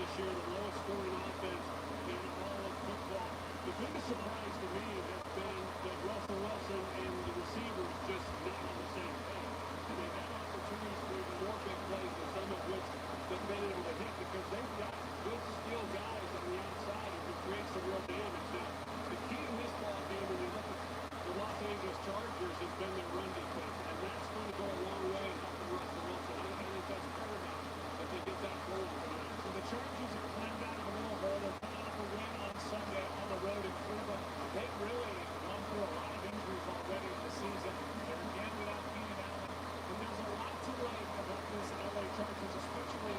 this year, the lowest scoring offense in all of football. The biggest surprise to me has been that Russell Wilson and the receivers just not on the same page. And they've had opportunities for even more big plays, and some of which they've been able to hit because they've got good skill guys on the outside who can create some real damage. Now, the key in this ball game, when you look at the Los Angeles Chargers, has been their run defense, and that's going to go a long way in helping Russell Wilson. I think that's paramount that they get that goal tonight. So the Chargers have climbed out of a little hole. They're coming off a win on Sunday on the road in Cleveland. They've really gone through a lot of injuries already in the season. They're again without Keenan Allen, and there's a lot to like about this LA Chargers, especially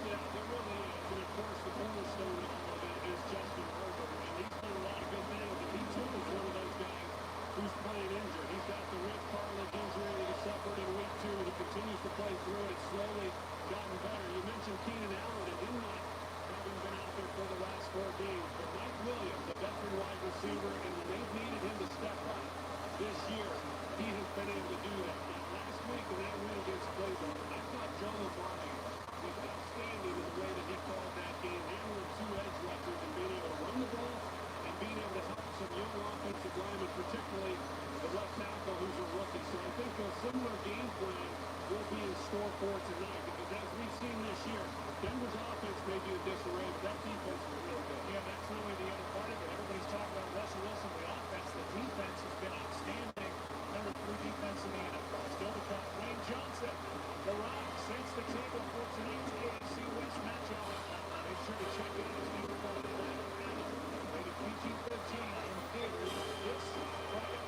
there really is. And of course, the cornerstone of all of it is Justin Herbert, and he's done a lot of good things. And he too is one of those guys who's playing injured. He's got the rib cartilage injury that he suffered in week 2, and he continues to play through it. It's slowly gotten better. You mentioned Keenan Allen and him not having been out there for the last 4 games, but Mike Williams, a veteran wide receiver, and when they've needed him to step up this year, he has been able to do that. Now, last week in that win against Cleveland, I thought Joe Lombardi was outstanding in the way that he called that game, handling 2 edge rushers and being able to run the ball and being able to help some young offensive linemen, particularly the left tackle who's a rookie. So I think a similar game plan will be in store for tonight, because as we've seen this year, Denver's offense may be in disarray, but that defense is real good. Yeah, that's really the other part of it. Everybody's talking about Russell Wilson, the offense. The defense has been outstanding. Number 3 defense in the NFL. Still to come. Wayne Johnson, the Rock, sets the table for tonight's AFC West matchup. Make sure to check it out as we go to the line round. Rated PG-13 in theaters this Friday.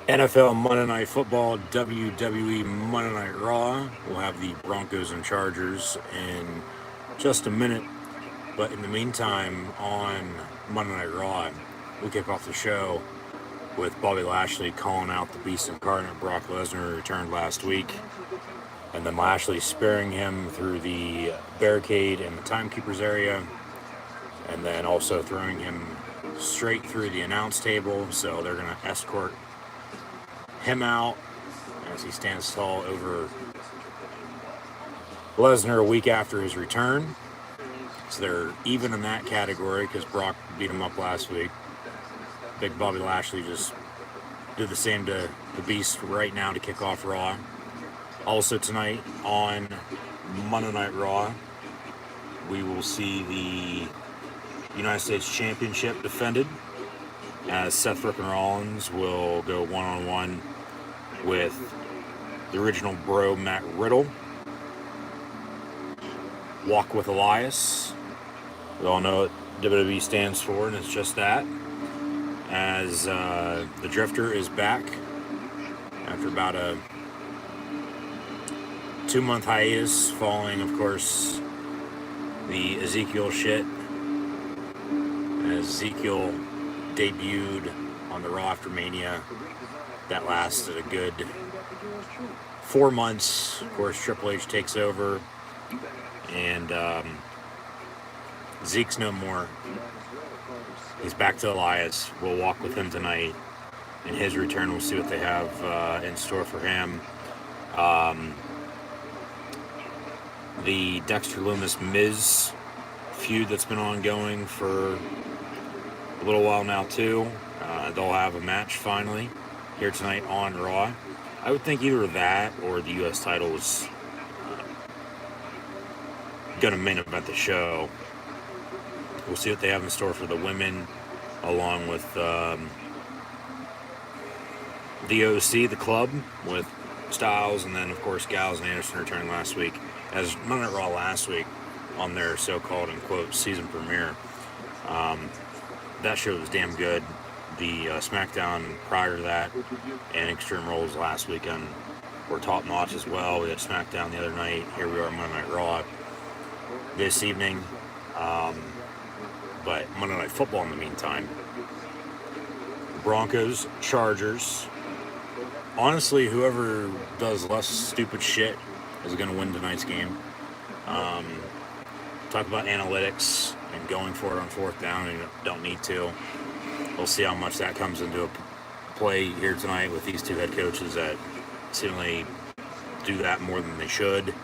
NFL Monday Night Football, WWE Monday Night Raw. We'll have the Broncos and Chargers in just a minute. But in the meantime, on Monday Night Raw, we kick off the show with Bobby Lashley calling out the Beast Incarnate, Brock Lesnar, who returned last week. And then Lashley sparing him through the barricade in the timekeeper's area. And then also throwing him straight through the announce table. So they're going to escort him out as he stands tall over Lesnar a week after his return. So they're even in that category because Brock beat him up last week. Big Bobby Lashley just did the same to the Beast right now to kick off Raw. Also tonight on Monday Night Raw, we will see the United States Championship defended, as Seth frickin' Rollins will go one-on-one with the original bro Matt Riddle. Walk with Elias. We all know what WWE stands for, and it's just that. As the Drifter is back after about a 2-month hiatus, following, of course, the Ezekiel shit. As Ezekiel debuted on the Raw after Mania, that lasted a good 4 months. Of course, Triple H takes over, and Zeke's no more. He's back to Elias. We'll walk with him tonight. In his return, we'll see what they have in store for him. The Dexter Lumis Miz feud that's been ongoing for a little while now too. They'll have a match finally here tonight on Raw. I would think either that or the U.S. title is going to main event the show. We'll see what they have in store for the women, along with the OC, the club, with Styles, and then of course Gallows and Anderson returning last week as Monday Night Raw last week on their so-called, in quote, season premiere. That show was damn good. The SmackDown prior to that and Extreme Rules last weekend were top-notch as well. We had SmackDown the other night. Here we are, Monday Night Raw this evening. But Monday Night Football in the meantime. Broncos, Chargers. Honestly, whoever does less stupid shit is going to win tonight's game. Talk about analytics and going for it on fourth down, and you don't need to. We'll see how much that comes into a play here tonight with these two head coaches that seemingly do that more than they should.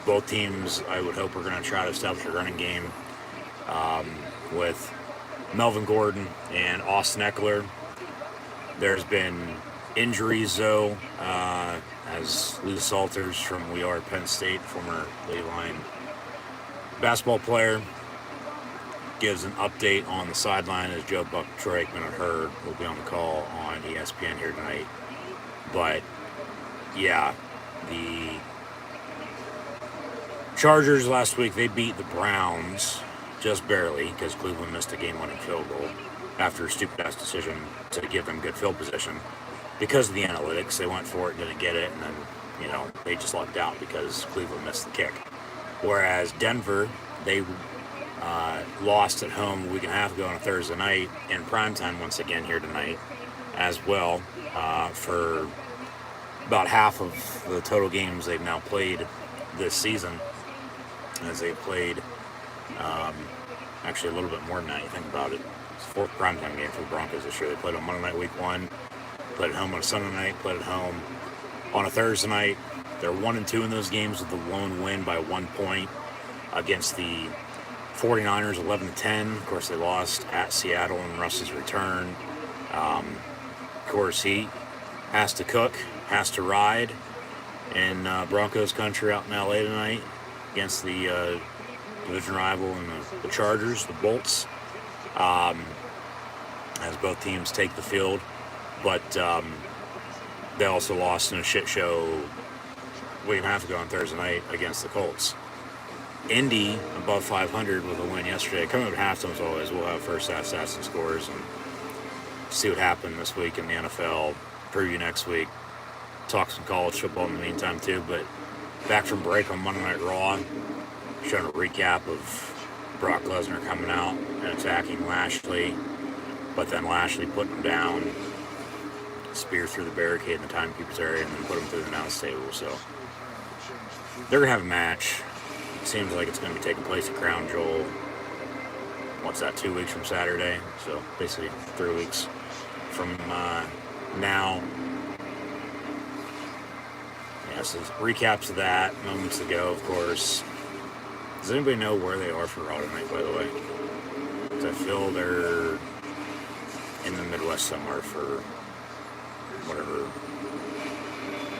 Both teams, I would hope, are going to try to establish a running game with Melvin Gordon and Austin Eckler. There's been injuries, though, as Lou Salters from We Are Penn State, former Lady Line basketball player, gives an update on the sideline as Joe Buck, Troy Aikman, and Hurd will be on the call on ESPN here tonight. But, yeah, the Chargers last week, they beat the Browns just barely because Cleveland missed a game-winning field goal after a stupid-ass decision to give them good field position. Because of the analytics, they went for it, didn't get it, and then, they just lucked out because Cleveland missed the kick. Whereas Denver, they lost at home a week and a half ago on a Thursday night in primetime once again here tonight as well for about half of the total games they've now played this season, as they've played actually a little bit more than that. You think about it. It's the fourth primetime game for the Broncos this year. They played on Monday night week 1, played at home on a Sunday night, played at home on a Thursday night. They're 1-2 in those games with the lone win by 1 point against the 49ers, 11-10. Of course, they lost at Seattle in Russ's return. Of course, he has to cook, has to ride in Broncos country out in LA tonight against the division rival and the Chargers, the Bolts, as both teams take the field. But they also lost in a shit show a week and a half ago on Thursday night against the Colts. Indy above 500 with a win yesterday. Coming up at halftime as always, we'll have first half stats and scores and see what happened this week in the NFL. Preview next week. Talk some college football in the meantime too. But back from break on Monday Night Raw, showing a recap of Brock Lesnar coming out and attacking Lashley, but then Lashley putting him down, spear through the barricade in the timekeeper's area, and then put him through the announce table. So they're gonna have a match. It seems like it's going to be taking place at Crown Jewel. What's that, 2 weeks from Saturday? So basically 3 weeks from now. Yeah, so recaps of that moments ago, of course. Does anybody know where they are for Raw tonight, by the way? Because I feel they're in the Midwest somewhere for whatever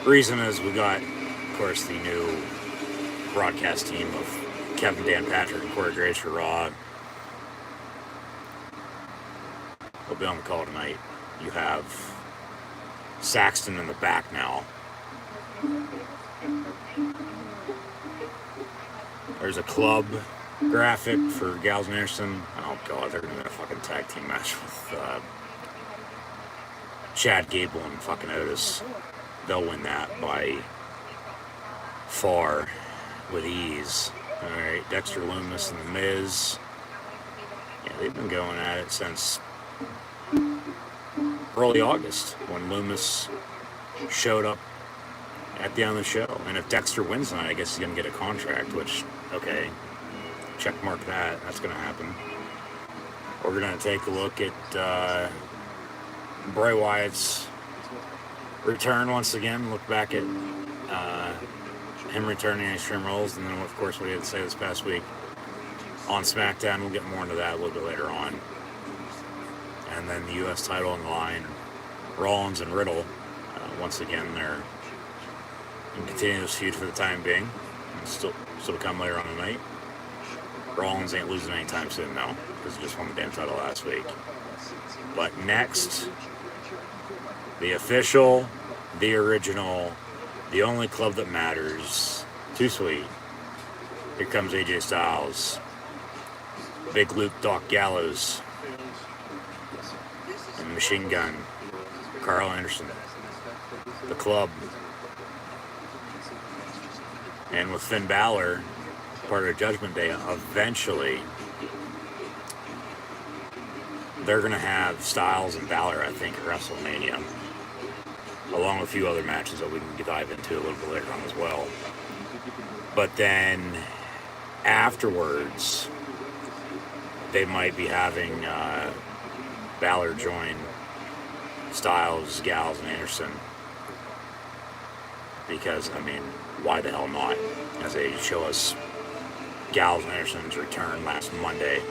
reason is. We got, of course, the new broadcast team of Kevin, Dan Patrick, and Corey Graves for Raw. We'll be on the call tonight. You have Saxton in the back now. There's a club graphic for Gals and Anderson. Oh god, they're gonna win a fucking tag team match with Chad Gable and fucking Otis. They'll win that by far with ease. Alright, Dexter Lumis and The Miz. Yeah, they've been going at it since early August when Lumis showed up at the end of the show. And if Dexter wins tonight, I guess he's going to get a contract, which, okay, check mark that. That's going to happen. We're going to take a look at Bray Wyatt's return once again. Look back at him returning in Extreme Rules, and then, of course, what he had to say this past week on SmackDown. We'll get more into that a little bit later on. And then the U.S. title on the line. Rollins and Riddle, once again, they're in continuous feud for the time being. And still to come later on tonight. Rollins ain't losing anytime soon, though, because he just won the damn title last week. But next, the official, the original, the only club that matters. Too sweet. Here comes AJ Styles. Big Luke Doc Gallows. And Machine Gun. Carl Anderson. The club. And with Finn Balor, part of Judgment Day, eventually they're going to have Styles and Balor, I think, at WrestleMania, along with a few other matches that we can dive into a little bit later on as well. But then afterwards, they might be having Ballard join Styles, Gallows, and Anderson. Because, I mean, why the hell not? As they show us Gallows and Anderson's return last Monday.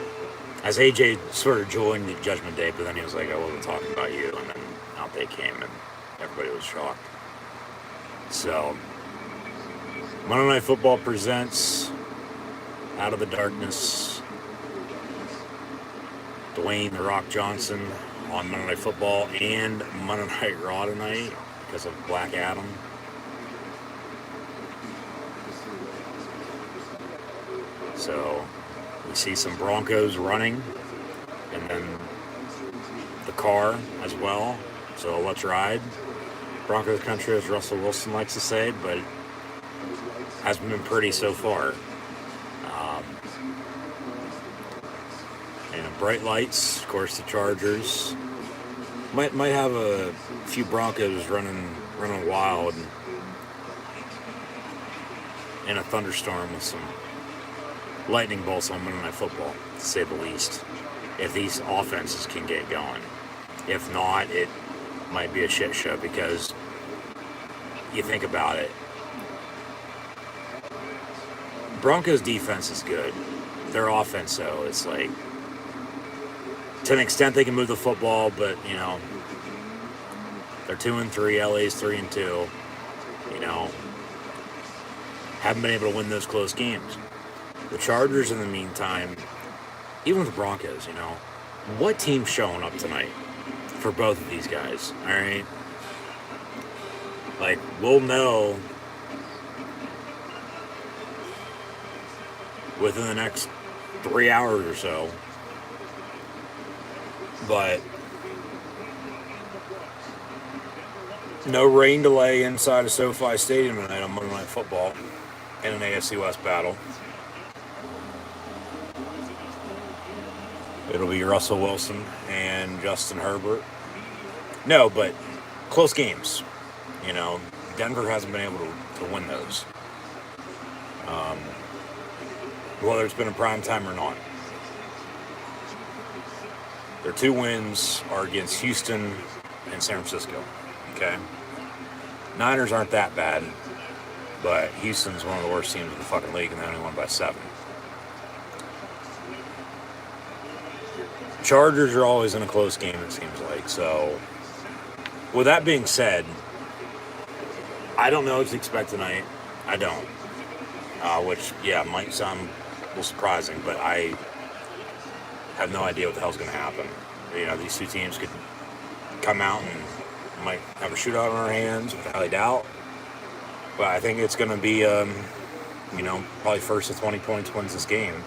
As AJ sort of joined the Judgment Day, but then he was like, I wasn't talking about you. And then out they came, and everybody was shocked. So, Monday Night Football presents Out of the Darkness, Dwayne "The Rock" Johnson on Monday Night Football and Monday Night Raw tonight because of Black Adam. So we see some Broncos running, and then the car as well. So let's ride. Broncos country, as Russell Wilson likes to say, but hasn't been pretty so far. And bright lights, of course, the Chargers might have a few Broncos running wild in a thunderstorm with some lightning bolts on Monday Night Football, to say the least, if these offenses can get going. If not, it might be a shit show, because you think about it, Broncos defense is good. Their offense, though, it's like, to an extent they can move the football, but, you know, they're 2-3, LA's 3-2, you know, haven't been able to win those close games. The Chargers, in the meantime, even with the Broncos, you know, what team's showing up tonight for both of these guys, all right? Like, we'll know within the next 3 hours or so, but no rain delay inside of SoFi Stadium tonight on Monday Night Football in an AFC West battle. It'll be Russell Wilson and Justin Herbert. No, but close games. You know, Denver hasn't been able to win those. Whether it's been a prime time or not. Their 2 wins are against Houston and San Francisco. Okay? Niners aren't that bad, but Houston's one of the worst teams in the fucking league, and they only won by 7. Chargers are always in a close game, it seems like. So, with that being said, I don't know what to expect tonight. I don't. Which, yeah, might sound a little surprising, but I have no idea what the hell's going to happen. You know, these two teams could come out and might have a shootout on our hands, which I highly doubt. But I think it's going to be, you know, probably first to 20 points wins this game.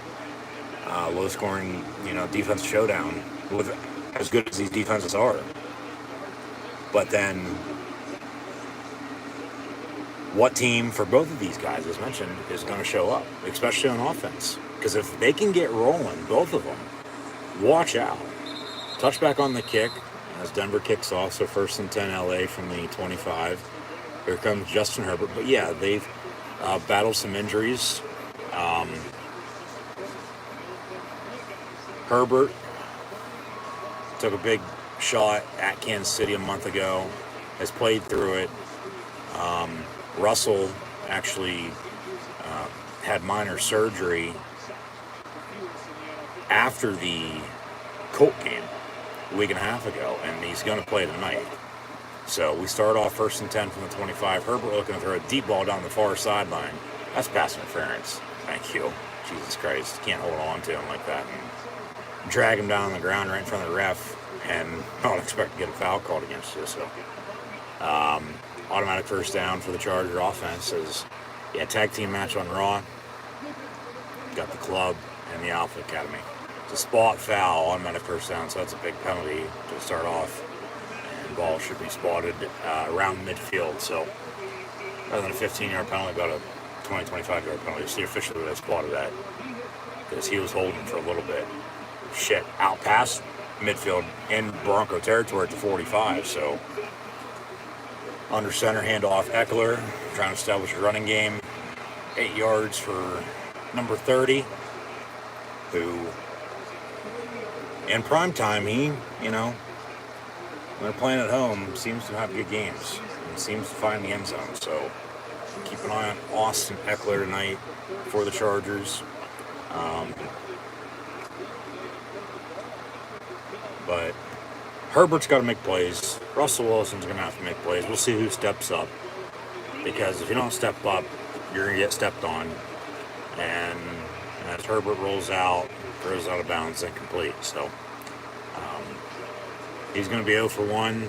Low-scoring, you know, defense showdown with as good as these defenses are. But then, what team for both of these guys, as mentioned, is going to show up, especially on offense? Because if they can get rolling, both of them, watch out. Touchback on the kick as Denver kicks off, so 1st and 10 LA from the 25. Here comes Justin Herbert. But yeah, they've battled some injuries. Herbert took a big shot at Kansas City a month ago, has played through it. Russell actually had minor surgery after the Colt game a week and a half ago, and he's going to play tonight. So we start off 1st and 10 from the 25. Herbert looking to throw a deep ball down the far sideline. That's pass interference. Thank you. Jesus Christ. Can't hold on to him like that and drag him down on the ground right in front of the ref, and I don't expect to get a foul called against you. So automatic first down for the Charger offense. As tag team match on Raw. Got the club and the Alpha Academy. It's a spot foul, automatic first down, so that's a big penalty to start off. And ball should be spotted around midfield. So rather than a 15-yard penalty, about a 20, 25-yard penalty. See officially they spotted that because he was holding for a little bit. Shit, out past midfield in Bronco territory at the 45. So under center, handoff Eckler, trying to establish a running game. 8 yards for number 30, who in prime time, when they're playing at home, seems to have good games and seems to find the end zone. So keep an eye on Austin Eckler tonight for the Chargers. But Herbert's got to make plays. Russell Wilson's going to have to make plays. We'll see who steps up. Because if you don't step up, you're going to get stepped on. And as Herbert rolls out, throws out of bounds, incomplete. So he's going to be 0 for 1.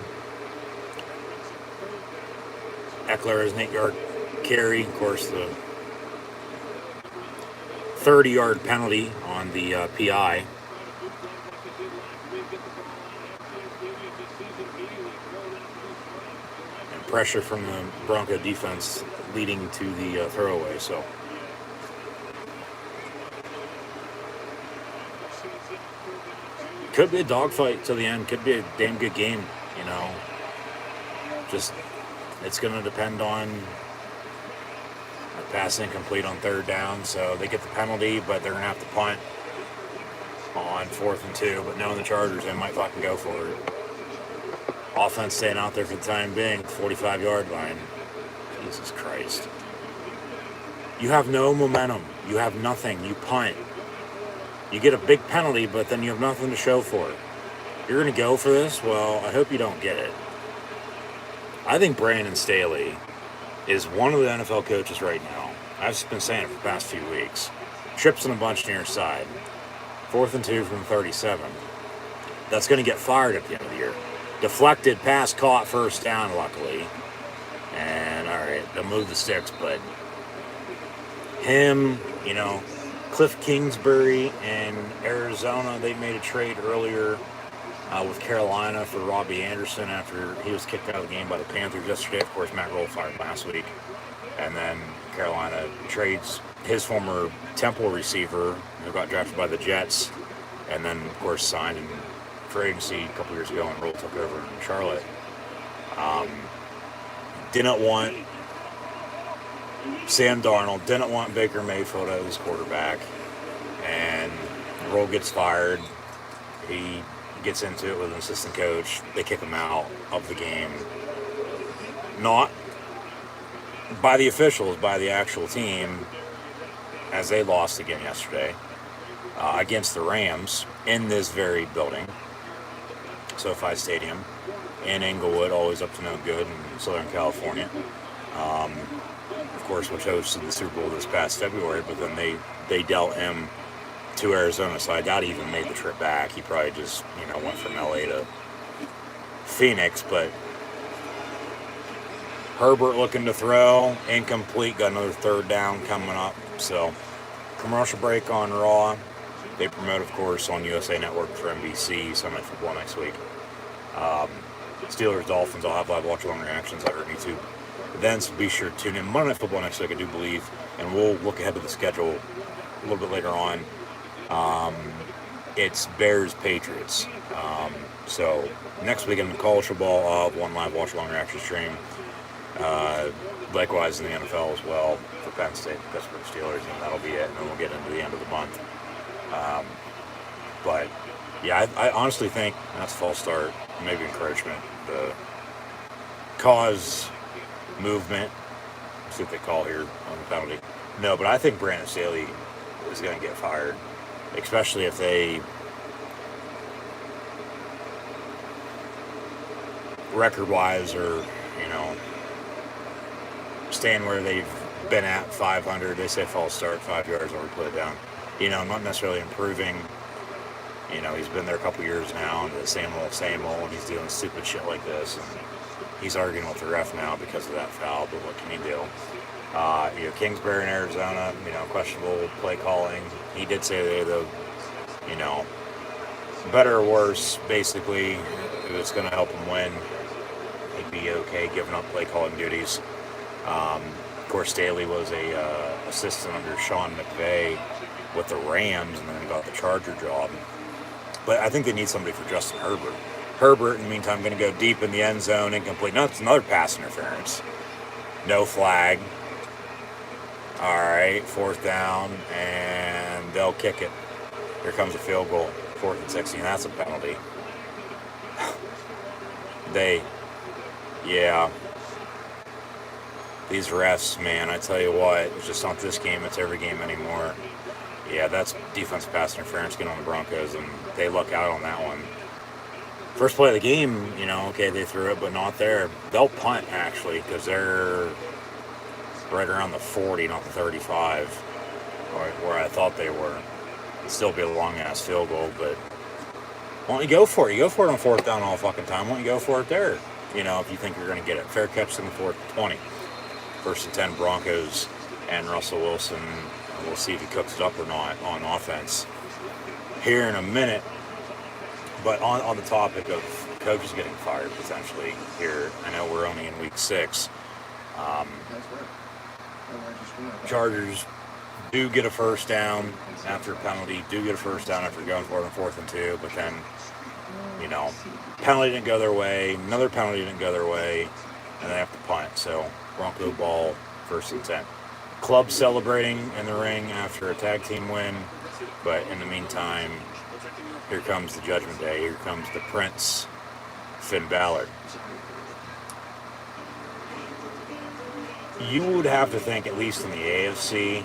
Eckler has an 8-yard carry. Of course, the 30-yard penalty on the PI. And pressure from the Bronco defense leading to the throwaway. So could be a dogfight to the end. Could be a damn good game, Just, it's going to depend on a pass incomplete on 3rd down. So they get the penalty, but they're going to have to punt on 4th and 2. But knowing the Chargers, they might fucking go for it. Offense staying out there for the time being, 45-yard line. Jesus Christ. You have no momentum. You have nothing. You punt. You get a big penalty, but then you have nothing to show for it. You're going to go for this? Well, I hope you don't get it. I think Brandon Staley is one of the NFL coaches right now. I've been saying it for the past few weeks. Trips in a bunch near side. 4th and 2 from 37. That's going to get fired at the end of the year. Deflected pass caught 1st down, luckily. And, all right, they'll move the sticks, but him, Cliff Kingsbury in Arizona, they made a trade earlier with Carolina for Robbie Anderson after he was kicked out of the game by the Panthers yesterday. Of course, Matt Rule fired last week. And then Carolina trades his former Temple receiver who got drafted by the Jets and then, of course, signed in free agency a couple years ago and Rule took over in Charlotte. Didn't want Sam Darnold, didn't want Baker Mayfield as his quarterback, and Rule gets fired. He gets into it with an assistant coach. They kick him out of the game. Not by the officials, by the actual team, as they lost again yesterday against the Rams in this very building, SoFi Stadium in Inglewood, always up to no good in Southern California. Of course, which hosted the Super Bowl this past February, but then they dealt him to Arizona, so I doubt he even made the trip back. He probably just, went from LA to Phoenix, but Herbert looking to throw, incomplete, got another 3rd down coming up. So, commercial break on Raw. They promote, of course, on USA Network for NBC, Sunday Football next week. Steelers, Dolphins, I'll have live watch-along reactions over on YouTube. Then, so be sure to tune in Monday Night Football next week, I do believe, and we'll look ahead to the schedule a little bit later on. It's Bears-Patriots. So, next week in the college football, I'll have one live watch-along reaction stream. Likewise in the NFL as well for Penn State, Pittsburgh Steelers, and that'll be it. And then we'll get into the end of the month. But yeah, I honestly think that's a false start, maybe encouragement. The cause movement, see what they call here on the penalty. No, but I think Brandon Staley is going to get fired, especially if they record-wise are, staying where they've been at 500. They say false start, 5 yards, or we put it down. Not necessarily improving. He's been there a couple years now, and the same old, and he's doing stupid shit like this. And he's arguing with the ref now because of that foul, but what can he do? Kingsbury in Arizona, questionable play calling. He did say though, better or worse, basically, if it's going to help him win, he'd be okay giving up play calling duties. Of course, Staley was a assistant under Sean McVay with the Rams, and then he got the Charger job. But I think they need somebody for Justin Herbert. Herbert, in the meantime, going to go deep in the end zone, incomplete. No, it's another pass interference. No flag. All right, 4th down, and they'll kick it. Here comes a field goal, 4th and 16. That's a penalty. Yeah. These refs, man, I tell you what, it's just not this game, it's every game anymore. Yeah, that's defensive pass interference getting on the Broncos, and they luck out on that one. First play of the game, okay, they threw it, but not there. They'll punt, actually, because they're right around the 40, not the 35, where I thought they were. It'd still be a long-ass field goal, but why don't you go for it? You go for it on 4th down all fucking time. Why don't you go for it there? If you think you're going to get it. Fair catch in the 4th, 20. 1st and 10 Broncos and Russell Wilson. We'll see if he cooks it up or not on offense here in a minute. But on the topic of coaches getting fired potentially here, I know we're only in week 6. Chargers do get a first down after a penalty, do get a first down after going for it on 4th and 2, but then, penalty didn't go their way, another penalty didn't go their way, and they have to punt. So Bronco ball, 1st and 10. Club celebrating in the ring after a tag team win, but in the meantime, here comes the Judgment Day. Here comes the Prince, Finn Balor. You would have to think, at least in the AFC,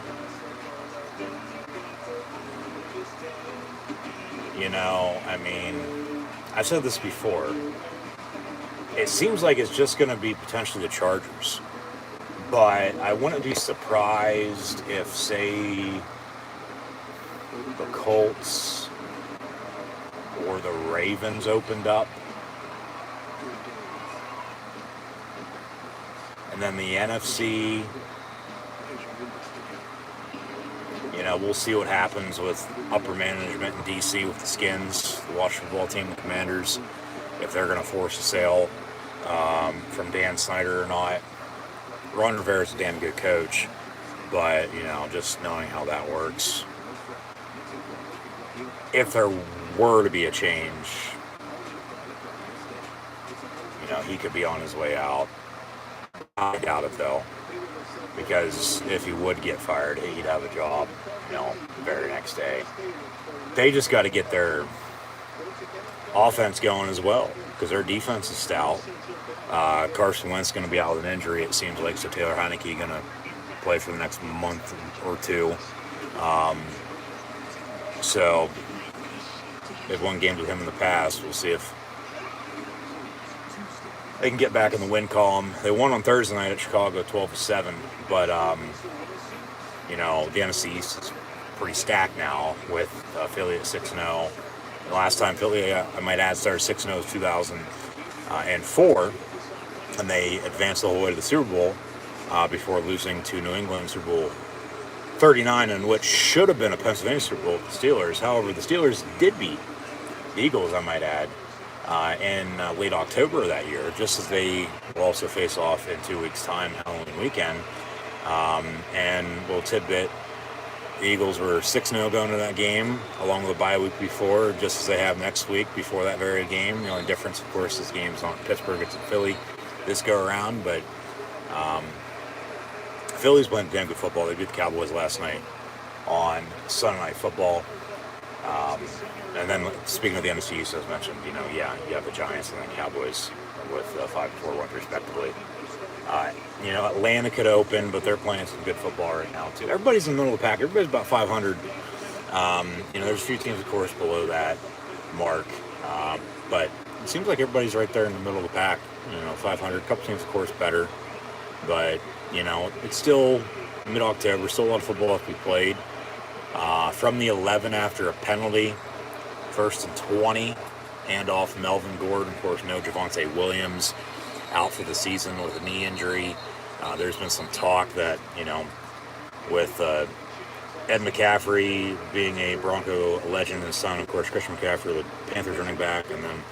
I've said this before. It seems like it's just going to be potentially the Chargers. But I wouldn't be surprised if, say, the Colts or the Ravens opened up. And then the NFC, we'll see what happens with upper management in D.C. with the Skins, the Washington football team, the Commanders, if they're going to force a sale from Dan Snyder or not. Ron Rivera's a damn good coach, but, just knowing how that works. If there were to be a change, he could be on his way out. I doubt it, though, because if he would get fired, he'd have a job, the very next day. They just got to get their offense going as well, because their defense is stout. Carson Wentz going to be out with an injury, it seems like, so Taylor Heineke going to play for the next month or two. So they've won games with him in the past. We'll see if they can get back in the win column. They won on Thursday night at Chicago 12-7, but the NFC East is pretty stacked now with Philly at 6-0. The last time Philly, I might add, started 6-0 was 2004, and they advanced the whole way to the Super Bowl before losing to New England Super Bowl 39, in which should have been a Pennsylvania Super Bowl with the Steelers. However, the Steelers did beat the Eagles, I might add, in late October of that year, just as they will also face off in 2 weeks' time, Halloween weekend. And little tidbit, the Eagles were 6-0 going to that game, along with a bye week before, just as they have next week before that very game. The only difference, of course, this game's not in Pittsburgh, it's in Philly this go around, but Philly's playing damn good football. They beat the Cowboys last night on Sunday Night Football. And then, speaking of the NFC East, as mentioned, you have the Giants and the Cowboys with 5-4-1 respectively. Atlanta could open, but they're playing some good football right now, too. Everybody's in the middle of the pack. Everybody's about 500. There's a few teams, of course, below that mark. But it seems like everybody's right there in the middle of the pack. 500. A couple teams, of course, better. But, it's still mid-October. Still a lot of football left to be played. From the 11 after a penalty, 1st and 20, handoff Melvin Gordon. Of course, no Javonte Williams, out for the season with a knee injury. There's been some talk that, with Ed McCaffrey being a Bronco legend and son, of course, Christian McCaffrey, the Panthers running back, and then,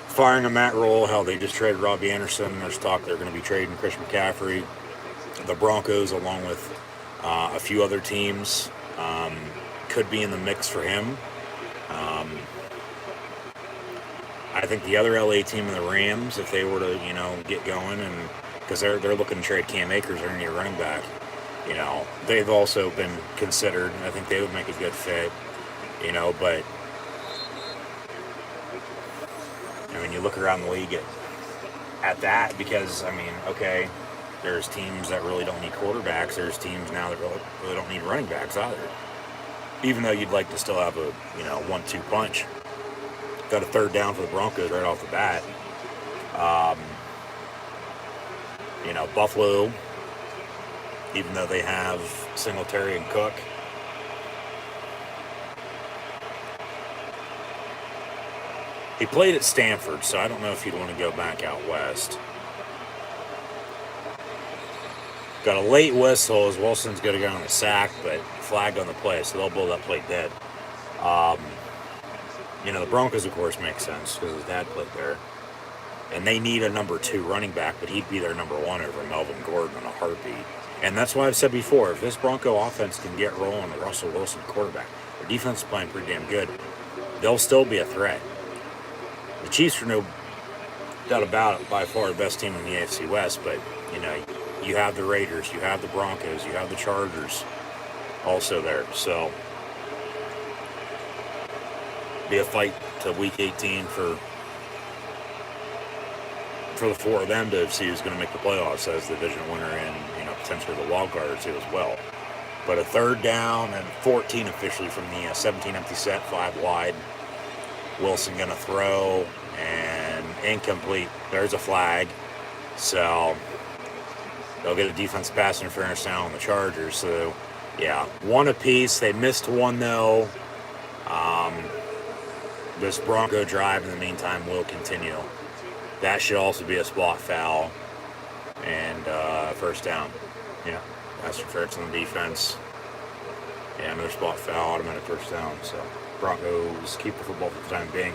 firing a Matt Rule, how they just traded Robbie Anderson. There's talk they're going to be trading Christian McCaffrey. The Broncos, along with a few other teams, could be in the mix for him. I think the other LA team, the Rams, if they were to, get going and because they're looking to trade Cam Akers or any running back. You know, they've also been considered, and I think they would make a good fit. You know, but I mean, you look around the league at that, because I mean, okay, there's teams that really don't need quarterbacks. There's teams now that really don't need running backs either. Even though you'd like to still have a 1-2 punch. Got a third down for the Broncos right off the bat. Buffalo, even though they have Singletary and Cook, he played at Stanford, so I don't know if he'd want to go back out west. Got a late whistle as Wilson's going to go on the sack, but flagged on the play, so they'll blow that play dead. The Broncos, of course, make sense because his dad played there. And they need a number 2 running back, but he'd be their number 1 over Melvin Gordon in a heartbeat. And that's why I've said before, if this Bronco offense can get rolling with Russell Wilson quarterback, their defense is playing pretty damn good, they'll still be a threat. The Chiefs are no doubt about it, by far the best team in the AFC West, but, you have the Raiders, you have the Broncos, you have the Chargers also there. So, be a fight to Week 18 for the 4 of them to see who's going to make the playoffs as the division winner and, potentially the wild card or 2 as well. But a third down and 14 officially from the 17 empty set, 5 wide. Wilson going to throw and incomplete. There's a flag. So they'll get a defensive pass interference now on the Chargers. So, yeah, 1 apiece. They missed 1, though. This Bronco drive, in the meantime, will continue. That should also be a spot foul and first down. Yeah, that's interference on the defense. Yeah, another spot foul, automatic first down. So Broncos keep the football for the time being.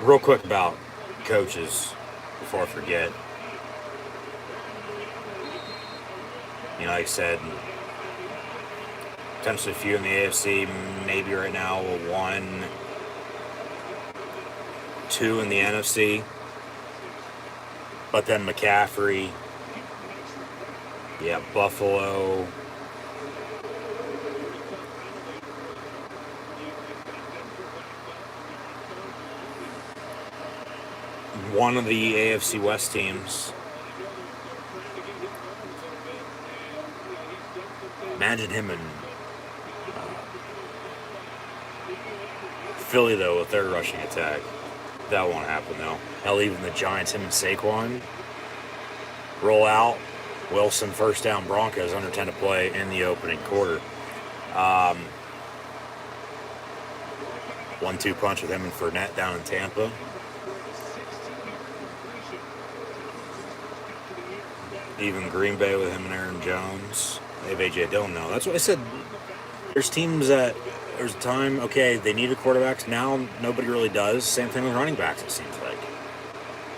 Real quick about coaches before I forget. Like I said, potentially a few in the AFC, maybe right now 1, 2 in the NFC. But then McCaffrey, Buffalo. One of the AFC West teams. Imagine him in Philly, though, with their rushing attack. That won't happen, though. Hell, even the Giants, him and Saquon, roll out. Wilson, first down, Broncos, under 10 to play in the opening quarter. 1-2 punch with him and Fournette down in Tampa. Even Green Bay with him and Aaron Jones. They have A.J. Dillon now. That's what I said. There's teams that, there's a time, okay, they needed quarterbacks. Now nobody really does. Same thing with running backs, it seems like.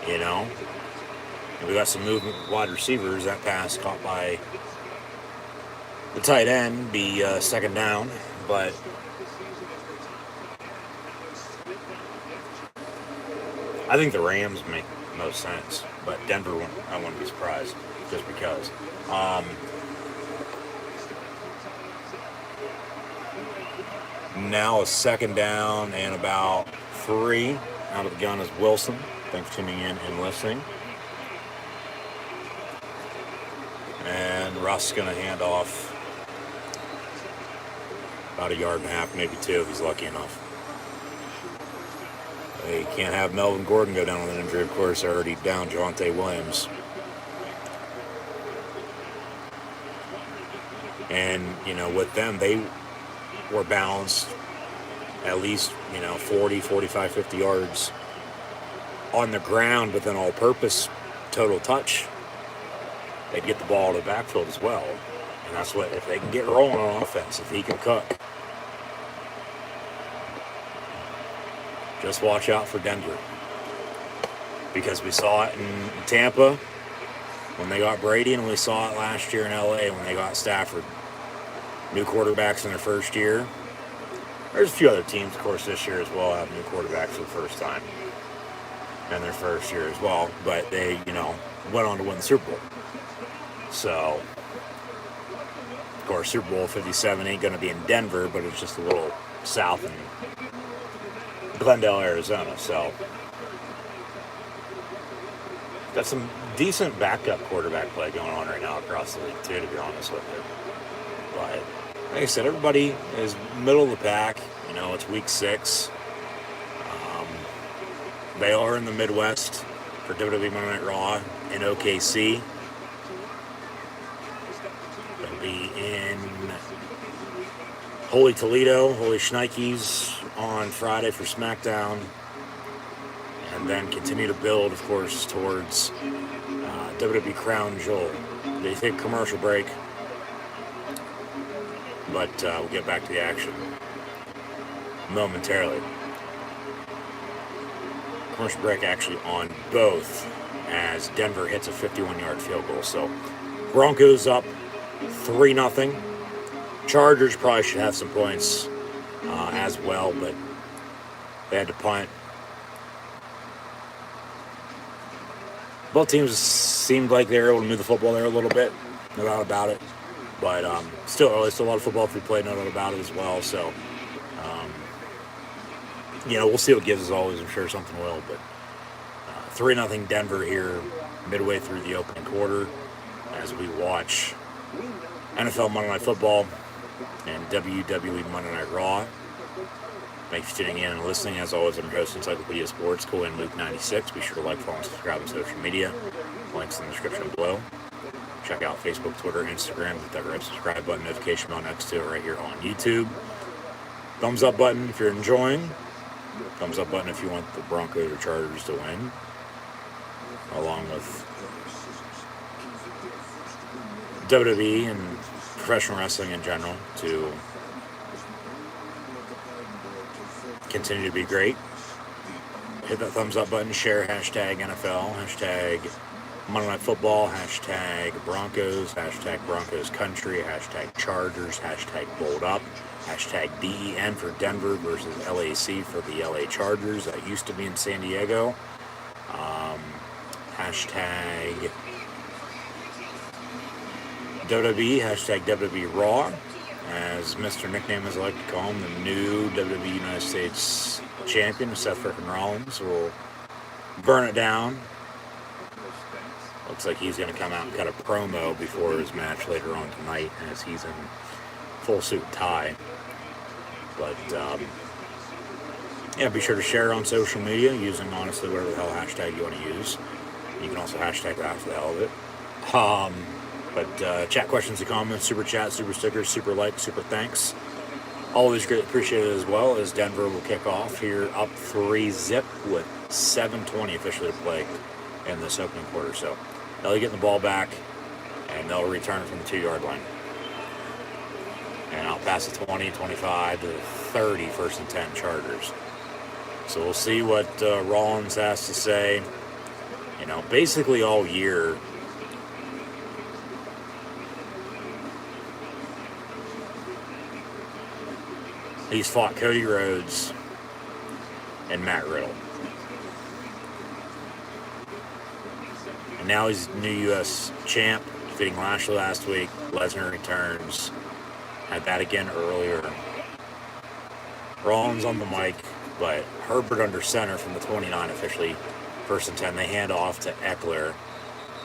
And we got some movement with wide receivers. That pass caught by the tight end, be second down. But I think the Rams make most sense. But Denver, I wouldn't be surprised just because. Now a second down and about 3. Out of the gun is Wilson. Thanks for tuning in and listening. And Russ going to hand off about 1.5 yards, maybe 2 if he's lucky enough. They can't have Melvin Gordon go down with an injury, of course. They're already down Javonte Williams. And, with them, they were balanced at least, 40, 45, 50 yards on the ground, but then all-purpose total touch, they'd get the ball to the backfield as well. And that's what, if they can get rolling on offense, if he can cook. Just watch out for Denver. Because we saw it in Tampa when they got Brady, and we saw it last year in LA when they got Stafford. New quarterbacks in their first year. There's a few other teams, of course, this year as well have new quarterbacks for the first time. in their first year as well, but they, went on to win the Super Bowl. So, of course, Super Bowl 57 ain't going to be in Denver, but it's just a little south in Glendale, Arizona. So, got some decent backup quarterback play going on right now across the league, too, to be honest with you. But, like I said, everybody is middle of the pack. It's week 6. They are in the Midwest for WWE Monday Night Raw in OKC. They'll be in Holy Toledo, Holy Schnikes on Friday for SmackDown. And then continue to build, of course, towards WWE Crown Jewel. They take a commercial break, but we'll get back to the action momentarily. Commercial break actually on both as Denver hits a 51-yard field goal. So Broncos up 3-0. Chargers probably should have some points as well, but they had to punt. Both teams seemed like they were able to move the football there a little bit, no doubt about it. But still a lot of football to be played, no doubt about it as well. So, we'll see what gives as always. I'm sure something will. But 3-0 Denver here midway through the opening quarter as we watch NFL Monday Night Football and WWE Monday Night Raw. Thanks for tuning in and listening. As always, I'm your host, Encyclopedia Sports, Cohen Luke 96. Be sure to like, follow, and subscribe on social media. Links in the description below. Check out Facebook, Twitter, Instagram. Hit that red subscribe button, notification bell next to it right here on YouTube. Thumbs up button if you're enjoying. Thumbs up button if you want the Broncos or Chargers to win. Along with WWE and professional wrestling in general to continue to be great. Hit that thumbs up button, share hashtag NFL, hashtag Monday Night Football, hashtag Broncos, hashtag Broncos Country, hashtag Chargers, hashtag Bold Up, hashtag DEN for Denver versus LAC for the LA Chargers that used to be in San Diego. Hashtag WWE, hashtag WWE Raw, as Mr. Nickname as I like to call him, the new WWE United States Champion, Seth frickin' Rollins, will burn it down. Looks like he's going to come out and cut a promo before his match later on tonight as he's in full suit and tie. But, be sure to share on social media using, honestly, whatever the hell hashtag you want to use. You can also hashtag that for the hell of it. But chat questions and comments, super chat, super stickers, super like, super thanks. Always greatly appreciated as well as Denver will kick off here up 3-0 with 7:20 officially to play in this opening quarter. So they'll get the ball back and they'll return from the 2-yard line. And I'll pass the 20, 25 to the 30, first and 10 Chargers. So we'll see what Rollins has to say. Basically all year, he's fought Cody Rhodes and Matt Riddle. And now he's new U.S. champ, defeating Lashley last week. Lesnar returns. Had that again earlier. Rollins on the mic, but Herbert under center from the 29 officially. First and 10, they hand off to Eckler,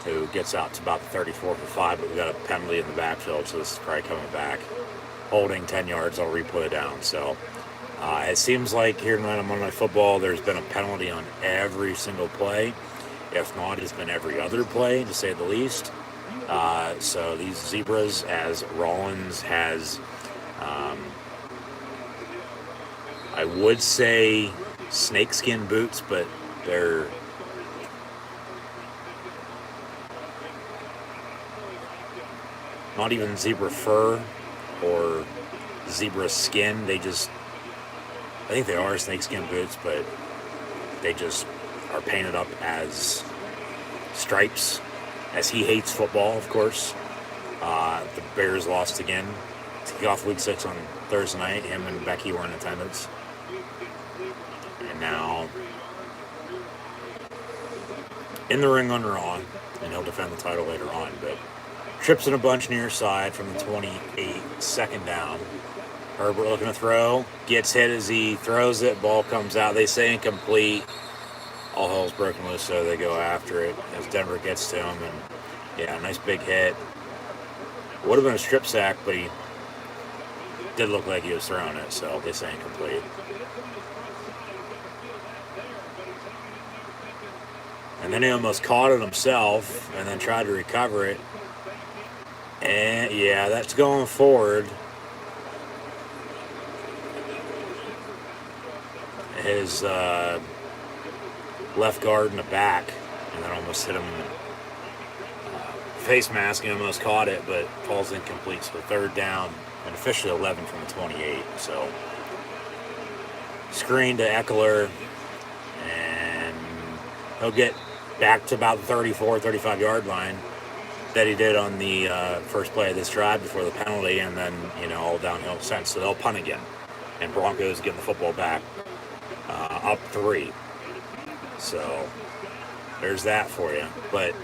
who gets out to about the 34 for 5, but we got a penalty in the backfield, so this is probably coming back. Holding 10 yards, I'll replay it down. So it seems like here tonight on Monday Night Football, there's been a penalty on every single play. If not, it's been every other play, to say the least. So these zebras, as Rollins has, I would say snakeskin boots, but they're not even zebra fur or zebra skin. I think they are snakeskin boots, but they just are painted up as stripes, as he hates football, of course. The Bears lost again to kick off Week 6 on Thursday night. Him and Becky were in attendance. And now in the ring on Raw, and he'll defend the title later on, but trips in a bunch near side from the 28, second down. Herbert looking to throw, gets hit as he throws it, ball comes out. They say incomplete. All hell's broken loose, so they go after it as Denver gets to him, and yeah, nice big hit. Would have been a strip sack, but he did look like he was throwing it, so they say incomplete. And then he almost caught it himself and then tried to recover it. And yeah, that's going forward. His left guard in the back, and then almost hit him in the face mask and almost caught it, but falls incomplete. So third down and officially 11 from the 28. So screen to Eckler, and he'll get back to about the 34, 35-yard line that he did on the first play of this drive before the penalty, and then, all downhill since. So they'll punt again, and Broncos get the football back up 3. So there's that for you. But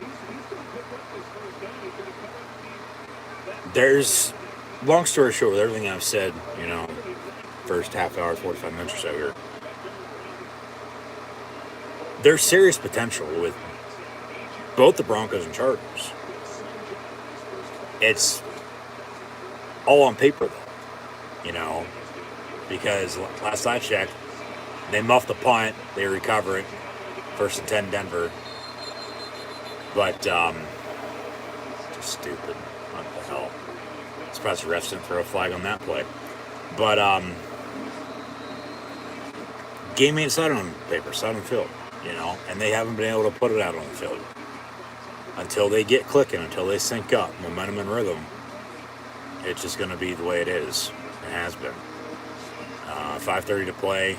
there's, long story short, with everything I've said, first half hour, 45 minutes or so here, there's serious potential with both the Broncos and Chargers. It's all on paper, though, because last I checked, they muffed the punt, they recover it, 1st and 10 Denver, but just stupid. What the hell? I'm surprised the refs didn't throw a flag on that play. But game ain't set on paper, set on field, and they haven't been able to put it out on the field. Until they get clicking, until they sync up, momentum and rhythm, it's just going to be the way it is. It has been. 5:30 to play.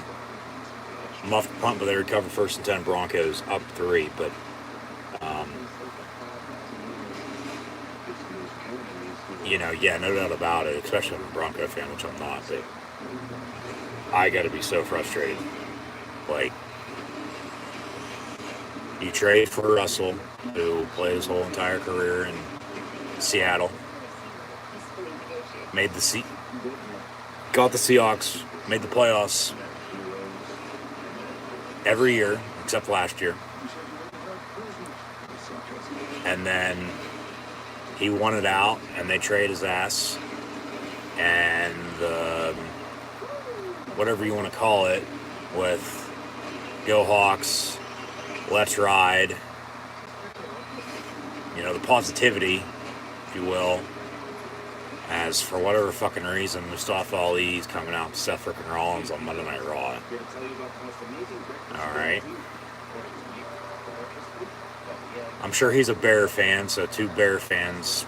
Muffed punt, but they recover 1st and 10 Broncos, up 3. But no doubt about it, especially if I'm a Bronco fan, which I'm not, but I got to be so frustrated. Like, you trade for Russell, who played his whole entire career in Seattle, got the Seahawks, made the playoffs every year except last year, and then he won it out, and they trade his ass, and whatever you want to call it, with Go Hawks, let's ride, the positivity, if you will, as for whatever fucking reason, Mustafa Ali's coming out with Seth frickin' Rollins on Monday Night Raw. Alright. I'm sure he's a Bear fan, so 2 Bear fans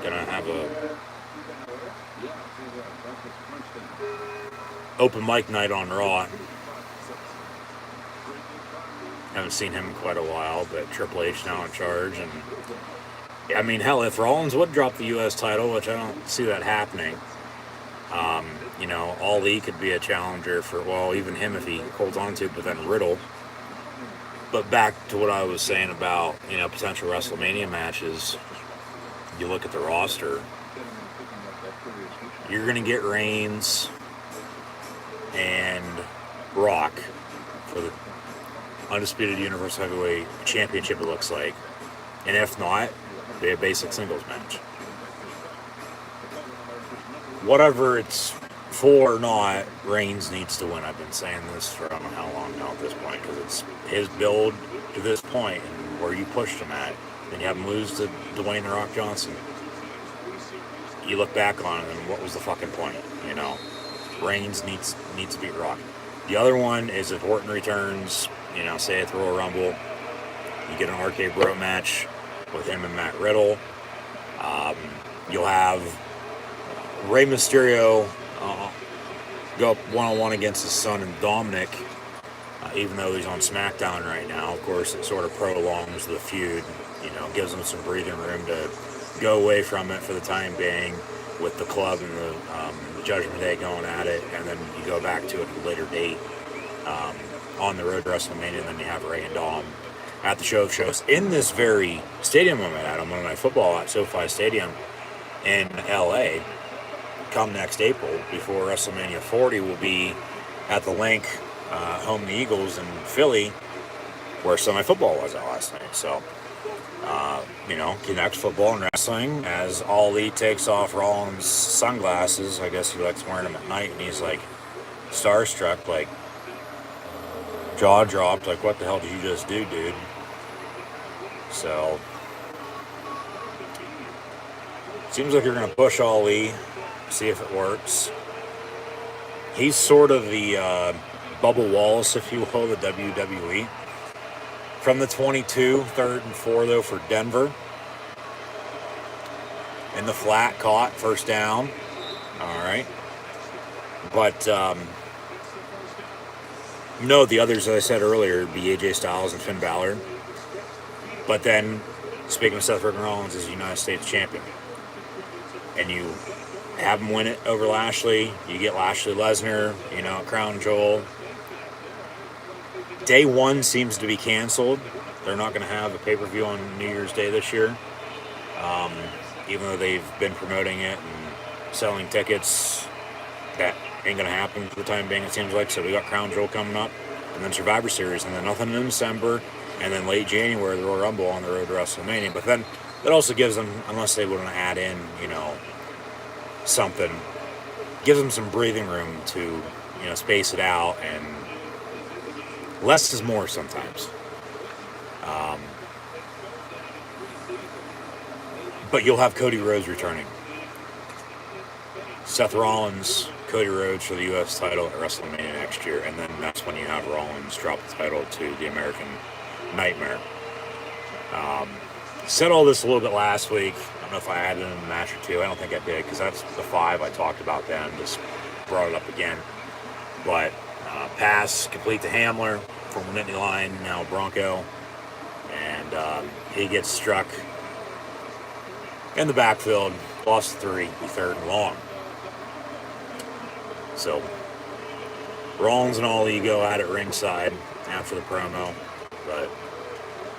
gonna have a open mic night on Raw. Haven't seen him in quite a while, but Triple H now in charge, and hell, if Rollins would drop the U.S. title, which I don't see that happening, Ali could be a challenger for, even him if he holds on to it, but then Riddle. But back to what I was saying about, potential WrestleMania matches, you look at the roster, you're going to get Reigns and Rock for the Undisputed Universal Heavyweight Championship, it looks like. And if not, be a basic singles match. Whatever it's for or not, Reigns needs to win. I've been saying this for I don't know how long now at this point, because it's his build to this point and where you pushed him at. Then you have him lose to Dwayne "The Rock" Johnson. You look back on it, and what was the fucking point? Reigns needs to beat Rock. The other one is if Orton returns, say at the Royal Rumble, you get an RK Bro match with him and Matt Riddle. You'll have Rey Mysterio go up one-on-one against his son and Dominic, even though he's on SmackDown right now. Of course, it sort of prolongs the feud, gives him some breathing room to go away from it for the time being with the club and the Judgment Day going at it, and then you go back to it at a later date on the road to WrestleMania, and then you have Rey and Dom. at the show of shows in this very stadium I'm at on Monday Night Football at SoFi Stadium in LA come next April before WrestleMania 40 will be at the Link, home of the Eagles in Philly, where Sunday Night Football was at last night. So, connect football and wrestling as Ali takes off Rollins' sunglasses. I guess he likes wearing them at night, and he's like starstruck, like jaw dropped, like, what the hell did you just do, dude? So, seems like you're going to push Ali, see if it works. He's sort of the Bubba Wallace, if you will, the WWE. From the 22, 3rd and 4, though, for Denver. In the flat, caught, first down. All right. But, no, the others, as I said earlier, would be AJ Styles and Finn Balor. But then, speaking of Seth Rollins as United States champion, and you have him win it over Lashley, you get Lashley Lesnar, Crown Jewel. Day one seems to be canceled. They're not going to have a pay-per-view on New Year's Day this year, even though they've been promoting it and selling tickets. That ain't going to happen for the time being, it seems like. So we got Crown Jewel coming up, and then Survivor Series, and then nothing in December, and then late January, the Royal Rumble on the road to WrestleMania. But then that also gives them, unless they want to add in, something, gives them some breathing room to, space it out, and less is more sometimes. But you'll have Cody Rhodes returning. Seth Rollins, Cody Rhodes for the U.S. title at WrestleMania next year, and then that's when you have Rollins drop the title to the American Nightmare. Said all this a little bit last week. I don't know if I added in a match or two. I don't think I did, because that's the 5 I talked about then. Just brought it up again. But pass complete to Hamler from Nittany Lion, now Bronco. And he gets struck in the backfield. Lost 3, 3rd and long. So, Rollins and Ali go at it ringside after the promo. But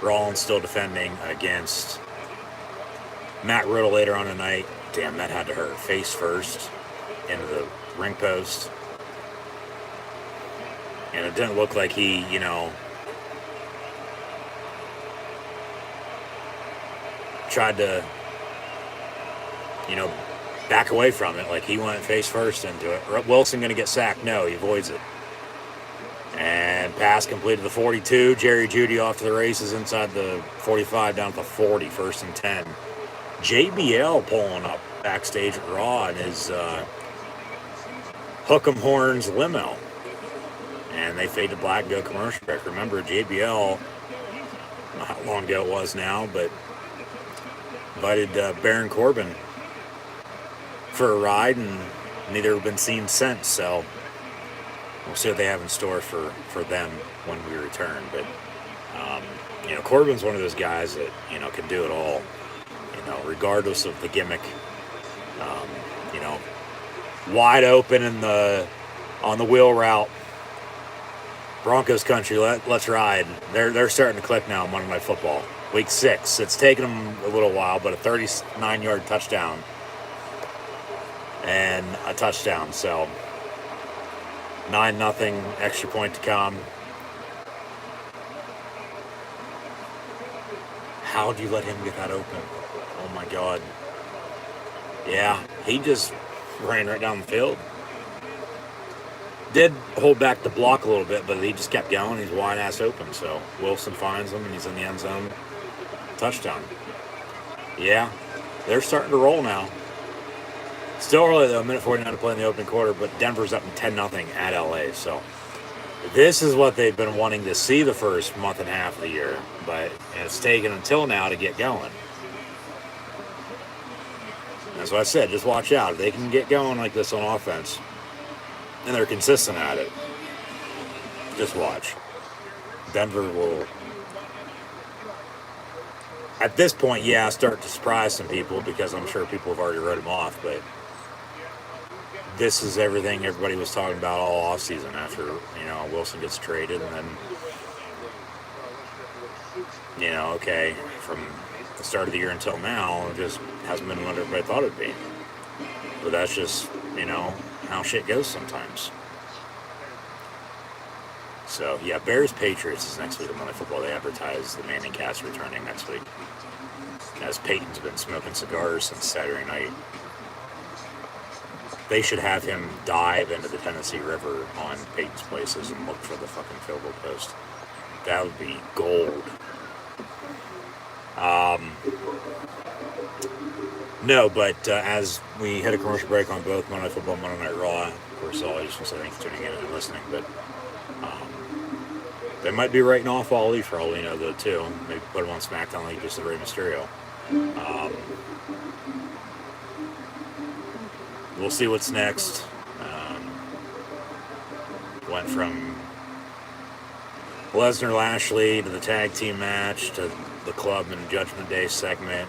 Rollins still defending against Matt Riddle later on tonight. Damn, that had to hurt. Face first into the ring post. And it didn't look like he, tried to, back away from it. Like he went face first into it. Wilson going to get sacked? No, he avoids it. And pass completed the 42. Jerry Jeudy off to the races inside the 45 down to the 40, 1st and 10. JBL pulling up backstage at Raw in his Hook'em Horns limo. And they fade to black and go commercial break. Remember, JBL, I don't know how long ago it was now, but invited Baron Corbin for a ride, and neither have been seen since. So we'll see what they have in store for them when we return. But, Corbin's one of those guys that, can do it all, regardless of the gimmick. Wide open on the wheel route. Broncos country, let's ride. They're starting to click now on Monday Night Football. Week 6. It's taken them a little while, but a 39-yard touchdown. And a touchdown, so 9-0, extra point to come. How do you let him get that open? Oh my God. Yeah, he just ran right down the field. Did hold back the block a little bit, but he just kept going. He's wide ass open, so Wilson finds him and he's in the end zone. Touchdown. Yeah, they're starting to roll now. Still early though, 1:49 to play in the opening quarter, but Denver's up in 10-0 at LA. So this is what they've been wanting to see the first month and a half of the year, but it's taken until now to get going. That's what I said, just watch out. If they can get going like this on offense, and they're consistent at it, just watch. Denver will, at this point, start to surprise some people, because I'm sure people have already wrote him off, but this is everything everybody was talking about all offseason after, Wilson gets traded, and then you know, okay, from the start of the year until now, it just hasn't been what everybody thought it'd be. But that's just, you know, how shit goes sometimes. So, yeah, Bears-Patriots is next week on Monday Football. They advertise the Manning cast returning next week, as Peyton's been smoking cigars since Saturday night. They should have him dive into the Tennessee River on Peyton's Places and look for the fucking field goal post. That would be gold. No, but as we hit a commercial break on both Monday Football and Monday Night Raw, of course, I just want to say thanks for tuning in and listening, but they might be writing off Ali for all we know, though, too. Maybe put him on SmackDown like just the Rey Mysterio. We'll see what's next. Went from Lesnar Lashley to the tag team match to the Club and Judgment Day segment.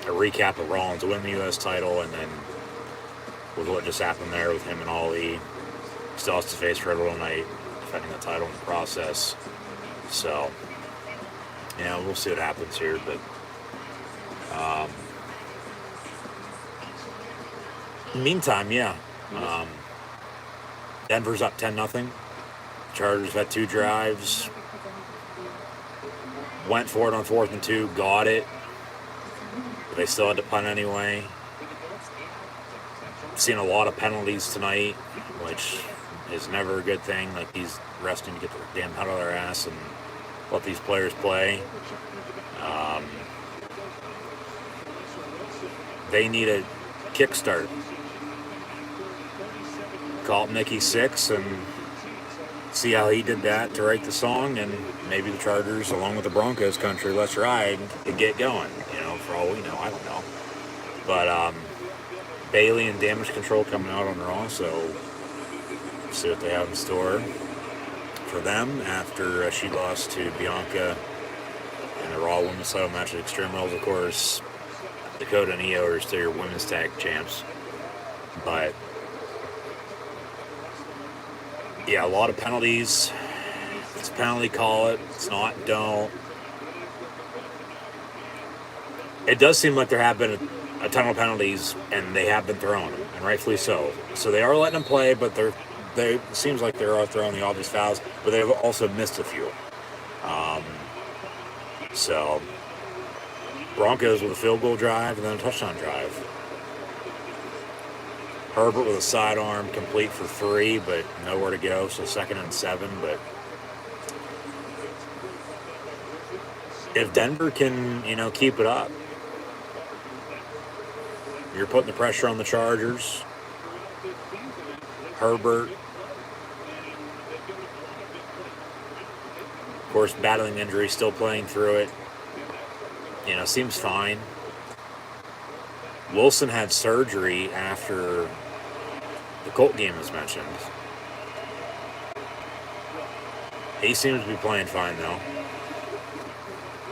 A recap of Rollins to win the U.S. title, and then with what just happened there with him and Ali, still has to face Riddle tonight, defending the title in the process. So, you know, we'll see what happens here, but meantime, yeah. Denver's up 10-0. Chargers had 2 drives. Went for it on 4th and 2, got it. But they still had to punt anyway. Seen a lot of penalties tonight, which is never a good thing. Like, these resting to get their damn head out of their ass and let these players play. They need a kickstart. Call up Nikki Sixx and see how he did that to write the song, and maybe the Chargers, along with the Broncos country, let's ride, and get going. You know, for all we know, I don't know. But Bailey and Damage Control coming out on Raw, so see what they have in store for them after she lost to Bianca in the Raw Women's title match at Extreme Rules. Of course, Dakota and Io are still your women's tag champs, but yeah, a lot of penalties. If it's a penalty, call it. If it's not, don't. It does seem like there have been a ton of penalties, and they have been throwing them, and rightfully so. So they are letting them play, but it seems like they are throwing the obvious fouls, but they've also missed a few. So Broncos with a field goal drive and then a touchdown drive. Herbert with a sidearm complete for 3, but nowhere to go, so 2nd and 7. But if Denver can, you know, keep it up, you're putting the pressure on the Chargers. Herbert, of course, battling injury, still playing through it. You know, seems fine. Wilson had surgery after the Colt game was mentioned. He seems to be playing fine, though.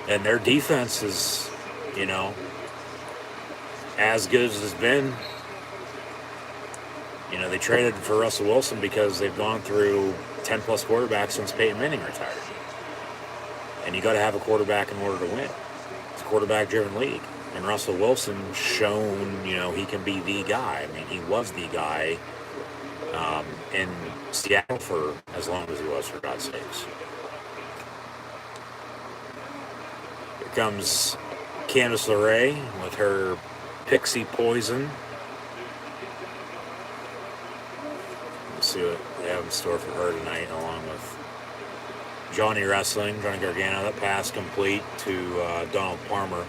And their defense is, you know, as good as it's been. You know, they traded for Russell Wilson because they've gone through 10-plus quarterbacks since Peyton Manning retired. And you got to have a quarterback in order to win. It's a quarterback-driven league. And Russell Wilson's shown, you know, he can be the guy. I mean, he was the guy in Seattle for as long as he was, for God's sakes. Here comes Candice LeRae with her Pixie Poison. Let's see what they have in store for her tonight, along with Johnny Wrestling, Johnny Gargano. That pass complete to Donald Palmer.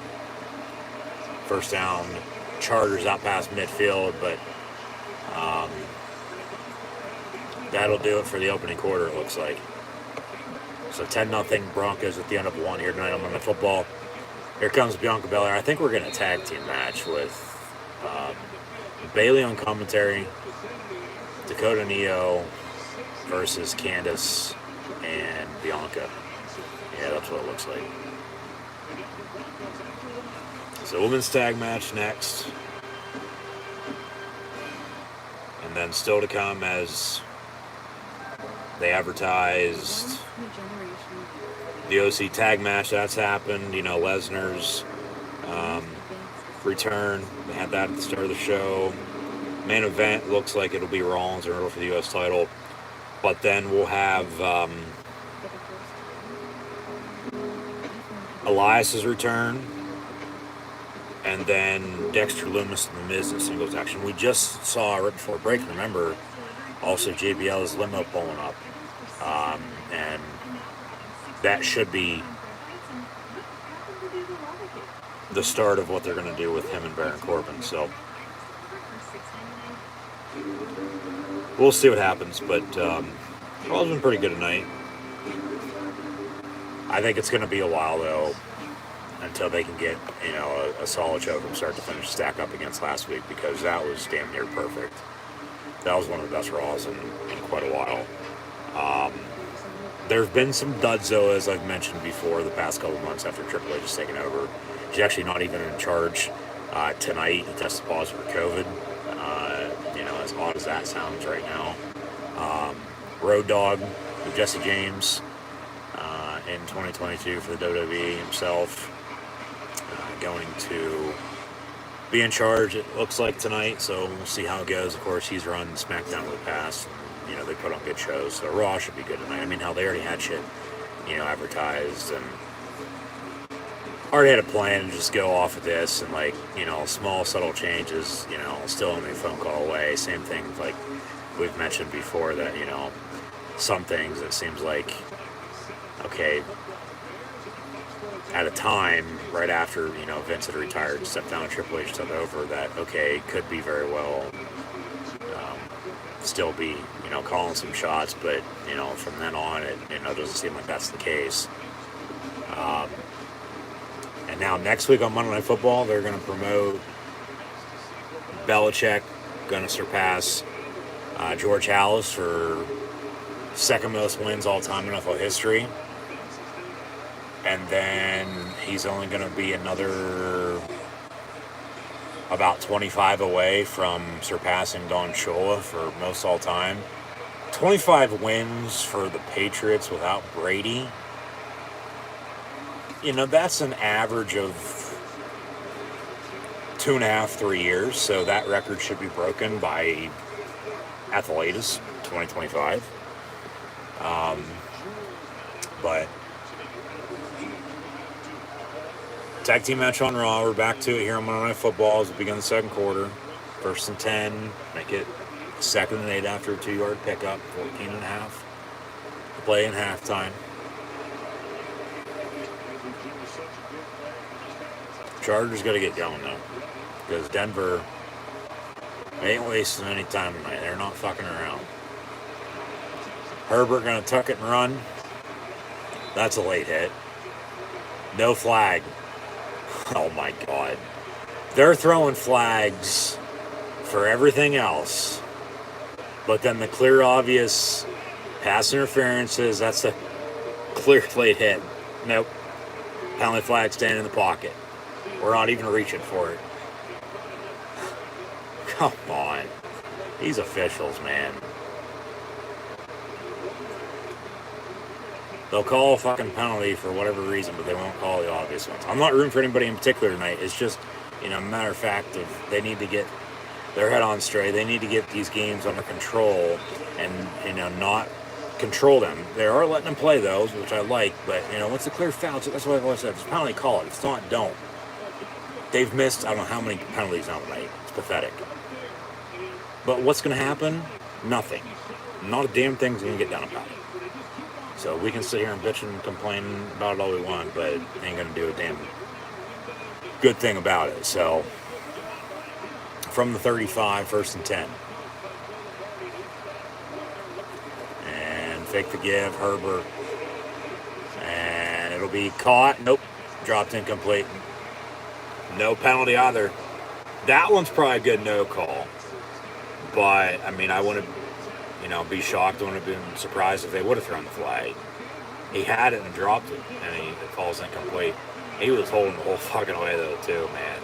First down, Chargers out past midfield, but that'll do it for the opening quarter, it looks like. So 10-0 Broncos at the end of 1 here tonight on Monday Football. Here comes Bianca Belair. I think we're getting a tag team match with Bailey on commentary, Dakota and Io versus Candice and Bianca. Yeah, that's what it looks like. So women's tag match next. And then still to come as they advertised the OC tag match, that's happened. You know, Lesnar's return. They had that at the start of the show. Main event looks like it'll be Rollins and Riddle for the U.S. title. But then we'll have Elias' return. And then Dexter Lumis and The Miz in singles action. We just saw right before break, remember, also JBL's limo pulling up. And that should be the start of what they're going to do with him and Baron Corbin. So we'll see what happens. But Raw's been pretty good tonight. I think it's going to be a while, though, until they can get, you know, a solid show from start to finish stack up against last week, because that was damn near perfect. That was one of the best Raws in quite a while. There have been some duds, though, as I've mentioned before, the past couple months after Triple H has taken over. He's actually not even in charge tonight. He tested positive for COVID. You know, as odd as that sounds right now. Road Dogg, Jesse James, in 2022 for the WWE himself, going to be in charge, it looks like, tonight. So we'll see how it goes. Of course, he's run SmackDown in the past. You know, they put on good shows, so Raw should be good tonight. I mean, hell, they already had shit, you know, advertised, and already had a plan to just go off of this, and, like, you know, small, subtle changes, you know, still only a phone call away. Same thing, like we've mentioned before, that, you know, some things it seems like, okay, at a time, right after, you know, Vince had retired, stepped down, and Triple H took over, that, okay, could be very well still be, you know, calling some shots, but, you know, from then on, it, you know, doesn't seem like that's the case. And now next week on Monday Night Football, they're going to promote Belichick, going to surpass George Halas for second most wins all time in NFL history. And then he's only going to be another about 25 away from surpassing Don Shula for most all time. 25 wins for the Patriots without Brady. You know, that's an average of 2.5, 3 years. So that record should be broken by, at the latest, 2025. But tag team match on Raw. We're back to it here on Monday Night Football as we begin the second quarter. 1st and 10. Make it 2nd and 8 after a 2-yard pickup. 14.5 to play in halftime. Chargers got to get going, though, because Denver ain't wasting any time tonight. They're not fucking around. Herbert going to tuck it and run. That's a late hit. No flag. Oh, my God. They're throwing flags for everything else. But then the clear, obvious pass interferences, that's the clear late hit. Nope. Penalty flag staying in the pocket. We're not even reaching for it. Come on. These officials, man. They'll call a fucking penalty for whatever reason, but they won't call the obvious ones. I'm not rooting for anybody in particular tonight. It's just, you know, a matter of fact, of they need to get their head on straight. They need to get these games under control and, you know, not control them. They are letting them play those, which I like, but, you know, once the clear foul, that's what I've always said. If it's a penalty, call it. If it's not, don't. They've missed, I don't know how many penalties now tonight. It's pathetic. But what's going to happen? Nothing. Not a damn thing's going to get done about it. So we can sit here and bitch and complain about it all we want, but it ain't going to do a damn good thing about it. So from the 35, 1st and 10. And fake the give, Herbert. And it'll be caught. Nope. Dropped incomplete. No penalty either. That one's probably a good no call. But, I mean, I wouldn't, you know, be shocked. I wouldn't have been surprised if they would have thrown the flag. He had it and dropped it, and it falls incomplete. He was holding the whole fucking way, though, too, man.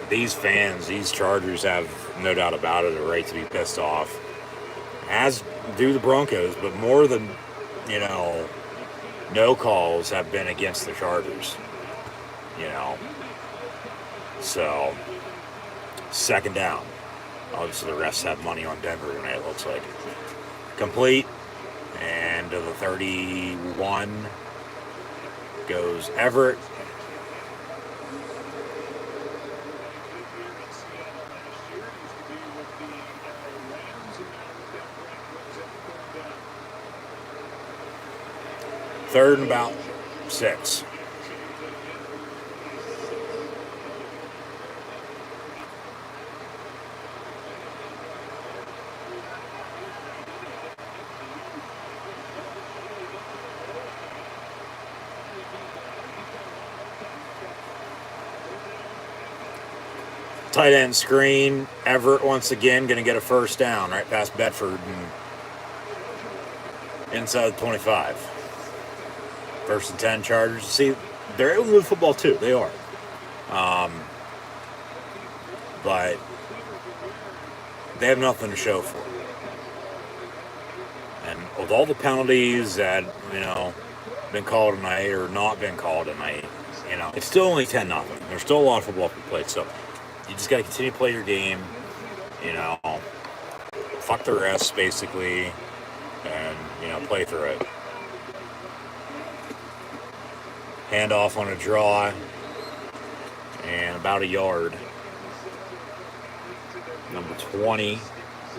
These fans, these Chargers have, no doubt about it, a right to be pissed off. As do the Broncos, but more than, you know, no calls have been against the Chargers. You know, so second down. Obviously, the refs have money on Denver tonight, it looks like. Complete, and to the 31 goes Everett. Third and about 6. Tight end screen. Everett once again going to get a first down right past Bedford and inside the 25. First and 10 Chargers. See, they're able to move football too. They are. But they have nothing to show for it. And with all the penalties that, been called tonight or not been called tonight, it's still only 10-0. There's still a lot of football to be played. So you just got to continue to play your game, fuck the rest, basically, and, play through it. Handoff on a draw, and about a yard. Number 20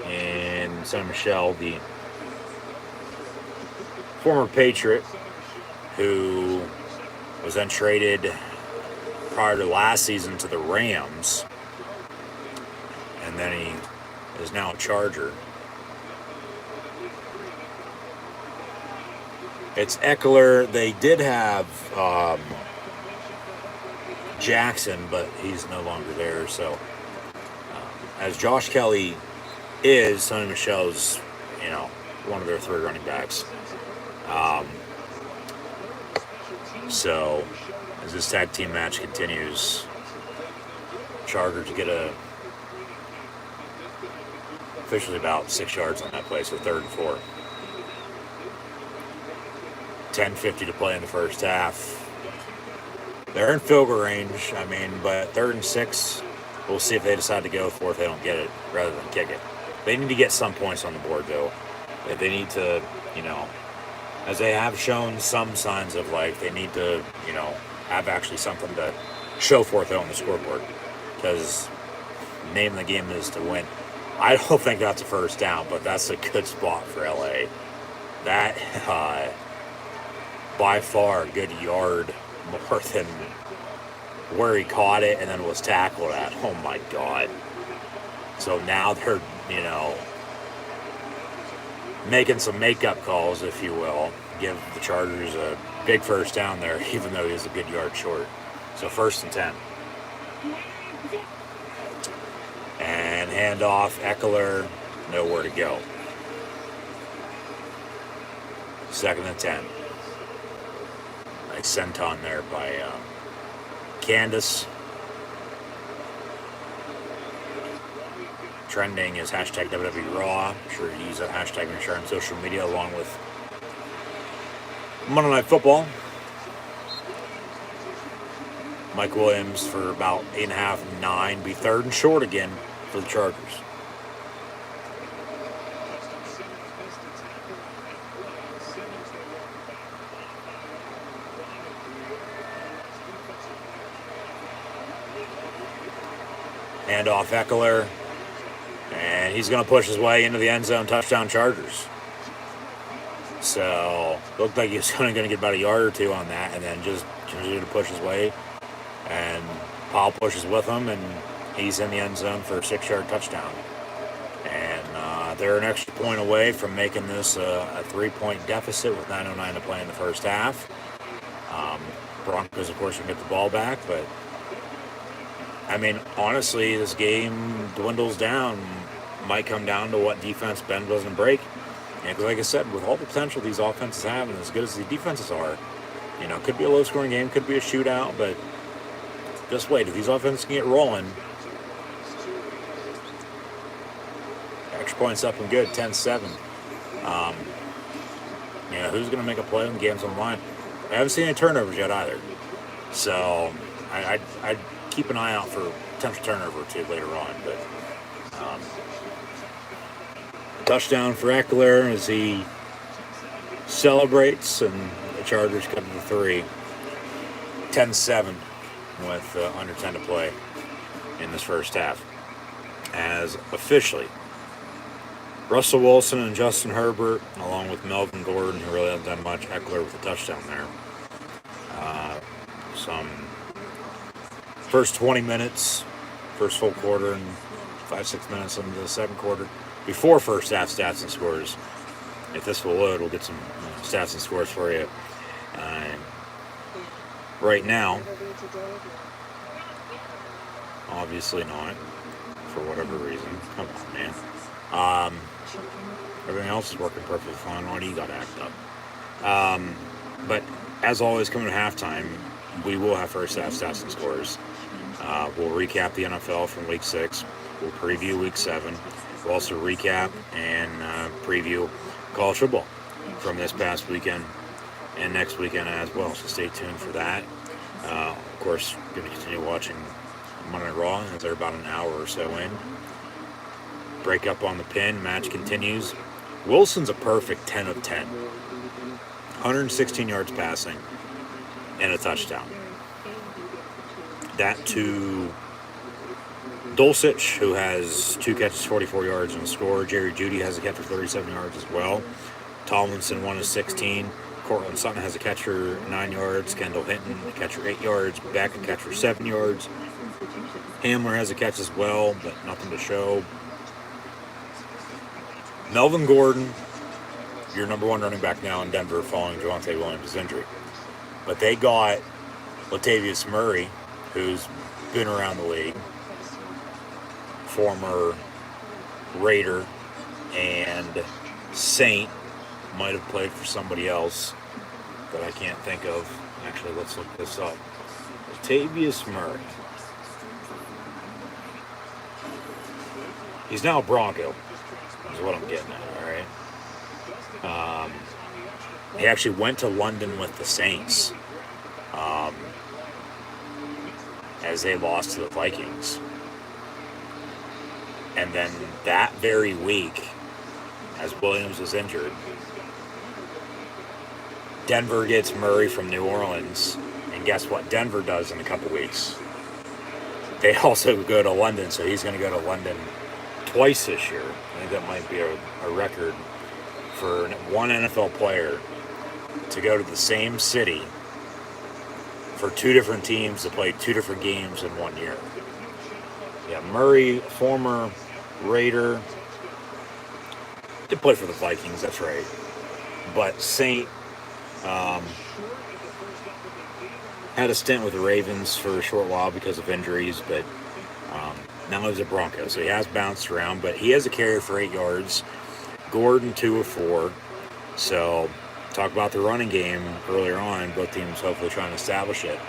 in San Michelle, the former Patriot, who was then traded prior to last season to the Rams, and then he is now a Charger. It's Eckler. They did have Jackson, but he's no longer there. So, as Josh Kelly is, Sonny Michel's, one of their 3 running backs. So, as this tag team match continues, Chargers get officially about 6 yards on that play, so 3rd and 4. 10:50 to play in the first half. They're in field goal range, but 3rd and 6, we'll see if they decide to go for it if they don't get it rather than kick it. They need to get some points on the board, though. They need to, as they have shown some signs of life, they need to, have actually something to show for it, though, on the scoreboard. Because the name of the game is to win. I don't think that's a first down, but that's a good spot for LA. That, by far, a good yard more than where he caught it and then was tackled at. Oh, my God. So now they're, making some makeup calls, if you will. Give the Chargers a big first down there, even though he was a good yard short. So 1st and 10. And handoff, Eckler, nowhere to go. 2nd and 10. Nice senton there by Candace. Trending is hashtag WWE Raw. I'm sure you use that hashtag when you're on social media along with Monday Night Football. Mike Williams for about 8.5, 9. Be 3rd and short again for the Chargers. Handoff Eckler. And he's going to push his way into the end zone. Touchdown Chargers. So, looked like he was going to get about a yard or 2 on that, and then just continue to push his way. And Powell pushes with him, and he's in the end zone for a 6-yard touchdown. And they're an extra point away from making this a 3-point deficit with 9:09 to play in the first half. Broncos, of course, will get the ball back, but honestly, this game dwindles down. Might come down to what defense bend doesn't break. And because, like I said, with all the potential these offenses have, and as good as the defenses are, it could be a low-scoring game, could be a shootout, but just wait. If these offenses can get rolling, extra points up and good, 10-7. Who's going to make a play when the game's on the line? I haven't seen any turnovers yet either. So I'd keep an eye out for a potential turnover or two later on. But touchdown for Eckler as he celebrates, and the Chargers come to 3. 10-7 with under 10 to play in this first half. As officially, Russell Wilson and Justin Herbert, along with Melvin Gordon, who really hasn't done much, Eckler with a touchdown there. Some first 20 minutes, first full quarter, and 5-6 minutes into the second quarter. Before first half stats and scores, if this will load, we'll get some stats and scores for you. Right now, obviously not, for whatever reason. Come on, man. Everything else is working perfectly fine. Why do you got to act up? But as always, coming to halftime, we will have first half stats and scores. We'll recap the NFL from Week 6. We'll preview Week 7. We'll also recap and preview college football from this past weekend and next weekend as well. So stay tuned for that. Of course, going to continue watching Monday Night Raw as they're about an hour or so in. Break up on the pin. Match continues. Wilson's a perfect 10 of 10. 116 yards passing and a touchdown. That to Dulcich, who has 2 catches, 44 yards, and a score. Jerry Jeudy has a catch for 37 yards as well. Tomlinson, 1 of 16. Cortland Sutton has a catch for 9 yards. Kendall Hinton, a catch for 8 yards. Beck, a catch for 7 yards. Hamler has a catch as well, but nothing to show. Melvin Gordon, your number 1 running back now in Denver following Javonte Williams' injury. But they got Latavius Murray, who's been around the league, former Raider and Saint, might have played for somebody else that I can't think of. Actually, let's look this up. Latavius Murray. He's now a Bronco, is what I'm getting at, all right? He actually went to London with the Saints as they lost to the Vikings. And then that very week, as Williams was injured, Denver gets Murray from New Orleans, and guess what Denver does in a couple weeks? They also go to London, so he's going to go to London twice this year. I think that might be a record for one NFL player to go to the same city for 2 different teams to play 2 different games in 1 year. Yeah, Murray, former Raider, did play for the Vikings, that's right. But Saint had a stint with the Ravens for a short while because of injuries, but now he's a Bronco, so he has bounced around, but he has a carry for 8 yards. Gordon, 2 of 4. So, talk about the running game earlier on. Both teams hopefully trying to establish it.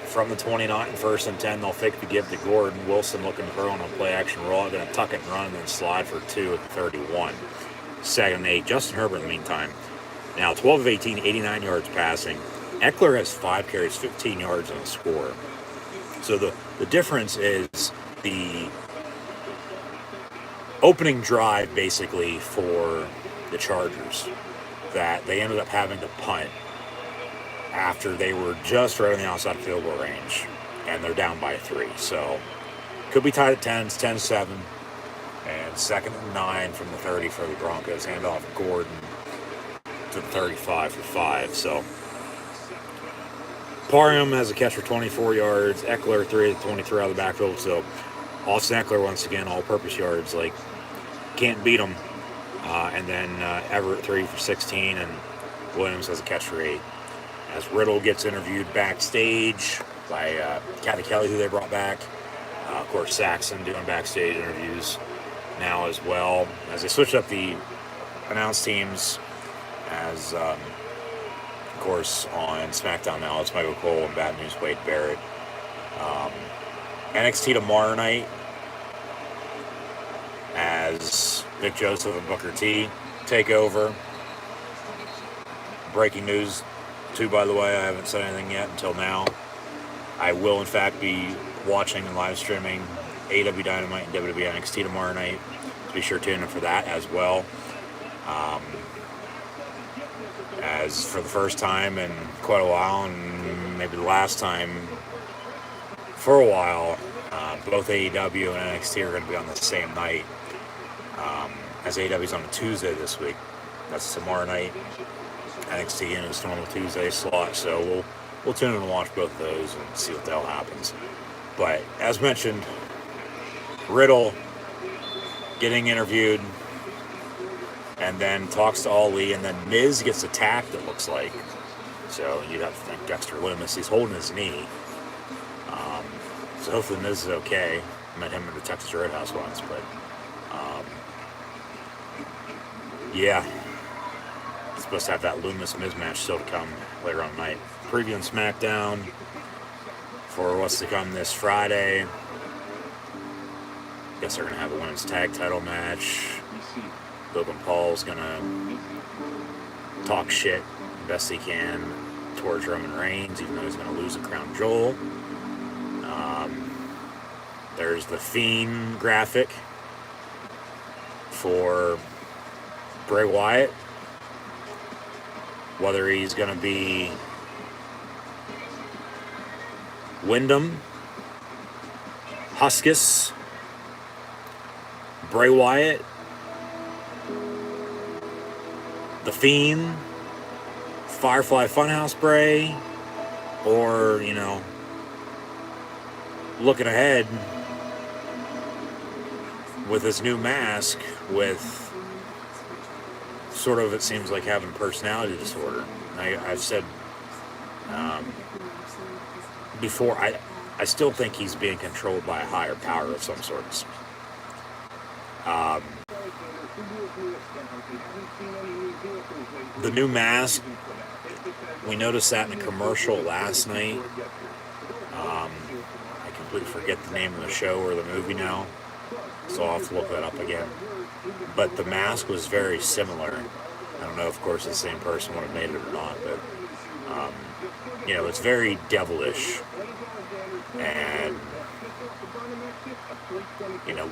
From the 29 and 1st and 10, they'll fake the give to Gordon. Wilson looking to throw on a play-action roll. Going to tuck it and run and then slide for 2 at the 31. 2nd and 8. Justin Herbert in the meantime. Now, 12 of 18, 89 yards passing. Eckler has 5 carries, 15 yards on the score. So the difference is the opening drive, basically, for the Chargers, that they ended up having to punt after they were just right on the outside field goal range, and they're down by 3. So, could be tied at 10, it's 10-7, and 2nd and 9 from the 30 for the Broncos. Hand off Gordon to the 35 for 5, so Parham has a catch for 24 yards. Eckler, 3 of 23 out of the backfield. So, Austin Eckler, once again, all-purpose yards. Like, can't beat him. And then Everett, 3 for 16. And Williams has a catch for 8. As Riddle gets interviewed backstage by Kathy Kelly, who they brought back. Of course, Saxon doing backstage interviews now as well. As they switched up the announced teams as... of course, on SmackDown now, it's Michael Cole and Bad News Wade Barrett. NXT tomorrow night as Vic Joseph and Booker T take over. Breaking news, too, by the way. I haven't said anything yet until now. I will, in fact, be watching and live streaming AEW Dynamite and WWE NXT tomorrow night. So be sure to tune in for that as well. As for the first time in quite a while, and maybe the last time for a while, both AEW and NXT are going to be on the same night. As AEW's on a Tuesday this week. That's tomorrow night. NXT in its normal Tuesday slot. So we'll tune in and watch both of those and see what the hell happens. But as mentioned, Riddle getting interviewed and then talks to Ali, and then Miz gets attacked, it looks like. So you'd have to think Dexter Lumis. He's holding his knee. So hopefully Miz is okay. I met him in the Texas Roadhouse once, but yeah. Supposed to have that Lumis-Miz match still to come later on tonight. Previewing SmackDown for what's to come this Friday. Guess they're going to have a women's tag title match. Logan Paul's going to talk shit best he can towards Roman Reigns, even though he's going to lose the crown jewel. There's the Fiend graphic for Bray Wyatt. Whether he's going to be Wyndham, Huskus, Bray Wyatt, The Fiend, Firefly Funhouse Bray, or, looking ahead with his new mask with sort of, it seems like, having personality disorder. I've said before, I still think he's being controlled by a higher power of some sorts. The new mask, we noticed that in a commercial last night. I completely forget the name of the show or the movie now, so I'll have to look that up again. But the mask was very similar. I don't know, of course, the same person would have made it or not, but it's very devilish. And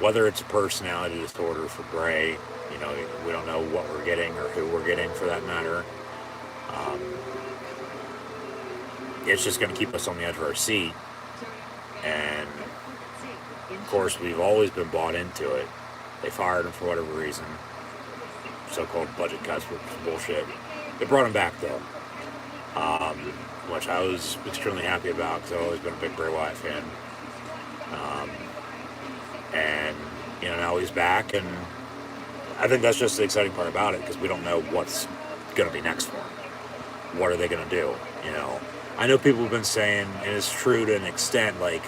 whether it's a personality disorder for Bray, we don't know what we're getting or who we're getting for that matter. It's just going to keep us on the edge of our seat. And of course, we've always been bought into it. They fired him for whatever reason. So-called budget cuts, which is bullshit. They brought him back, though. Which I was extremely happy about, because I've always been a big Bray Wyatt fan. And, now he's back, and I think that's just the exciting part about it, because we don't know what's going to be next for him. What are they going to do, I know people have been saying, and it's true to an extent, like,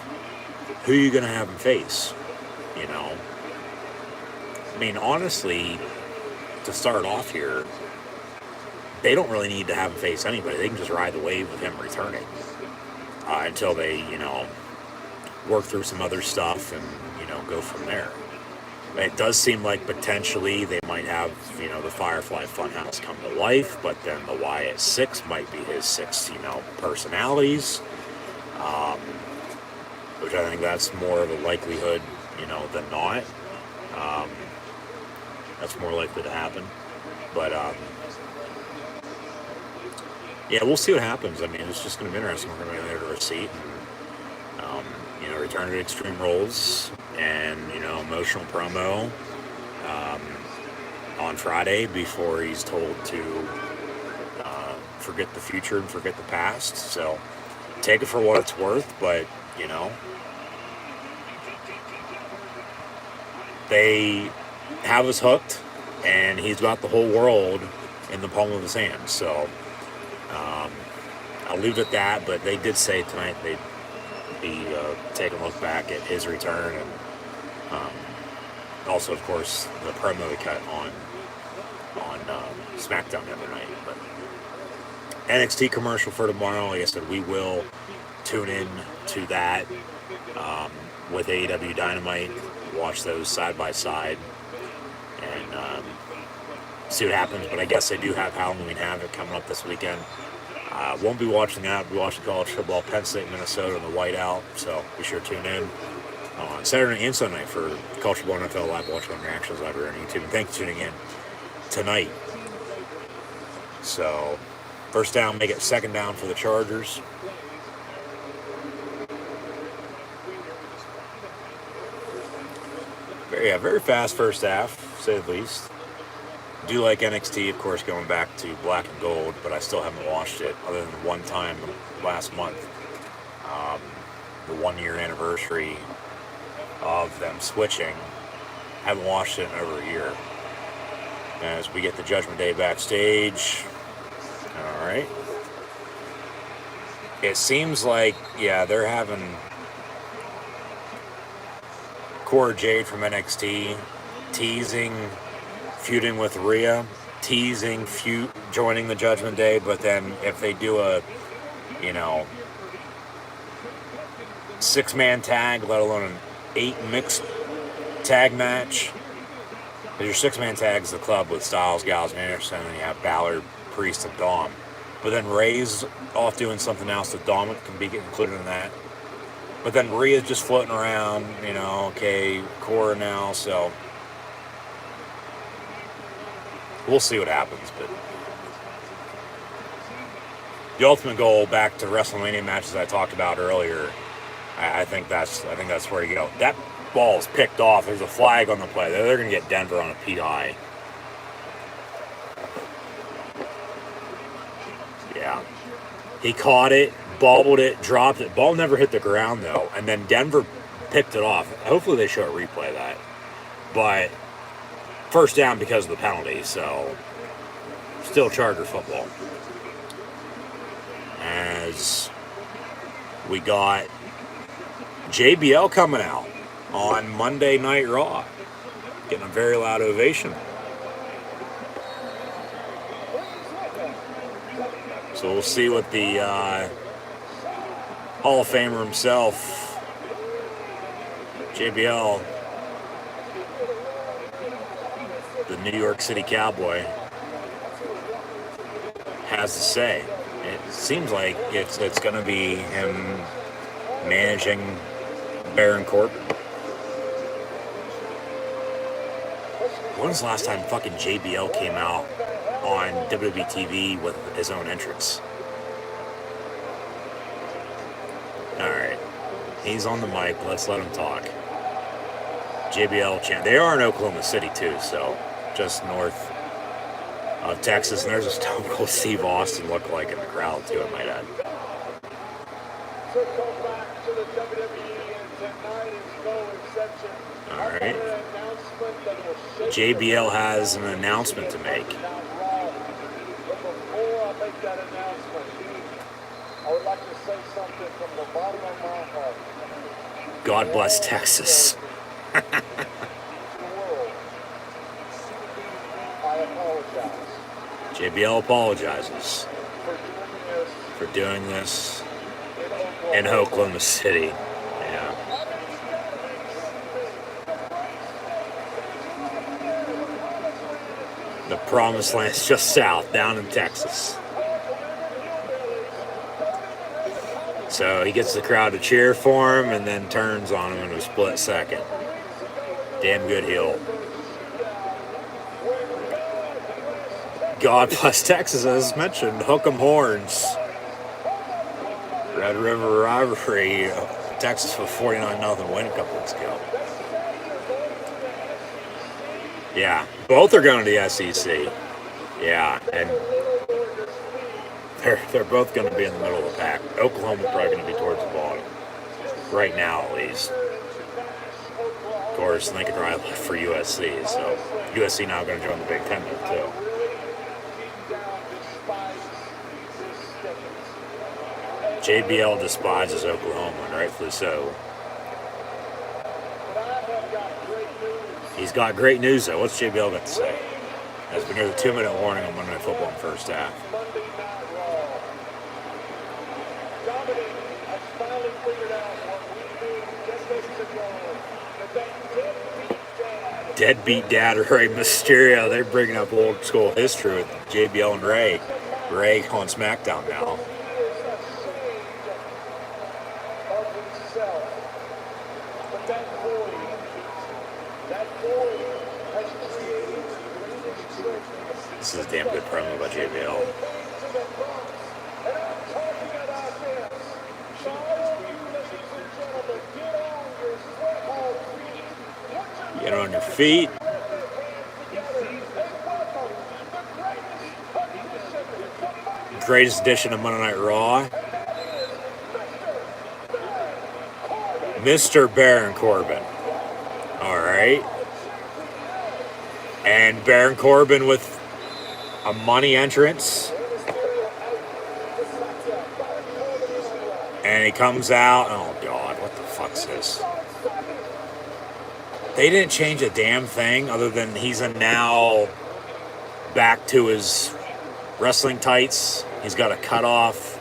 who are you going to have him face, I mean, honestly, to start off here, they don't really need to have him face anybody. They can just ride the wave of him returning until they, work through some other stuff and, go from there. It does seem like potentially they might have, the Firefly Funhouse come to life, but then the Wyatt 6 might be his 6, personalities, which I think that's more of a likelihood, than not. That's more likely to happen. But, yeah, we'll see what happens. I mean, it's just going to be interesting. We're going to be there to our seat and, return to Extreme Rules and, emotional promo on Friday before he's told to forget the future and forget the past. So take it for what it's worth, but, they have us hooked, and he's got the whole world in the palm of his hand. So I'll leave it at that, but they did say tonight they'd be taking a look back at his return, and also, of course, the promo they cut on SmackDown the other night. But NXT commercial for tomorrow, like I said, we will tune in to that with AEW Dynamite, watch those side by side, and see what happens. But I guess they do have Halloween Havoc coming up this weekend. Won't be watching that. We'll be watching college football, Penn State, Minnesota, and the whiteout. So be sure to tune in on Saturday and Sunday for college football and NFL live watch on Reactions Live here on YouTube. And thanks for tuning in tonight. So first down, make it second down for the Chargers. Very fast first half, to say the least. Do like NXT, of course, going back to black and gold, but I still haven't watched it other than one time last month. The 1 year anniversary of them switching. Haven't watched it in over a year. As we get the Judgment Day backstage. All right. It seems like, they're having Cora Jade from NXT teasing feuding with Rhea, teasing joining the Judgment Day, but then if they do a 6-man tag, let alone an 8 mixed tag match, because your 6-man tag is the club with Styles, Gallows, and Anderson, and you have Balor, Priest, and Dom. But then Ray's off doing something else, so Dom can be included in that. But then Rhea's just floating around, Cora now, so we'll see what happens. But the ultimate goal, back to WrestleMania matches I talked about earlier, I think that's where you go. That ball is picked off. There's a flag on the play. They're going to get Denver on a PI. Yeah. He caught it, bobbled it, dropped it. Ball never hit the ground, though. And then Denver picked it off. Hopefully they show a replay of that. But first down because of the penalty, so still Charger football. As we got JBL coming out on Monday Night Raw, getting a very loud ovation. So we'll see what the Hall of Famer himself, JBL, the New York City Cowboy, has to say. It seems like it's going to be him managing Baron Corbin. When was the last time fucking JBL came out on WWE TV with his own entrance? Alright. He's on the mic. Let's let him talk. JBL chant. They are in Oklahoma City too, so just north of Texas. And there's a Stone Cold Steve Austin lookalike in the crowd too, I might add. Alright. JBL has an announcement to make. Before I make that announcement, I would like to say something from the bottom of my heart. God bless Texas. I apologize. JBL apologizes for doing this in Oklahoma City. Yeah. The promised land's just south, down in Texas. So he gets the crowd to cheer for him and then turns on him in a split second. Damn good heel. God bless Texas, as mentioned. Hook 'em horns. Red River rivalry. Texas with 49-0 win a couple weeks ago. Yeah, both are going to the SEC. Yeah, and they're both going to be in the middle of the pack. Oklahoma's probably going to be towards the bottom. Right now, at least. Of course, Lincoln Riley left for USC, so USC now going to join the Big Ten too. JBL despises Oklahoma, and rightfully so. He's got great news, though. What's JBL got to say? As we near the 2-minute warning on Monday Night Football in the first half. Deadbeat Dad, Rey Mysterio. They're bringing up old school history with JBL and Ray. Ray on SmackDown now. He is ashamed of himself. But that void has created greatest strength. This is a damn good promo by JBL. And I'm talking about this. So all of you, ladies and gentlemen, get on your sweat-hard feet. Get on your feet. Greatest edition of Monday Night Raw. Mr. Baron Corbin. Alright. And Baron Corbin with a money entrance. And he comes out. Oh, God. What the fuck's this? They didn't change a damn thing other than he's now back to his wrestling tights. He's got a cut off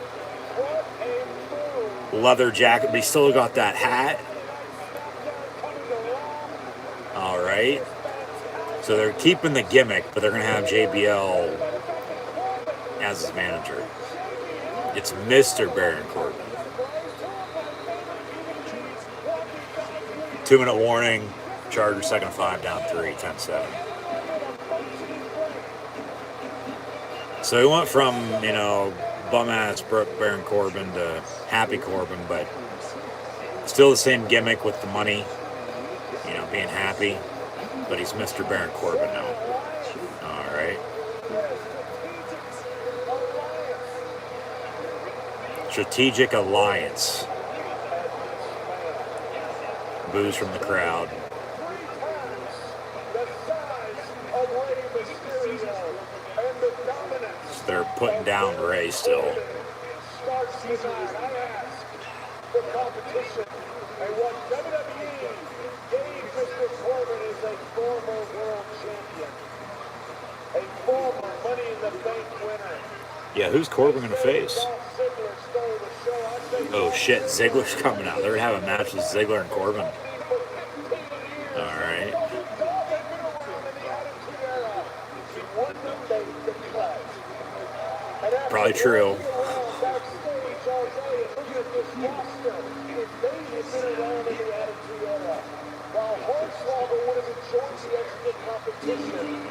leather jacket, but he still got that hat. All right. So they're keeping the gimmick, but they're going to have JBL as his manager. It's Mr. Baron Corbin. 2-minute warning. Chargers second and 5, down 3, 10-7. So he went from, bum-ass Baron Corbin to happy Corbin, but still the same gimmick with the money, being happy. But he's Mr. Baron Corbin now. All right. Strategic alliance. Boos from the crowd. So they're putting down Ray still. Starts tonight. I ask for competition. And what WWE gave Mr. Corbin is a former world champion. A former Money in the Bank winner. Yeah, who's Corbin going to face? Dolph Ziggler stole the show. Oh shit, Ziggler's coming out. They're going to have a match with Ziggler and Corbin. Alright. Probably true.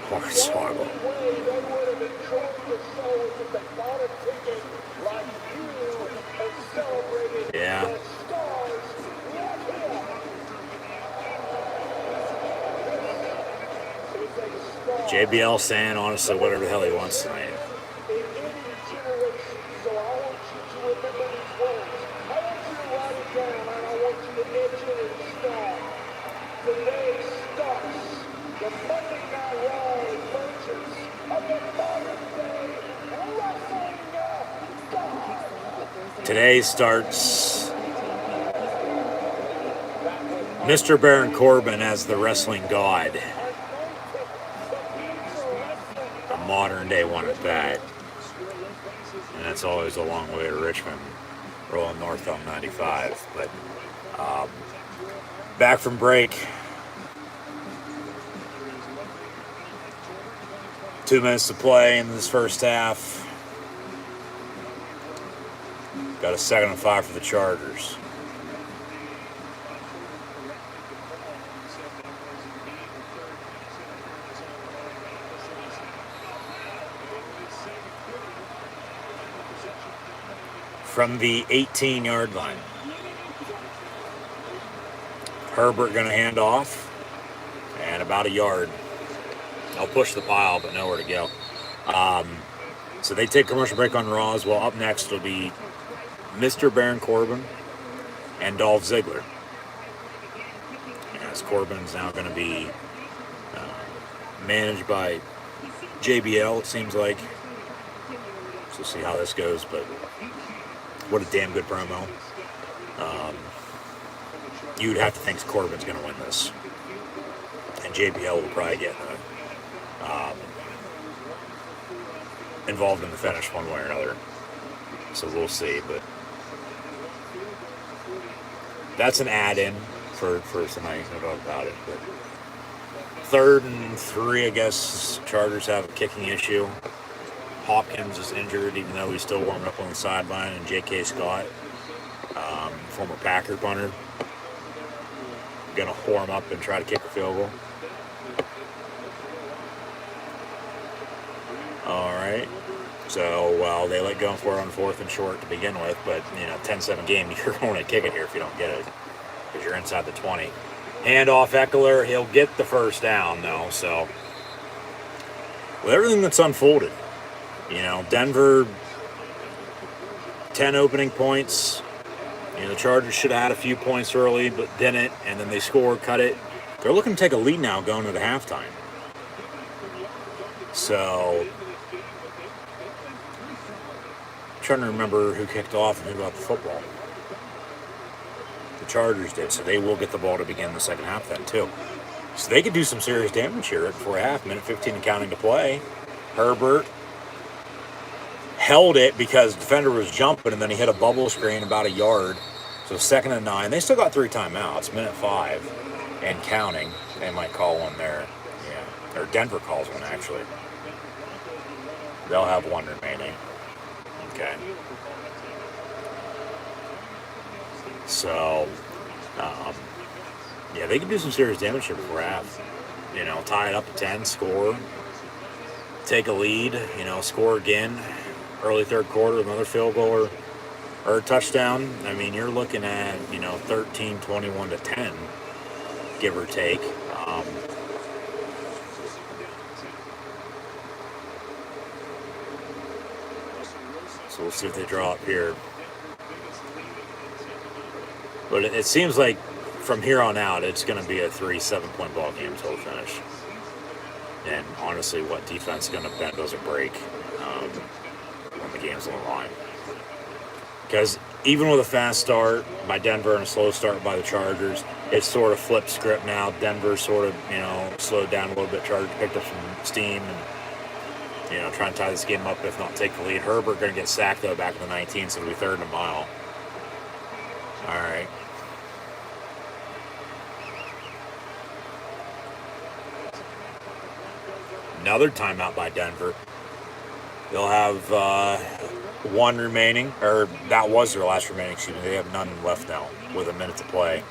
Hornswoggle. Yeah. JBL saying honestly whatever the hell he wants tonight. Today starts Mr. Baron Corbin as the wrestling god. A modern day one at that. And that's always a long way to Richmond, rolling north on 95. But back from break. 2 minutes to play in this first half. Got a 2nd and 5 for the Chargers. From the 18-yard line. Herbert going to hand off. And about a yard. I'll push the pile, but nowhere to go. So they take commercial break on Raw as well. Up next will be Mr. Baron Corbin and Dolph Ziggler. As Corbin's now going to be managed by JBL, it seems like. So we'll see how this goes, but what a damn good promo. You'd have to think Corbin's going to win this. And JBL will probably get involved in the finish one way or another. So we'll see, but that's an add-in for tonight. No doubt about it. But 3rd and 3, I guess Chargers have a kicking issue. Hopkins is injured, even though he's still warming up on the sideline, and J.K. Scott, former Packer punter, going to whore him up and try to kick a field goal. All right. So, well, they let go for it on 4th and short to begin with, but, 10-7 game, you're going to kick it here if you don't get it, because you're inside the 20. Hand off Eckler. He'll get the first down, though. So, with everything that's unfolded, Denver, 10 opening points. The Chargers should have had a few points early, but didn't, and then they scored, cut it. They're looking to take a lead now going into halftime. So, I'm trying to remember who kicked off and who got the football. The Chargers did, so they will get the ball to begin the second half then, too. So they could do some serious damage here right before half, minute 15 and counting to play. Herbert held it because the defender was jumping, and then he hit a bubble screen about a yard. So 2nd and 9. They still got 3 timeouts, minute 5 and counting. They might call one there. Yeah, or Denver calls one, actually. They'll have 1 remaining. Okay. So, yeah, they can do some serious damage here before half. Tie it up at 10, score, take a lead, score again, early 3rd quarter, another field goal or a touchdown. I mean, you're looking at, 13, 21 to 10, give or take. So we'll see if they draw up here. But it seems like from here on out, it's going to be a 3-7-point ball game until the finish. And honestly, what defense is going to bend those a break when the game's on the line? Because even with a fast start by Denver and a slow start by the Chargers, it's sort of flipped script now. Denver sort of, slowed down a little bit. Chargers picked up some steam and, trying to tie this game up, if not take the lead. Herbert going to get sacked, though, back in the 19, so it'll be 3rd and a mile. All right. Another timeout by Denver. They'll have 1 remaining, or that was their last remaining, excuse me. They have none left now with a minute to play.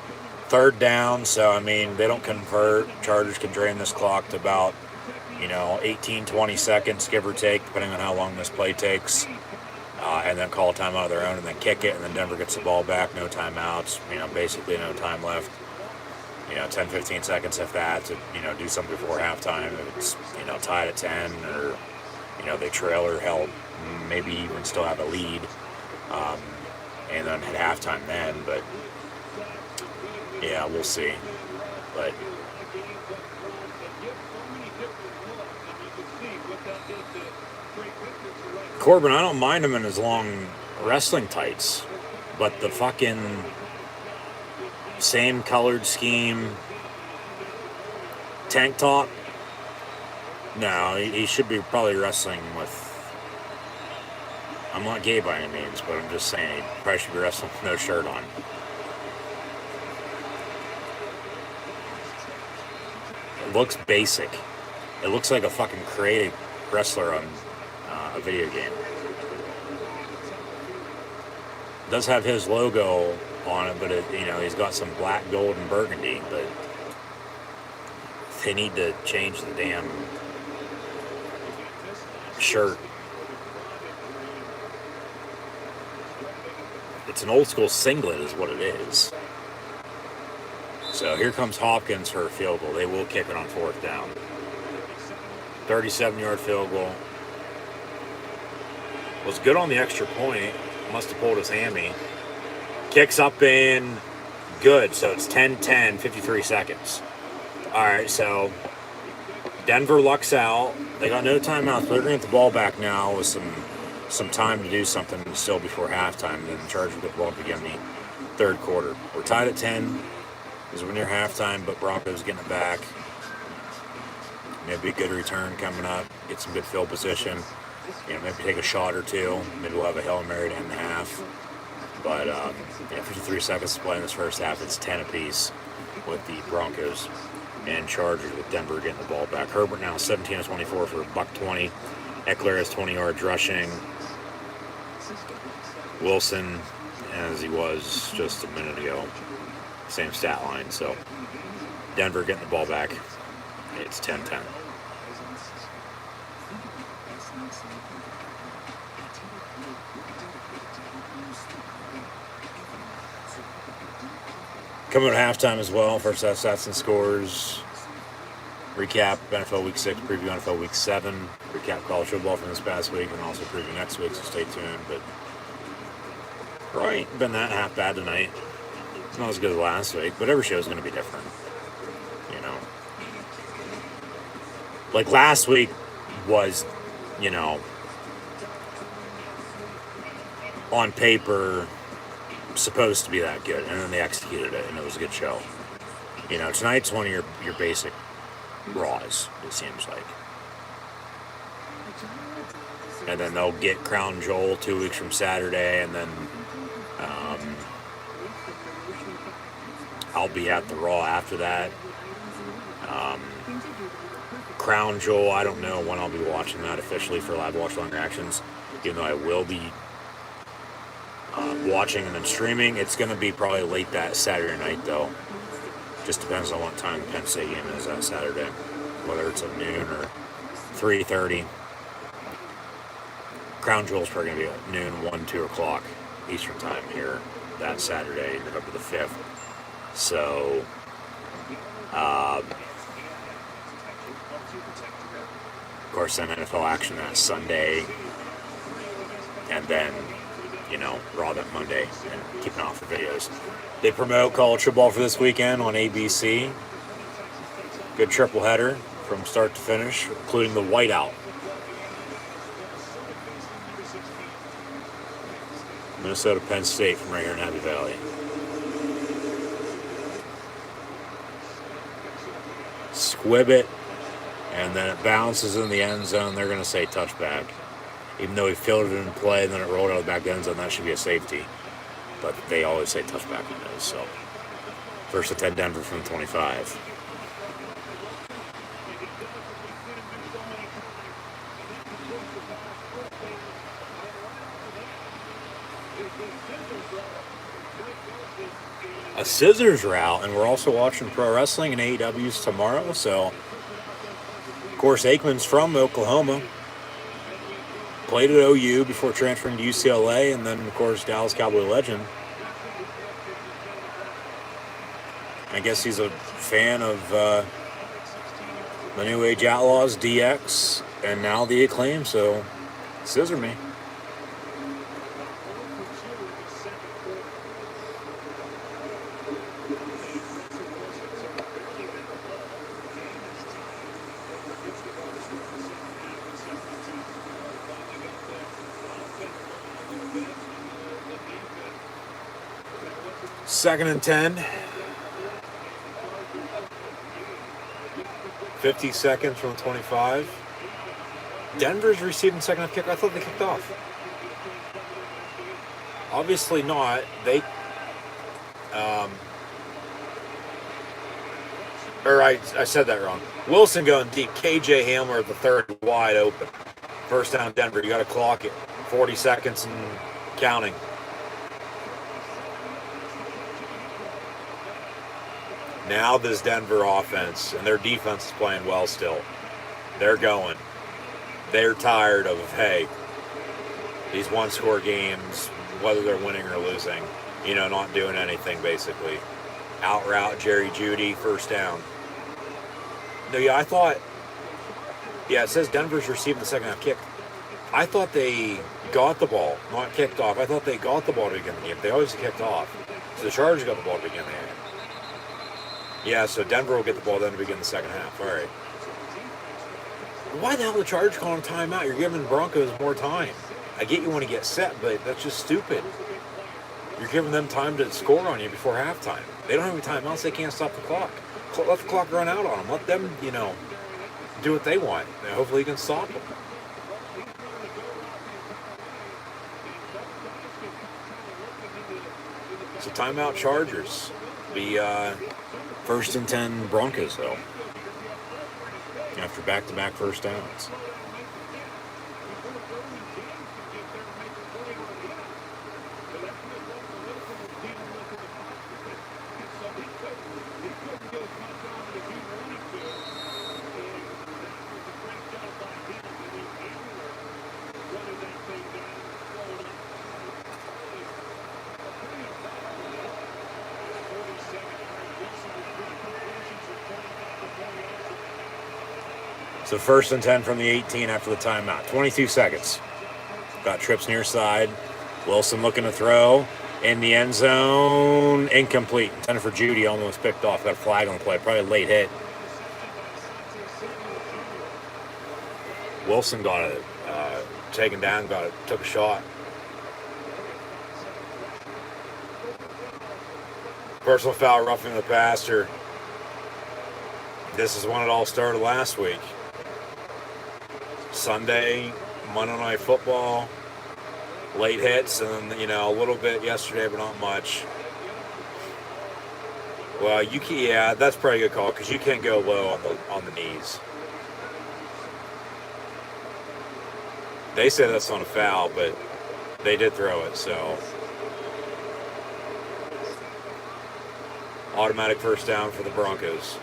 3rd down, so, I mean, they don't convert. Chargers can drain this clock to about, 18, 20 seconds, give or take, depending on how long this play takes. And then call a timeout of their own and then kick it, and then Denver gets the ball back, no timeouts, basically no time left. 10, 15 seconds if that to, do something before halftime. If it's, tied at 10 or, they trail or held, maybe even still have a lead. And then at halftime then, but yeah, we'll see. But Corbin, I don't mind him in his long wrestling tights, but the fucking same colored scheme tank top, no, he should be probably wrestling with, I'm not gay by any means, but I'm just saying he probably should be wrestling with no shirt on. It looks basic. It looks like a fucking creative wrestler on a video game. It does have his logo on it, but he's got some black, gold, and burgundy, but they need to change the damn shirt. It's an old school singlet is what it is. So here comes Hopkins for a field goal. They will kick it on 4th down. 37-yard field goal. Was good on the extra point. Must have pulled his hammy. Kicks up in. Good. So it's 10-10, 53 seconds. All right, so Denver lucks out. They got no timeouts. They're going to get the ball back now with some time to do something still before halftime. Then the Chargers get the ball to begin the 3rd quarter. We're tied at 10. As we're near halftime, but Broncos getting it back. Maybe a good return coming up. Get some good field position. Maybe take a shot or two. Maybe we'll have a Hail Mary to end the half. But 53 seconds to play in this first half. It's 10 apiece with the Broncos and Chargers, with Denver getting the ball back. Herbert now 17 of 24 for $120, Eckler has 20 yards rushing. Wilson, as he was just a minute ago, same stat line. So Denver getting the ball back. It's 10-10. Coming at halftime as well. First half stats and scores. Recap NFL Week 6, preview NFL Week 7. Recap college football from this past week, and also preview next week, so stay tuned. But right, been that half bad tonight. It's not as good as last week, but every show is going to be different. You know, like last week was, you know, on paper supposed to be that good, and then they executed it, and it was a good show. You know, tonight's one of your basic Raws, it seems like. And then they'll get Crown Joel 2 weeks from Saturday, and then I'll be at the Raw after that. Crown Joel, I don't know when I'll be watching that officially for Live Watch Long Reactions, even though I will be watching and then streaming. It's going to be probably late that Saturday night, though. Just depends on what time the Penn State game is that Saturday, whether it's at noon or 3:30. Crown Jewel's probably going to be at noon, 1, 2 o'clock Eastern time here that Saturday, November the 5th. So, of course, then NFL action that Sunday, and then, you know, Raw that Monday, and keeping off the videos. They promote college football for this weekend on ABC. Good triple header from start to finish, including the whiteout. Minnesota Penn State from right here in Happy Valley. Squib it, and then it bounces in the end zone. They're going to say touchback. Even though he fielded it in play and then it rolled out of the back end zone, that should be a safety. But they always say touchback on those. So, first and 10 Denver from 25. A scissors route, and we're also watching pro wrestling and AEW's tomorrow. So, of course, Aikman's from Oklahoma. Played at OU before transferring to UCLA, and then, of course, Dallas Cowboy legend. I guess he's a fan of the New Age Outlaws, DX, and now the Acclaim, so scissor me. Second and 10. 50 seconds from 25. Denver's receiving second half kick. I thought they kicked off. Obviously not. They, I said that wrong. Wilson going deep. KJ Hamler at the third, wide open. First down Denver. You got to clock it. 40 seconds and counting. Now this Denver offense, and their defense is playing well still. They're going. They're tired of, hey, these one-score games, whether they're winning or losing, you know, not doing anything basically. Out route Jerry Jeudy, first down. No, yeah, I thought, it says Denver's receiving the second half kick. I thought they got the ball, not kicked off. I thought they got the ball to begin the game. They always kicked off. So the Chargers got the ball to begin the game. Yeah, so Denver will get the ball then to begin the second half. All right. Why the hell the Chargers calling a timeout? You're giving the Broncos more time. I get you want to get set, but that's just stupid. You're giving them time to score on you before halftime. They don't have any timeouts. They can't stop the clock. Let the clock run out on them. Let them, you know, do what they want. And hopefully you can stop them. So timeout Chargers. Be first and 10 Broncos, though. After back-to-back first downs. So 1st and 10 from the 18 after the timeout. 22 seconds. Got trips near side. Wilson looking to throw. In the end zone. Incomplete. Intended for Judy. Almost picked off. Got a flag on the play. Probably a late hit. Wilson got it taken down. Took a shot. Personal foul, roughing the passer. This is when it all started last week. Sunday, Monday Night Football, late hits, and then, a little bit yesterday, but not much. Well, yeah, that's probably a good call because you can't go low on the knees. They say that's not a foul, but they did throw it, so. Automatic first down for the Broncos.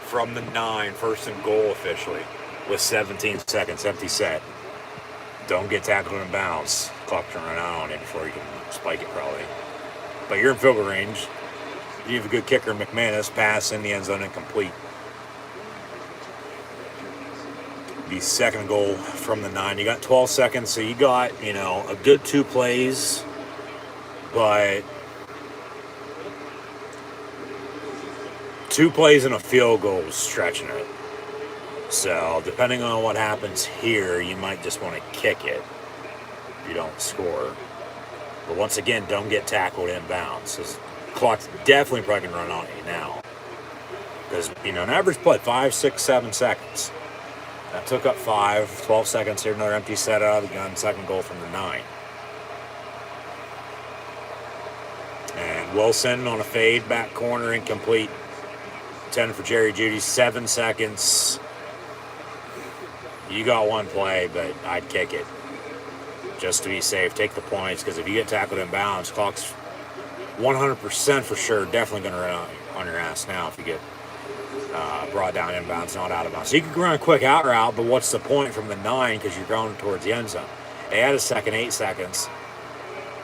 From the 9, 1st and goal officially, with 17 seconds, empty set. Don't get tackled in bounds. Clock can run out on it before you can spike it probably. But you're in field goal range. You have a good kicker, McManus, pass in the end zone incomplete. The 2nd goal from the 9. You got 12 seconds, so you got, a good 2 plays, but 2 plays and a field goal is stretching it. So, depending on what happens here, you might just want to kick it if you don't score. But once again, don't get tackled inbounds. This clock's definitely probably going to run on you now. Because, an average play, 5, 6, 7 seconds. That took up 5, 12 seconds here, another empty set out of the gun, 2nd goal from the 9. And Wilson on a fade, back corner, incomplete. 10 for Jerry Jeudy, 7 seconds. You got 1 play, but I'd kick it. Just to be safe, take the points, because if you get tackled in bounds, clock's 100% for sure definitely going to run on your ass now if you get brought down inbounds, not out of bounds. So you can run a quick out route, but what's the point from the 9 because you're going towards the end zone? They had a second, 8 seconds.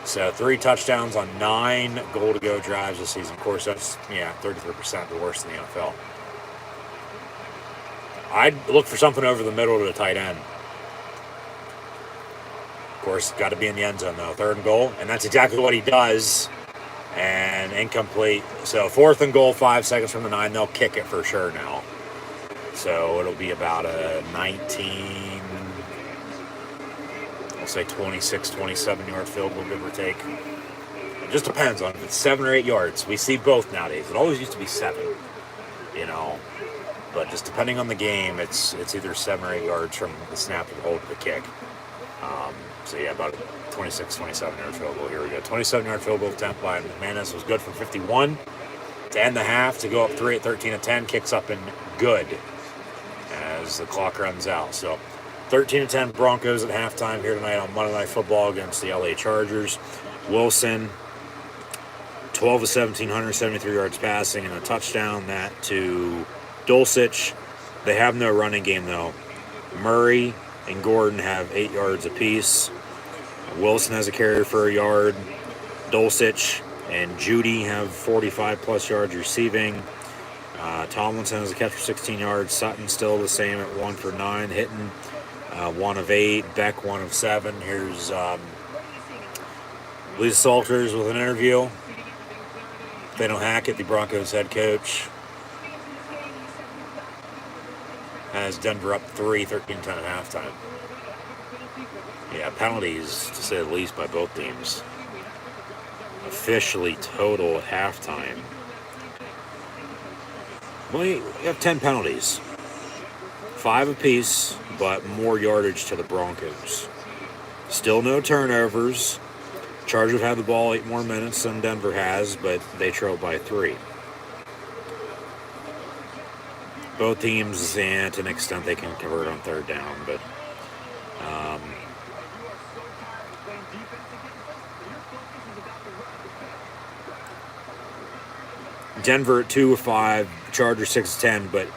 So 3 touchdowns on 9 goal-to-go drives this season. Of course, that's, 33%, the worst in the NFL. I'd look for something over the middle to the tight end. Of course, got to be in the end zone, though. 3rd and goal, and that's exactly what he does. And incomplete. So 4th and goal, 5 seconds from the 9. They'll kick it for sure now. So it'll be about a 19, I'll say 26, 27-yard field goal, give or take. It just depends on if it's 7 or 8 yards. We see both nowadays. It always used to be 7, But just depending on the game, it's either 7 or 8 yards from the snap to the hold to the kick. About a 26, 27-yard field goal. Here we go. 27-yard field goal attempt by McManus was good from 51 to end the half to go up 3 at 13-10. Kicks up and good as the clock runs out. So 13-10 Broncos at halftime here tonight on Monday Night Football against the LA Chargers. Wilson, 12 of 17, 173 yards passing and a touchdown. That to Dulcich. They have no running game though. Murray and Gordon have 8 yards apiece. Wilson has a carry for a yard. Dulcich and Judy have 45-plus yards receiving. Tomlinson has a catch for 16 yards. Sutton still the same at 1 for 9. Hitting 1 of 8. Beck 1 of 7. Here's Lisa Salters with an interview. Daniel Hackett, the Broncos head coach, has Denver up 3, 13-10 at halftime. Yeah, penalties, to say the least, by both teams. Officially total at halftime. Well, you have 10 penalties. 5 apiece, but more yardage to the Broncos. Still no turnovers. Chargers have the ball 8 more minutes than Denver has, but they trail by 3. Both teams, and to an extent, they can convert on 3rd down, but Denver at 2 of 5, Chargers 6 of 10, but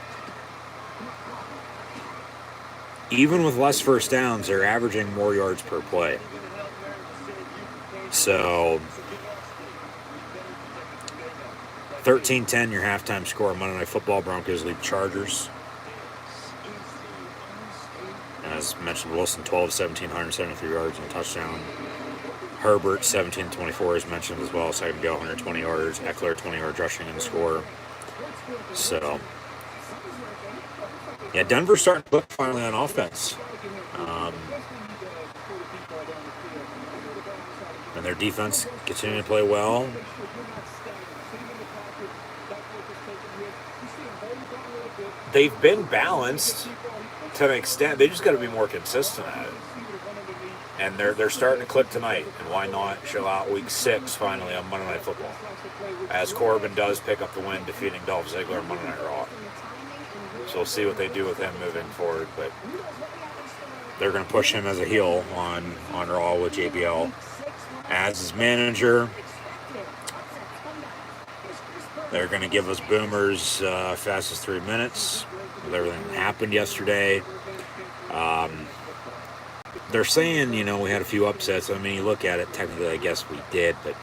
even with less first downs, they're averaging more yards per play. So 13-10, your halftime score on Monday Night Football. Broncos lead the Chargers. And as mentioned, Wilson 12-17, 173 yards and a touchdown. Herbert 17-24 as mentioned as well. Second go, 120 yards. Eckler 20 yards rushing in the score. So, yeah, Denver's starting to look finally on offense. And their defense continuing to play well. They've been balanced to an extent. They just got to be more consistent at it. And they're starting to click tonight. And why not show out Week 6 finally on Monday Night Football? As Corbin does pick up the win, defeating Dolph Ziggler on Monday Night Raw. So we'll see what they do with him moving forward. But they're going to push him as a heel on Raw with JBL as his manager. They're going to give us Boomer's fastest 3 minutes with everything that happened yesterday. They're saying, we had a few upsets. I mean, you look at it, technically, I guess we did, but,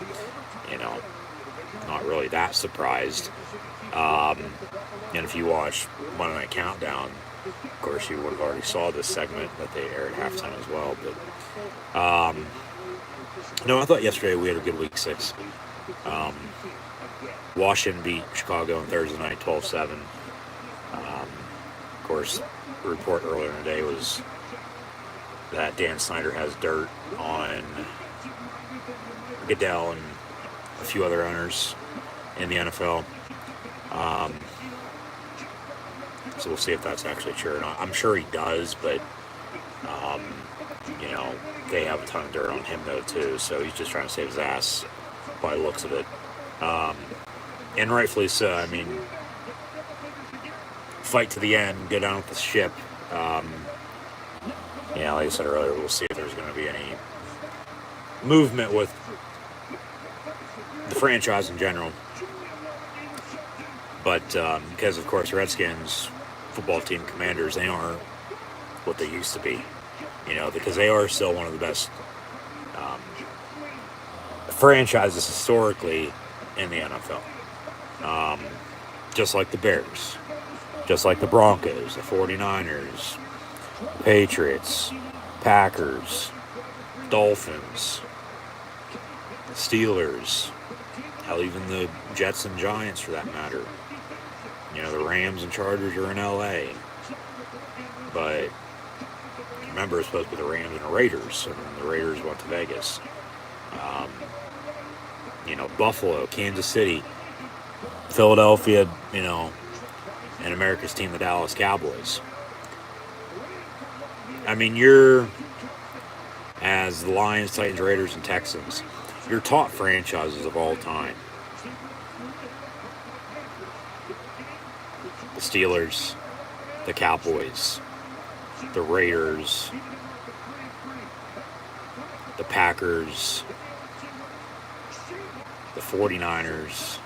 not really that surprised. And if you watch Monday Night Countdown, of course, you would have already saw this segment that they aired at halftime as well. But, no, I thought yesterday we had a good Week 6. Washington beat Chicago on Thursday night, 12-7. Of course, the report earlier in the day was that Dan Snyder has dirt on Goodell and a few other owners in the NFL. So we'll see if that's actually true or not. I'm sure he does, but, they have a ton of dirt on him, though, too. So he's just trying to save his ass by the looks of it. And rightfully so. I mean, fight to the end, go down with the ship. Like I said earlier, we'll see if there's going to be any movement with the franchise in general. But because, of course, Redskins football team commanders, they aren't what they used to be. Because they are still one of the best franchises historically in the NFL. Just like the Bears, just like the Broncos, the 49ers, Patriots, Packers, Dolphins, Steelers, hell, even the Jets and Giants for that matter. The Rams and Chargers are in LA. But remember, it's supposed to be the Rams and the Raiders, and then the Raiders went to Vegas. Buffalo, Kansas City, Philadelphia, and America's team, the Dallas Cowboys. I mean, you're, as the Lions, Titans, Raiders, and Texans, your top franchises of all time. The Steelers, the Cowboys, the Raiders, the Packers, the 49ers,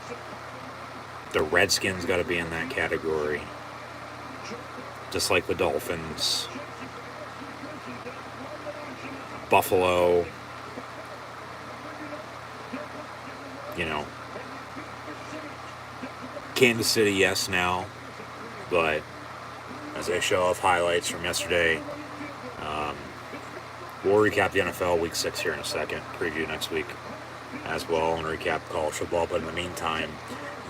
the Redskins got to be in that category, just like the Dolphins, Buffalo, Kansas City, yes, now, but as I show off highlights from yesterday, we'll recap the NFL Week 6 here in a second, preview next week as well, and recap college football. But in the meantime,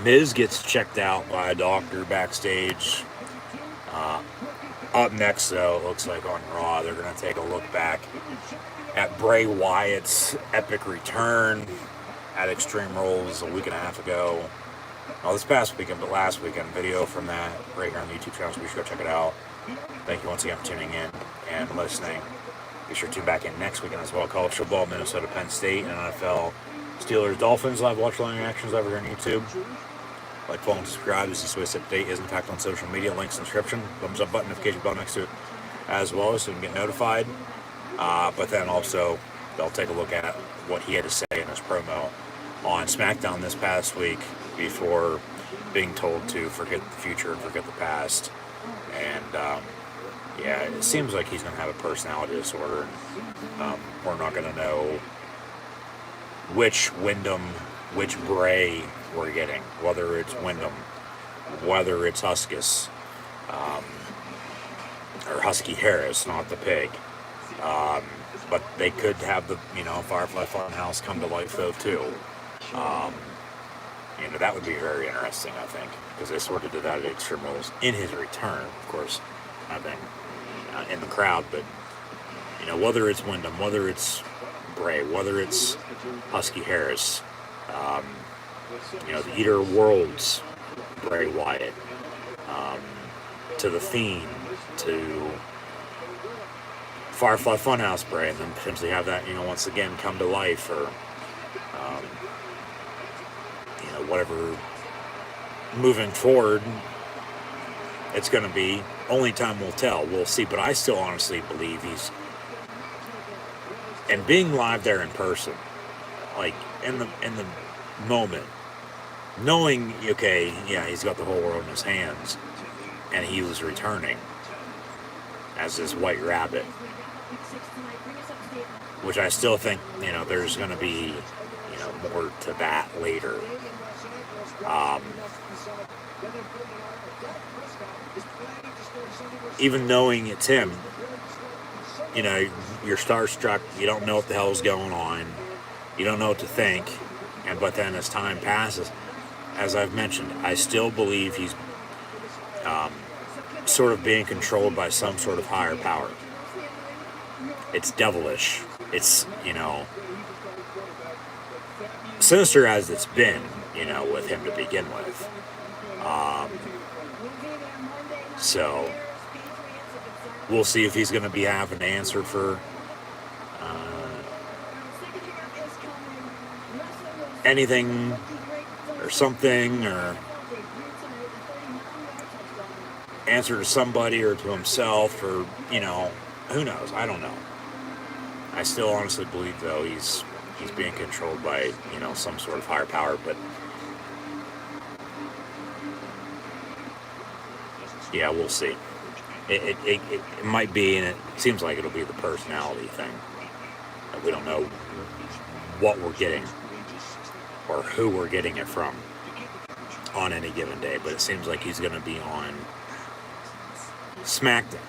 Miz gets checked out by a doctor backstage. Up next, though, it looks like on Raw, they're going to take a look back at Bray Wyatt's epic return at Extreme Rules a week and a half ago. Well, this past weekend, but last weekend, video from that right here on the YouTube channel, so be sure to check it out. Thank you once again for tuning in and listening. Be sure to tune back in next weekend as well. College football, Minnesota, Penn State, and NFL, Steelers, Dolphins, live watch along reactions over here on YouTube. Like, follow, and subscribe. This is Swiss Update is in fact on social media. Links in the description. Thumbs up button, notification bell next to it as well, so you can get notified. But then also, they'll take a look at what he had to say in his promo on SmackDown this past week before being told to forget the future and forget the past. And, it seems like he's going to have a personality disorder. We're not going to know which Wyndham which Bray we're getting, whether it's Wyndham, whether it's Huskus, or Husky Harris, not the pig. But they could have the, Firefly Funhouse come to life though too. That would be very interesting, I think, because they sort of did that at Extreme Rules in his return, of course, I think, in the crowd. But whether it's Wyndham, whether it's Bray, whether it's Husky Harris, the Eater of Worlds, Bray Wyatt, to the Fiend, to Firefly Funhouse Bray, and then potentially have that, once again come to life, or whatever moving forward it's going to be. Only time will tell. We'll see. But I still honestly believe he's, and being live there in person, like in the moment, knowing, okay, yeah, he's got the whole world in his hands, and he was returning as this White Rabbit, which I still think, there's going to be, more to that later. Even knowing it's him, you're starstruck, you don't know what the hell's going on, you don't know what to think, but then as time passes, as I've mentioned, I still believe he's sort of being controlled by some sort of higher power. It's devilish. It's, sinister as it's been, with him to begin with. So we'll see if he's going to be having to answer for anything or something, or answer to somebody or to himself, or, who knows? I don't know. I still honestly believe, though, he's being controlled by, some sort of higher power, but yeah, we'll see. It might be, and it seems like it'll be the personality thing. We don't know what we're getting or who we're getting it from on any given day, but it seems like he's going to be on SmackDown.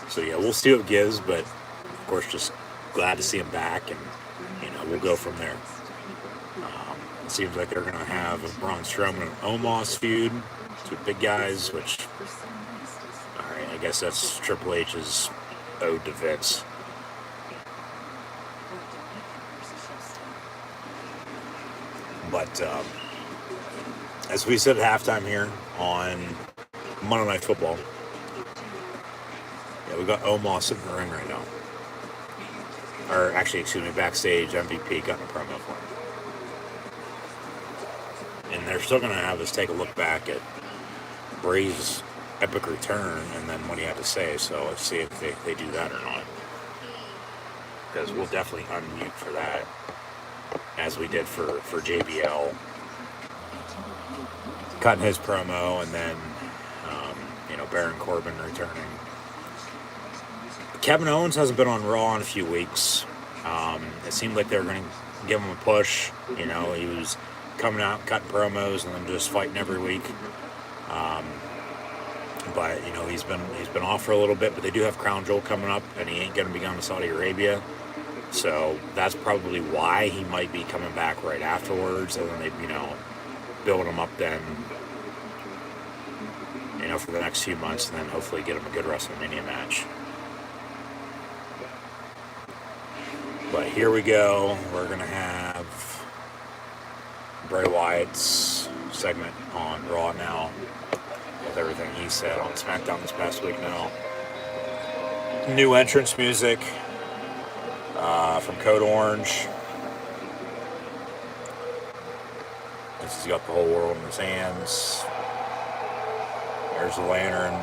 So yeah, we'll see what it gives, but of course, just glad to see him back, and we'll go from there. It seems like they're going to have a Braun Strowman and Omos feud, two big guys, which, all right, I guess that's Triple H's ode to Vince. But as we said at halftime here on Monday Night Football, yeah, we got Omos in the ring right now. Or actually, backstage, MVP got a promo for him. And they're still going to have us take a look back at Bray's epic return and then what he had to say. So let's see if they do that or not. Because we'll definitely unmute for that, as we did for JBL. Cutting his promo, and then, Baron Corbin returning. Kevin Owens hasn't been on Raw in a few weeks. It seemed like they were going to give him a push. He was coming out, cutting promos, and then just fighting every week. But he's been off for a little bit. But they do have Crown Jewel coming up, and he ain't going to be going to Saudi Arabia. So that's probably why he might be coming back right afterwards, and then they build him up then, for the next few months, and then hopefully get him a good WrestleMania match. But here we go. We're going to have Bray Wyatt's segment on Raw now, with everything he said on SmackDown this past week now. New entrance music from Code Orange. He's got the whole world in his hands. There's the lantern.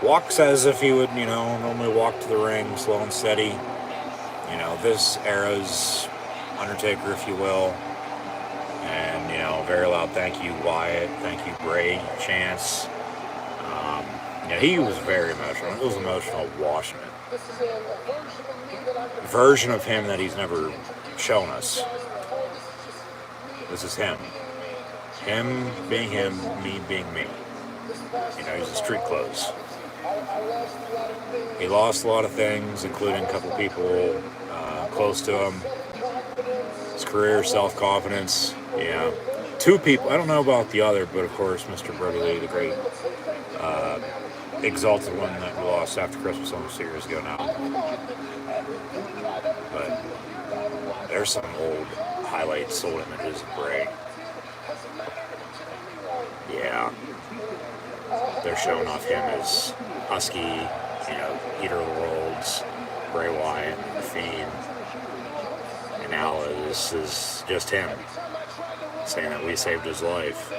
Walks as if he would, normally walk to the ring, slow and steady. This era's Undertaker, if you will. And, very loud thank you, Wyatt. Thank you, Bray. Chance. Yeah, he was very emotional. It was emotional watching it. Version of him that he's never shown us. This is him. Him being him, me being me. You know, he's in street clothes. He lost a lot of things, including a couple people close to him. His career, self-confidence. Yeah. 2 people. I don't know about the other, but of course, Mr. Brody Lee, the great exalted one that we lost after Christmas almost 2 years ago now. But there's some old highlights, old images of Bray. Yeah. They're showing off him as Husky, you know, Eater of the Worlds, Bray Wyatt, The Fiend. And now this is just him saying that we saved his life.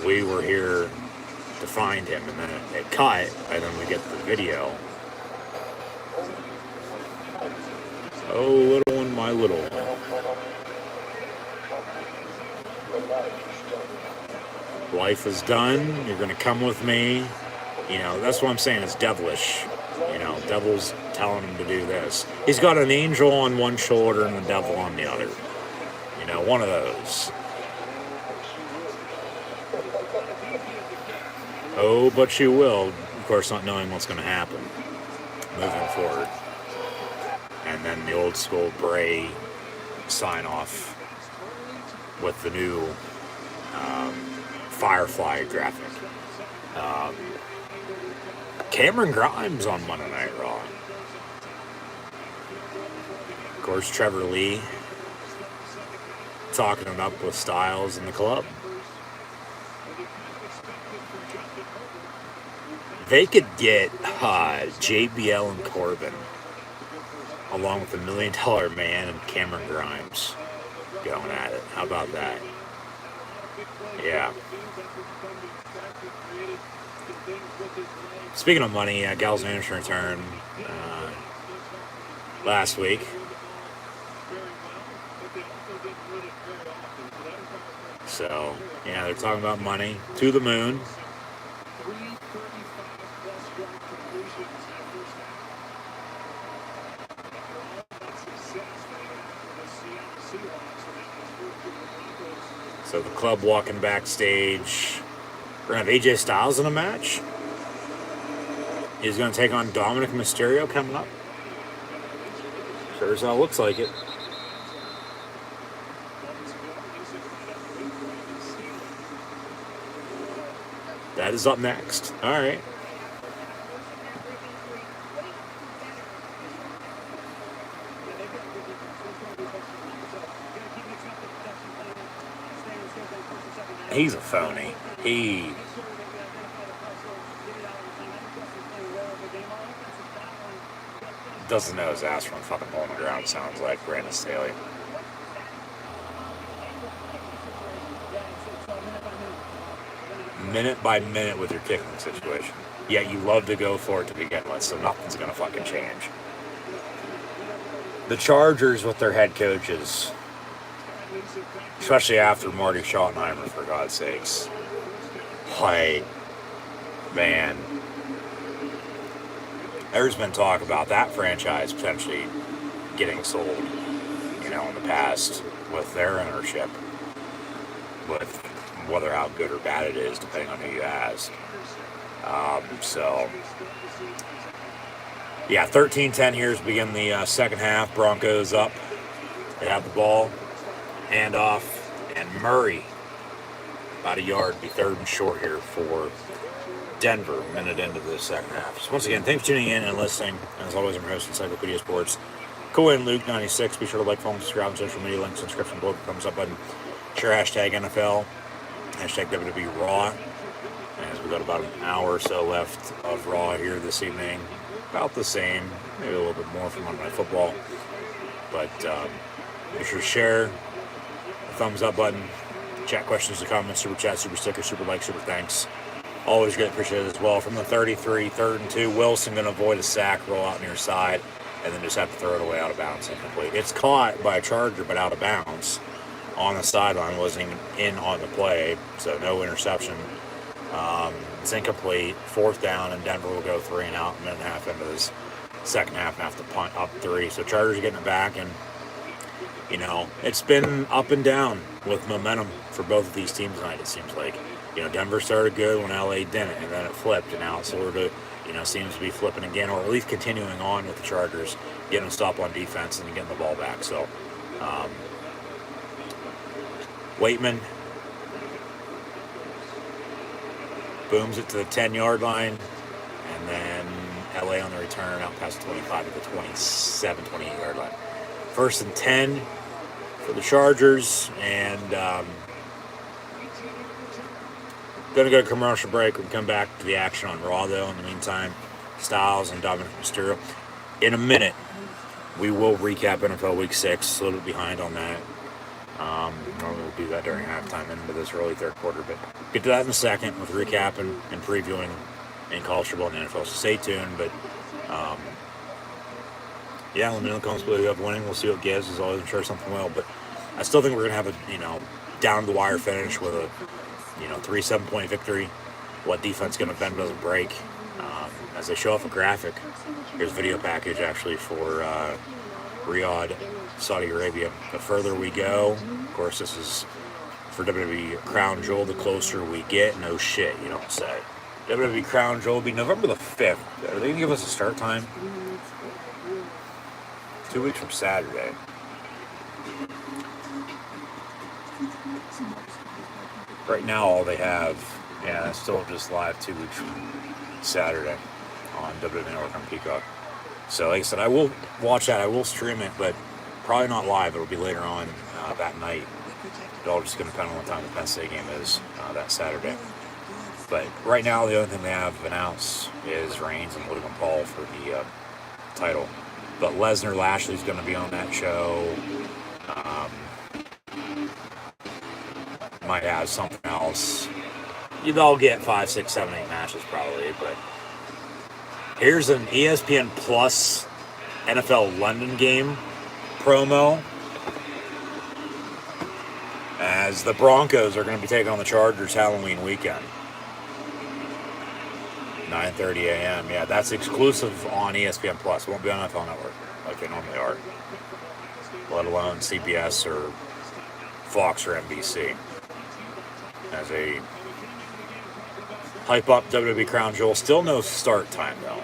We were here to find him, and then it cut, and then we get the video. Oh, little one, my little one. Life is done. You're going to come with me. You know, that's what I'm saying. It's devilish. You know, devil's telling him to do this. He's got an angel on one shoulder and the devil on the other. You know, one of those. Oh, but you will. Of course, not knowing what's going to happen moving forward. And then the old school Bray sign off with the new Firefly graphic. Cameron Grimes on Monday Night Raw. Of course, Trevor Lee talking it up with Styles in the club. They could get JBL and Corbin along with the $1 Million Man and Cameron Grimes going at it. How about that? Yeah. Speaking of money, Gal's Anderson returned last week. So, yeah, they're talking about money to the moon. So the club walking backstage. We're going to have AJ Styles in a match. He's going to take on Dominic Mysterio coming up. Sure as hell looks like it. That is up next. All right. He's a phony. He doesn't know his ass from a fucking hole in the ground, sounds like Brandon Staley. Minute by minute with your kicking situation. Yet you love to go for it to begin with, so nothing's going to fucking change. The Chargers with their head coaches, especially after Marty Schottenheimer, for God's sakes. Like, man, there's been talk about that franchise potentially getting sold, you know, in the past with their ownership, with whether how good or bad it is, depending on who you ask. So, yeah, 13-10 here to begin the second half. Broncos up. They have the ball. Handoff. And Murray, about a yard, be third and short here for Denver, a minute into the second half. So once again, thanks for tuning in and listening. As always, I'm your host, Encyclopedia Sports. Cohen Luke 96. Be sure to like, follow, and subscribe on social media. Link, subscription below, thumbs up button. Share hashtag NFL. Hashtag WWE Raw. As we got about an hour or so left of Raw here this evening. About the same. Maybe a little bit more from Monday Night Football. But be sure to share. The thumbs up button. Chat questions and comments. Super chat, super sticker, super like, super thanks. Always great appreciated as well. From the 33, 3rd and 2. Wilson going to avoid a sack, roll out near side, and then just have to throw it away out of bounds incomplete. It's caught by a Charger, but out of bounds. On the sideline, wasn't even in on the play, so no interception It's incomplete. 4th down, and Denver will go 3 and out, a minute and a half into this second half and have to punt up 3. So Chargers are getting it back, and it's been up and down with momentum for both of these teams tonight, it seems like. Denver started good when LA didn't, and then it flipped, and now it sort of, seems to be flipping again, or at least continuing on with the Chargers, getting a stop on defense and getting the ball back. So, Waitman booms it to the 10-yard line, and then LA on the return out past the 25 to the 27, 28-yard line. 1st and 10 for the Chargers, and going to go to commercial break. We can come back to the action on Raw, though. In the meantime, Styles and Dominic Mysterio. In a minute, we will recap NFL Week 6. A little bit behind on that. Normally we'll do that during halftime into this early third quarter, but get to that in a second with recapping and previewing in college football and the NFL. So stay tuned. But let me know in the comments below who have winning. We'll see what it gives. As always, I'm sure something will. But I still think we're going to have a down to the wire finish with a 3 7-point victory. What defense going to bend doesn't break. As they show off a graphic, here's a video package actually for Riyadh, Saudi Arabia. The further we go, of course, this is for WWE Crown Jewel. The closer we get, no shit, you don't say. WWE Crown Jewel will be November the 5th. Are they going to give us a start time? 2 weeks from Saturday. Right now, all they have, it's still just live 2 weeks from Saturday on WWE Network on Peacock. So, like I said, I will watch that. I will stream it, but probably not live. It'll be later on that night. It all just going to depend on what time the Penn State game is that Saturday. But right now, the only thing they have announced is Reigns and Logan Paul for the title. But Lesnar, Lashley's going to be on that show. Might have something else. They'll get 5, 6, 7, 8 matches probably. But here's an ESPN Plus NFL London game promo, as the Broncos are going to be taking on the Chargers Halloween weekend. 9:30 a.m. Yeah, that's exclusive on ESPN Plus. It won't be on NFL Network like they normally are, let alone CBS or Fox or NBC. As a hype up WWE Crown Jewel. Still no start time, though.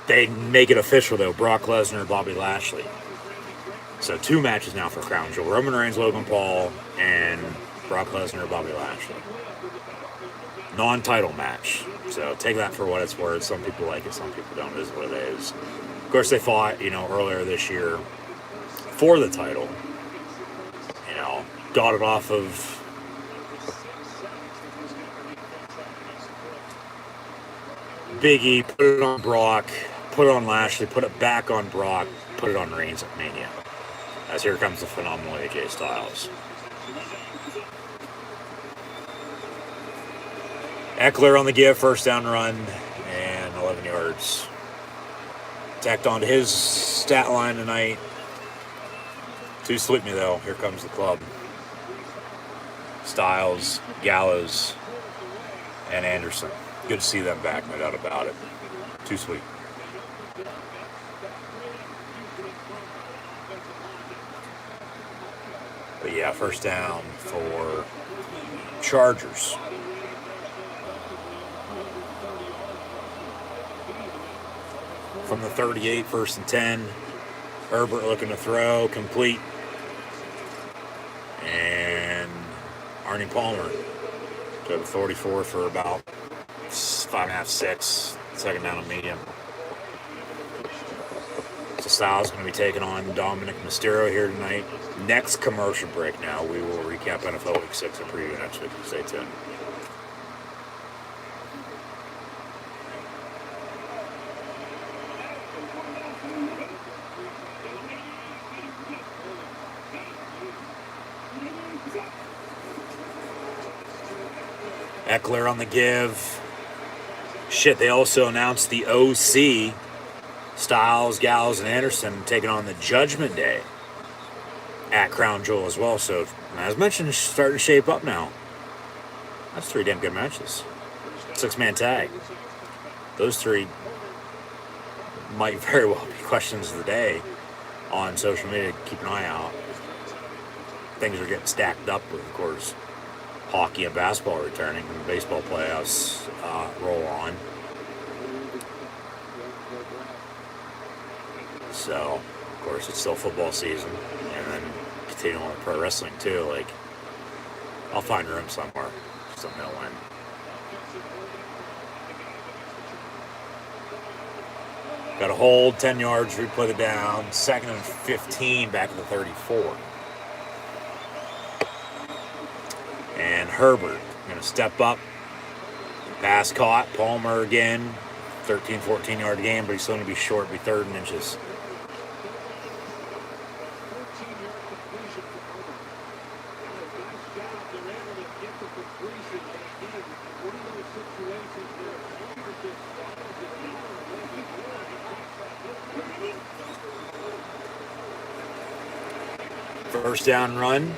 They make it official, though. Brock Lesnar, Bobby Lashley. So 2 matches now for Crown Jewel. Roman Reigns, Logan Paul, and Brock Lesnar, Bobby Lashley. Non-title match. So take that for what it's worth. Some people like it, some people don't. It is what it is. Of course, they fought, earlier this year for the title. Got it off of Big E, put it on Brock, put it on Lashley, put it back on Brock, put it on Reigns at Mania. As here comes the phenomenal AJ Styles. Eckler on the give, first down run, and 11 yards. Tacked onto his stat line tonight. Too sweet me, though. Here comes the club. Styles, Gallows, and Anderson. Good to see them back, no doubt about it. Too sweet. But yeah, first down for Chargers. From the 38, 1st and 10. Herbert looking to throw, complete. And Arnie Palmer to the 44 for about 5.5, 6. Second down and medium. So Styles going to be taking on Dominic Mysterio here tonight. Next commercial break now. We will recap NFL Week 6 and preview next week. Stay tuned. Eckler on the give. Shit, they also announced the OC, Styles, Gallows, and Anderson taking on the Judgment Day at Crown Jewel as well. So, as mentioned, it's starting to shape up now. That's 3 damn good matches. 6-man tag. Those 3 might very well be questions of the day on social media. Keep an eye out. Things are getting stacked up with, of course, hockey and basketball returning and the baseball playoffs roll on. So, of course, it's still football season, and then continuing with pro wrestling too. Like, I'll find room somewhere. Just don't know when. Got a hold, 10 yards, replay the down, 2nd and 15, back at the 34. And Herbert going to step up. Pass caught. Palmer again. 13, 14-yard game, but he's still going to be short. Be 3rd and inches. First down run,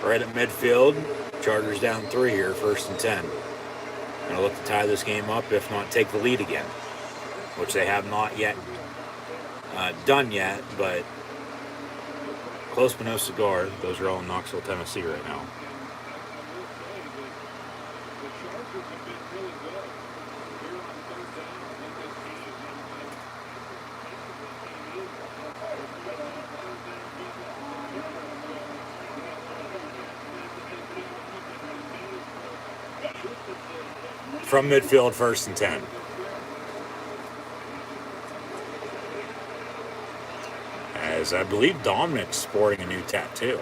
right at midfield. Chargers down 3 here, 1st and 10. Going to look to tie this game up, if not take the lead again, which they have not yet done yet, but close but no cigar. Those are all in Knoxville, Tennessee right now. From midfield, 1st and 10. As I believe Dominic's sporting a new tattoo.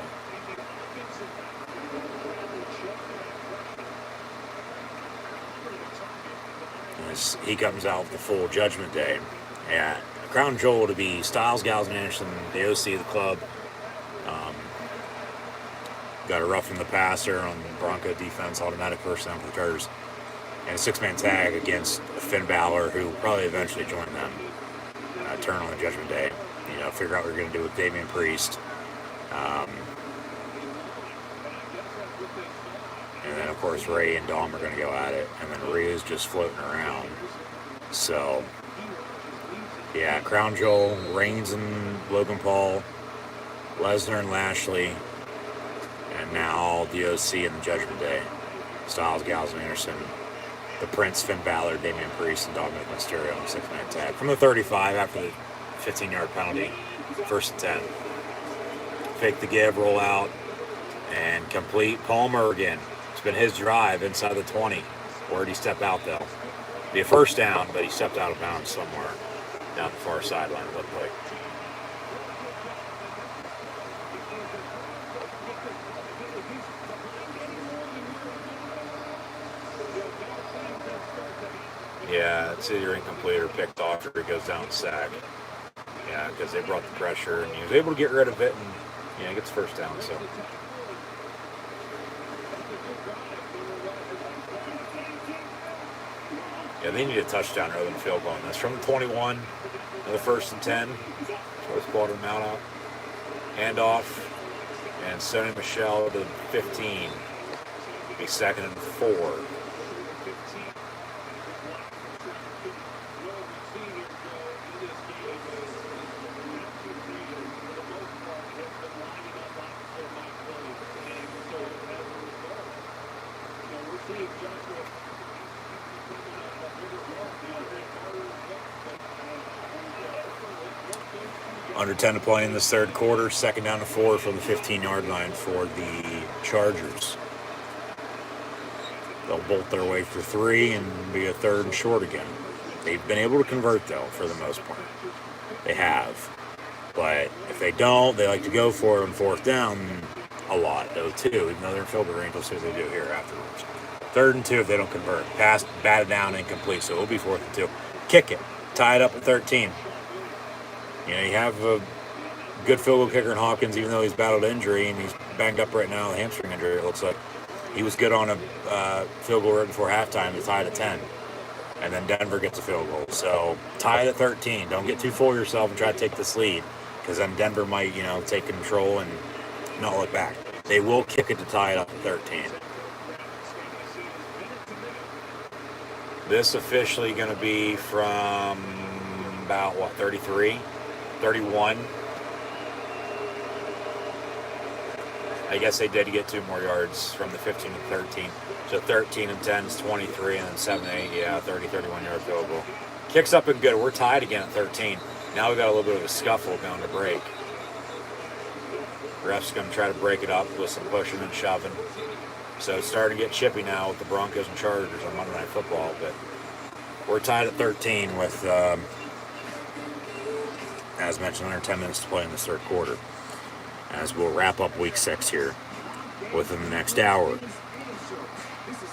As he comes out with the full Judgment Day. Yeah, Crown Jewel to be Styles, Gallows, and Anderson, the OC of the club. Got a rough in the passer on the Bronco defense, automatic first down for the Chargers. And a 6-man tag against Finn Balor, who will probably eventually join them. Turn on the Judgment Day. You know, figure out what you're going to do with Damian Priest. And then, of course, Ray and Dom are going to go at it. And then Rhea's just floating around. So, yeah, Crown Jewel, Reigns and Logan Paul, Lesnar and Lashley, and now the OC and the Judgment Day. Styles, Gallows, and Anderson. The Prince, Finn Balor, Damian Priest, and Dominic Mysterio on 6-man tag. From the 35 after the 15-yard penalty, 1st and 10. Fake the give, roll out, and complete. Palmer again. It's been his drive inside the 20. Where'd he step out, though? Be a first down, but he stepped out of bounds somewhere down the far sideline, it looked like. Yeah, it's either incomplete or picked off, or he goes down sack. Yeah, because they brought the pressure, and he was able to get rid of it, and he gets first down. So. Yeah, they need a touchdown rather than a field goal on this. From the 21, another 1st and 10. So it's balled him out. Handoff, and Sonny Michel to 15. Be 2nd and 4. Under 10 to play in this 3rd quarter. 2nd down to 4 from the 15-yard line for the Chargers. They'll bolt their way for 3 and be a 3rd and short again. They've been able to convert, though, for the most part. They have. But if they don't, they like to go for it on 4th down a lot, though, too. Even though they're in field goal range, we'll see what they do here afterwards. 3rd and 2 if they don't convert. Pass, batted down, incomplete, so it'll be 4th and 2. Kick it. Tie it up at 13. You know, you have a good field goal kicker in Hawkins, even though he's battled injury and he's banged up right now with a hamstring injury, it looks like. He was good on a field goal right before halftime to tie it at 10. And then Denver gets a field goal. So tie it at 13. Don't get too full of yourself and try to take this lead, because then Denver might, take control and not look back. They will kick it to tie it up at 13. This officially going to be from about, 33, 31. I guess they did get 2 more yards from the 15 and 13. So 13 and 10 is 23, and then 7 and 8, 30, 31-yard field goal. Kicks up and good. We're tied again at 13. Now we got a little bit of a scuffle going to break. Ref's going to try to break it up with some pushing and shoving. So it's starting to get chippy now with the Broncos and Chargers on Monday Night Football. But we're tied at 13 with, as mentioned, under 10 minutes to play in this third quarter. As we'll wrap up Week 6 here within the next hour.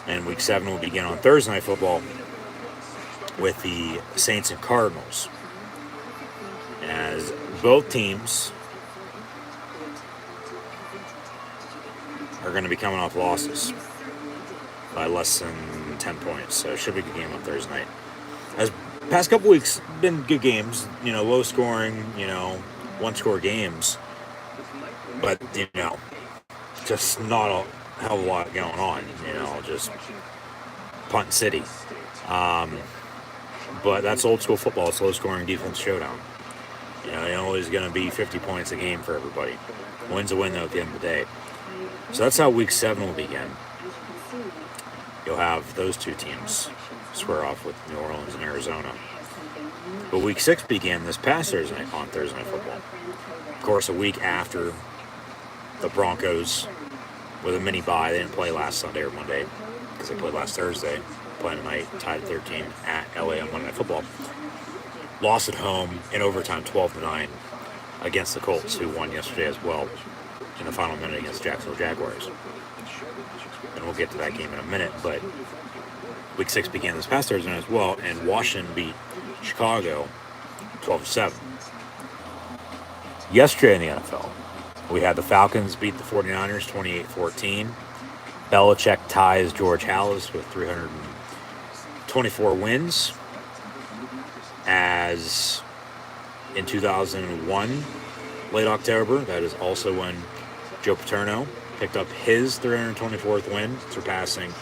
And Week 7 will begin on Thursday Night Football with the Saints and Cardinals. As both teams are going to be coming off losses by less than 10 points. So it should be a good game on Thursday night. As past couple weeks, been good games, low scoring, one-score games. But, just not a hell of a lot going on, just punt city. But that's old school football. It's low scoring defense showdown. It always going to be 50 points a game for everybody. Win's a win, though, at the end of the day. So that's how Week 7 will begin. You'll have those two teams square off with New Orleans and Arizona. But Week 6 began this past Thursday night on Thursday Night Football. Of course, a week after the Broncos with a mini bye. They didn't play last Sunday or Monday because they played last Thursday. Playing tonight, tied at 13 at LA on Monday Night Football. Lost at home in overtime 12-9 against the Colts, who won yesterday as well in the final minute against the Jacksonville Jaguars. And we'll get to that game in a minute, but Week 6 began this past Thursday night as well, and Washington beat Chicago 12-7. Yesterday in the NFL, we had the Falcons beat the 49ers 28-14. Belichick ties George Halas with 324 wins. As in 2001, late October, that is also when Joe Paterno picked up his 324th win, surpassing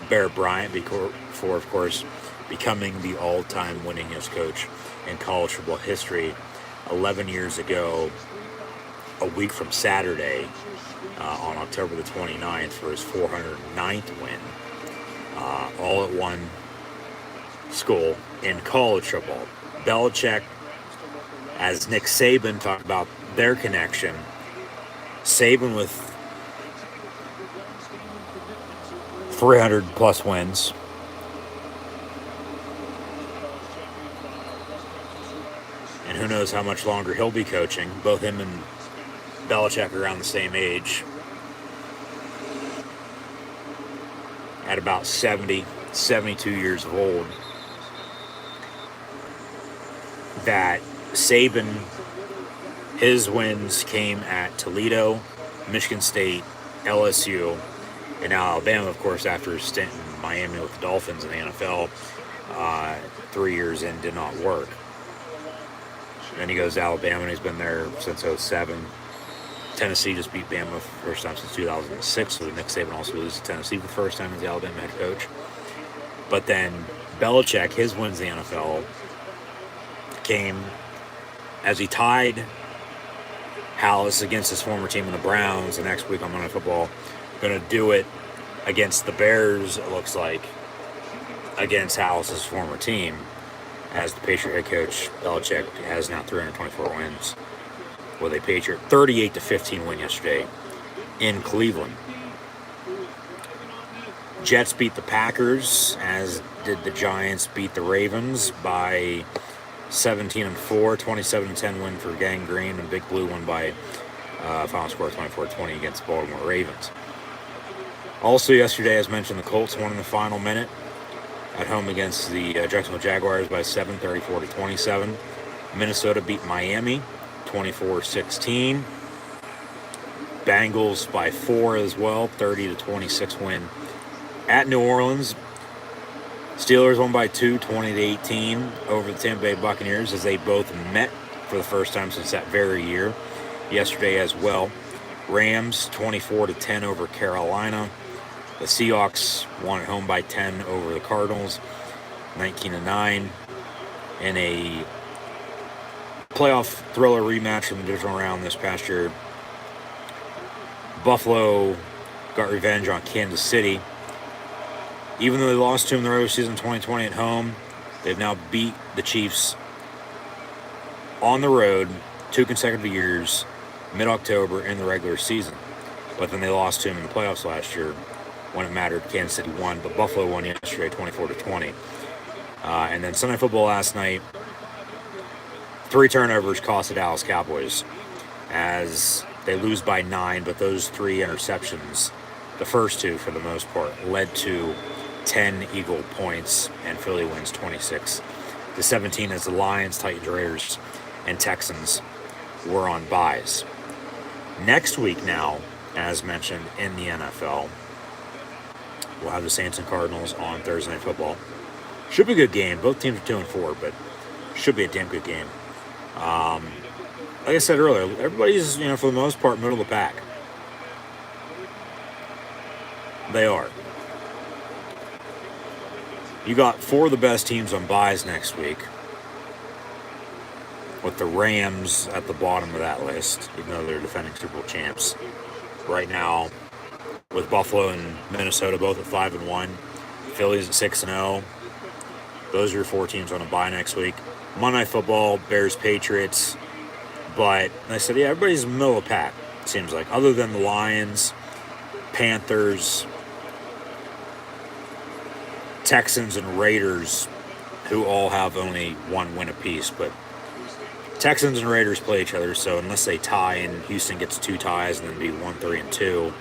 Bear Bryant before, of course, becoming the all-time winningest coach in college football history 11 years ago, a week from Saturday, on October the 29th for his 409th win, all at one school in college football. Belichick, as Nick Saban talked about their connection, Saban with 300 plus wins. And who knows how much longer he'll be coaching. Both him and Belichick are around the same age. At about 70, 72 years old. That Saban, his wins came at Toledo, Michigan State, LSU, and now Alabama, of course, after a stint in Miami with the Dolphins in the NFL. 3 years in, did not work. Then he goes to Alabama, and he's been there since 2007. Tennessee just beat Bama for the first time since 2006, so Nick Saban also loses to Tennessee for the first time as the Alabama head coach. But then Belichick, his wins in the NFL came as he tied Halas against his former team in the Browns. The next week on Monday Night Football, going to do it against the Bears, it looks like, against Halas' former team. As the Patriot head coach, Belichick has now 324 wins with a Patriot 38-15 win yesterday in Cleveland. Jets beat the Packers, as did the Giants beat the Ravens by 17-4, 27-10 win for Gang Green, and Big Blue won by final score 24-20 against the Baltimore Ravens. Also yesterday, as mentioned, the Colts won in the final minute at home against the Jacksonville Jaguars by 7, 34-27. Minnesota beat Miami 24-16. Bengals by 4 as well, 30-26 win at New Orleans. Steelers won by 2, 20-18 over the Tampa Bay Buccaneers, as they both met for the first time since that very year yesterday as well. Rams 24-10 over Carolina. The Seahawks won at home by 10 over the Cardinals. 19-9 in a playoff thriller rematch from the divisional round this past year. Buffalo got revenge on Kansas City. Even though they lost to them in the regular season 2020 at home, they've now beat the Chiefs on the road 2 consecutive years, mid-October in the regular season. But then they lost to them in the playoffs last year when it mattered. Kansas City won, but Buffalo won yesterday 24-20. And then Sunday football last night, 3 turnovers cost the Dallas Cowboys as they lose by 9, but those 3 interceptions, the first 2 for the most part, led to 10 Eagle points, and Philly wins 26-17 as the Lions, Titans, Raiders, and Texans were on byes. Next week now, as mentioned in the NFL, we'll have the Saints and Cardinals on Thursday Night Football. Should be a good game. Both teams are 2-4, but should be a damn good game. Like I said earlier, everybody's, for the most part, middle of the pack. They are. You got 4 of the best teams on byes next week, with the Rams at the bottom of that list, even though they're defending Super Bowl champs. Right now, with Buffalo and Minnesota both at 5-1, Philly's at 6-0. Those are your 4 teams on a bye next week. Monday Night Football, Bears, Patriots. But I said, yeah, everybody's middle of the pack, it seems like, other than the Lions, Panthers, Texans, and Raiders, who all have only 1 win apiece. But Texans and Raiders play each other, so unless they tie and Houston gets 2 ties and then be 1-3-2,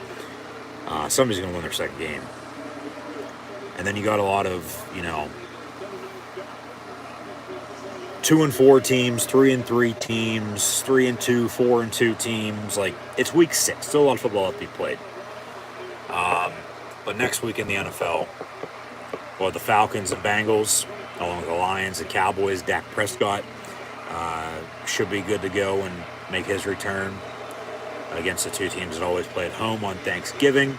somebody's going to win their second game. And then you got a lot of, 2-4 teams, 3-3 teams, 3-2, 4-2 teams. Like, it's week 6. Still a lot of football to be played. But next week in the NFL, well, the Falcons and Bengals, along with the Lions and Cowboys, Dak Prescott should be good to go and make his return against the 2 teams that always play at home on Thanksgiving.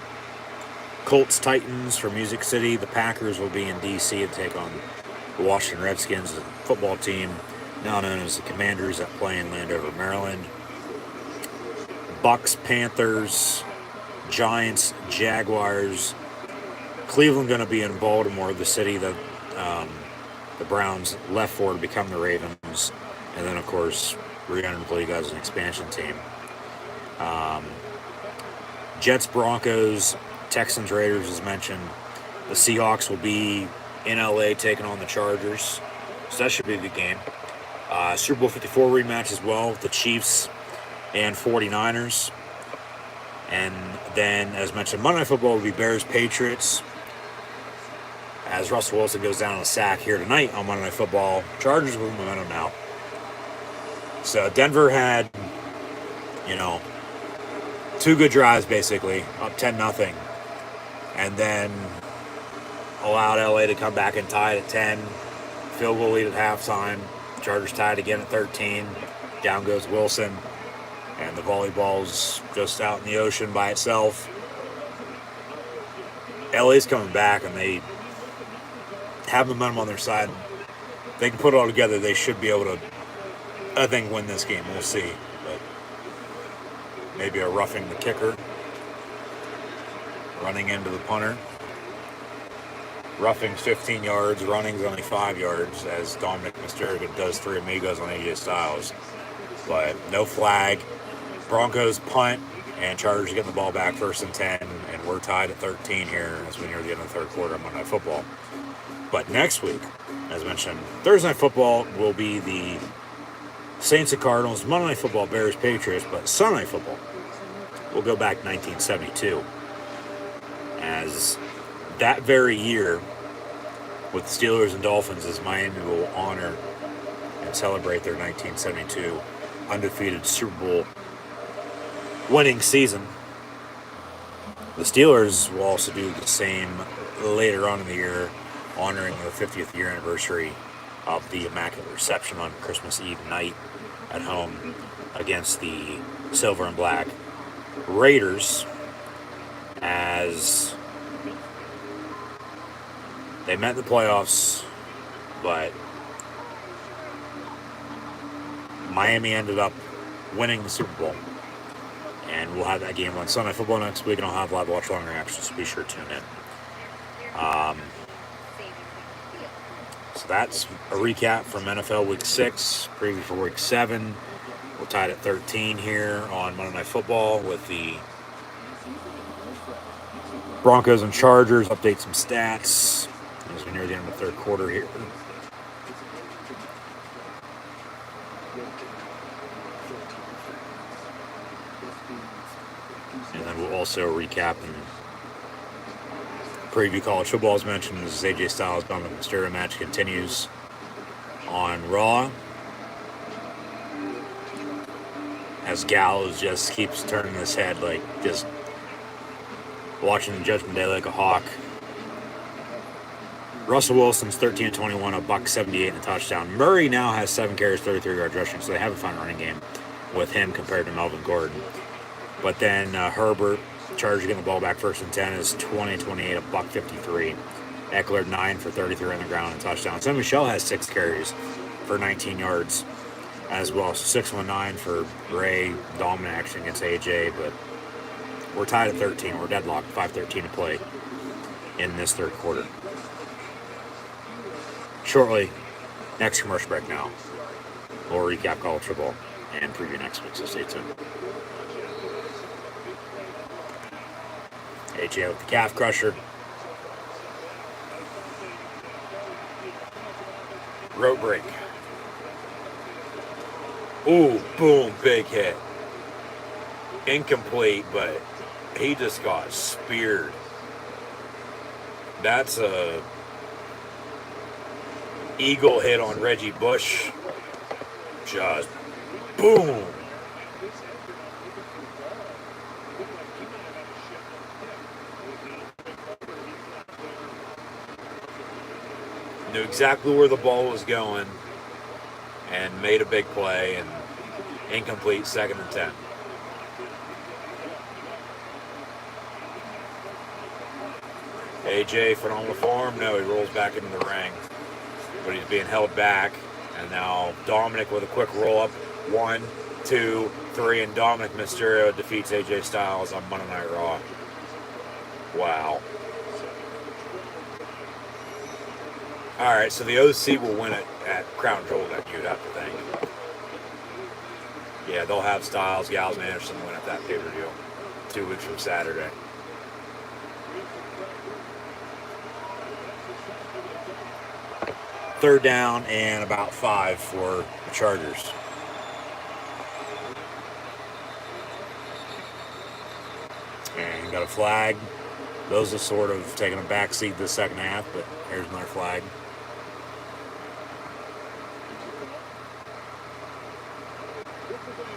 Colts, Titans from Music City. The Packers will be in D.C. to take on the Washington Redskins, the football team now known as the Commanders, that play in Landover, Maryland. Bucks, Panthers, Giants, Jaguars. Cleveland going to be in Baltimore, the city that the Browns left for to become the Ravens. And then, of course, re-entered the league as an expansion team. Jets, Broncos, Texans, Raiders, as mentioned. The Seahawks will be in LA taking on the Chargers. So that should be a good game. Super Bowl 54 rematch as well with the Chiefs and 49ers. And then, as mentioned, Monday Night Football will be Bears, Patriots. As Russell Wilson goes down on a sack here tonight on Monday Night Football. Chargers with momentum now. So Denver had, 2 good drives basically, up 10-0. And then allowed LA to come back and tie it at 10. Field goal lead at halftime. Chargers tied again at 13. Down goes Wilson. And the volleyball's just out in the ocean by itself. LA's coming back and they have momentum on their side. They can put it all together. They should be able to, I think, win this game. We'll see. But maybe a roughing the kicker. Running into the punter. Roughing's 15 yards. Running's only 5 yards as Dominic Mysterio does 3 amigos on AJ Styles. But no flag. Broncos punt. And Chargers getting the ball back 1st and 10. And we're tied at 13 here as we near the end of the 3rd quarter on Monday Night Football. But next week, as mentioned, Thursday Night Football will be the Saints and Cardinals. Monday Night Football, Bears, Patriots. But Sunday Night Football will go back to 1972. As that very year, with the Steelers and Dolphins, as Miami will honor and celebrate their 1972 undefeated Super Bowl winning season. The Steelers will also do the same later on in the year, honoring the 50th year anniversary of the Immaculate Reception on Christmas Eve night at home against the Silver and Black Raiders, as they met in the playoffs but Miami ended up winning the Super Bowl. And we'll have that game on Sunday Football next week, and I'll have live watch long reactions, so be sure to tune in. So that's a recap from NFL Week 6, preview for Week 7. We're tied at 13 here on Monday Night Football with the Broncos and Chargers. Update some stats as we near the end of the third quarter here. And then we'll also recap and preview college football as mentioned as AJ Styles Dominic Mysterio match continues on Raw. As Gallows just keeps turning his head, like just watching the Judgment Day like a hawk. Russell Wilson's 13-21, a $178 and a touchdown. Murray now has 7 carries, 33 yards rushing, so they have a fun running game with him compared to Melvin Gordon. But then Herbert, Chargers getting the ball back first and 10, is 20-28, a $153. Eckler 9 for 33 on the ground and touchdown. So Michelle has 6 carries for 19 yards as well. So 619 for Ray, dominant action against AJ, but we're tied at 13. We're deadlocked, 5:13 to play in this third quarter. Shortly, next commercial break now. We'll recap college football and preview next week, so stay tuned. AJ with the calf crusher. Rope break. Ooh, boom, big hit. Incomplete, but he just got speared. That's a eagle hit on Reggie Bush. Just boom. Knew exactly where the ball was going and made a big play, and incomplete, 2nd and 10. AJ, phenomenal form. No, he rolls back into the ring, but he's being held back. And now Dominic with a quick roll up. 1, 2, 3, and Dominic Mysterio defeats AJ Styles on Monday Night Raw. Wow. All right, so the OC will win it at Crown Jewel, that you'd have to think. Yeah, they'll have Styles, Gallows, and Anderson win at that pay-per-view 2 weeks from Saturday. Third down and about 5 for the Chargers. And got a flag. Those are sort of taking a backseat this second half, but here's another flag.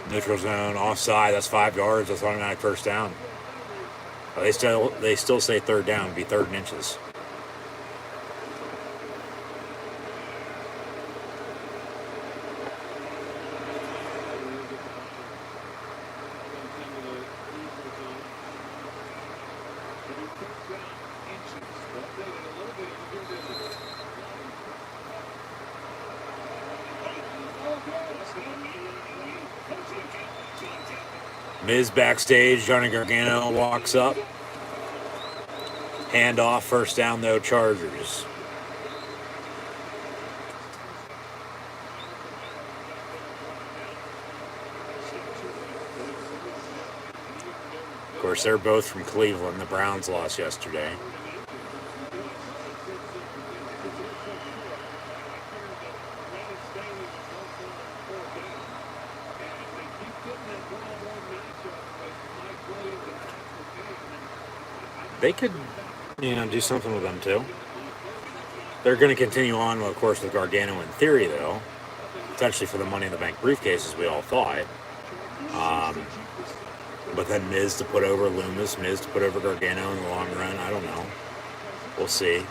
Neutral zone, offside, that's 5 yards, that's automatic first down. They still say third down, it'd be 3rd and inches. Miz backstage, Johnny Gargano walks up. Handoff, first down though, Chargers. Of course, they're both from Cleveland. The Browns lost yesterday. They could, do something with them too. They're going to continue on, of course, with Gargano in theory, though. Potentially for the Money in the Bank briefcase, as we all thought. But then Miz to put over Loomis, Miz to put over Gargano in the long run. I don't know. We'll see.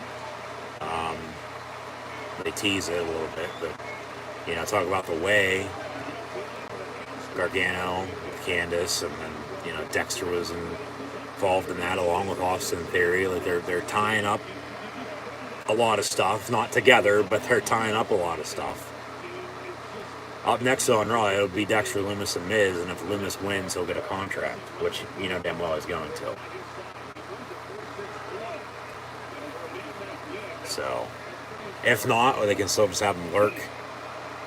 They tease it a little bit, but, talk about the way Gargano, Candice, and then, Dexter was involved in that along with Austin Theory. Like they're tying up a lot of stuff, not together, but they're tying up a lot of stuff. Up next on Raw, it'll be Dexter Lumis and Miz, and if Lumis wins, he'll get a contract, which you know damn well he's going to. So, if not, or they can still just have him lurk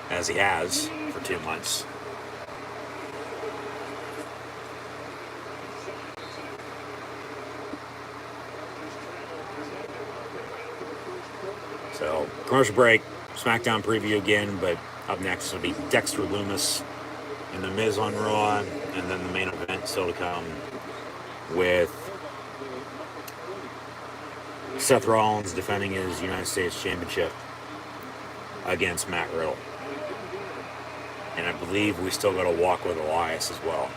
as he has for 2 months. So, commercial break, SmackDown preview again, but up next will be Dexter Lumis and The Miz on Raw, and then the main event still to come with Seth Rollins defending his United States Championship against Matt Riddle. And I believe we still got to walk with Elias as well,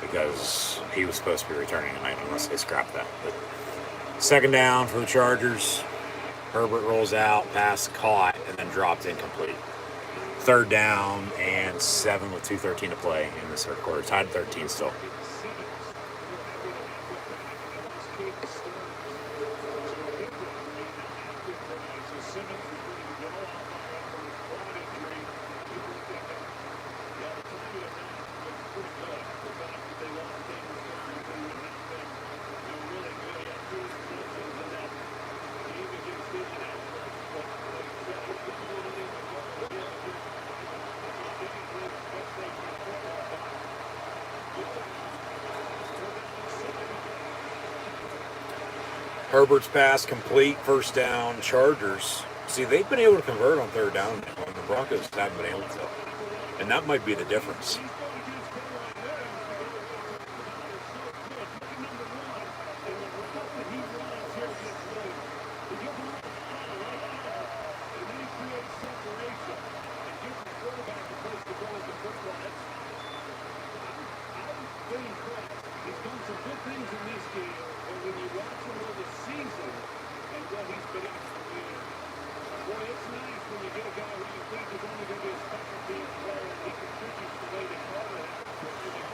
because he was supposed to be returning tonight unless they scrap that. But second down for the Chargers. Herbert rolls out, pass caught, and then dropped incomplete. Third down and 7 with 2:13 to play in this third quarter. Tied at 13 still. Herbert's pass complete, first down, Chargers. See, they've been able to convert on third down now, and the Broncos haven't been able to. And that might be the difference.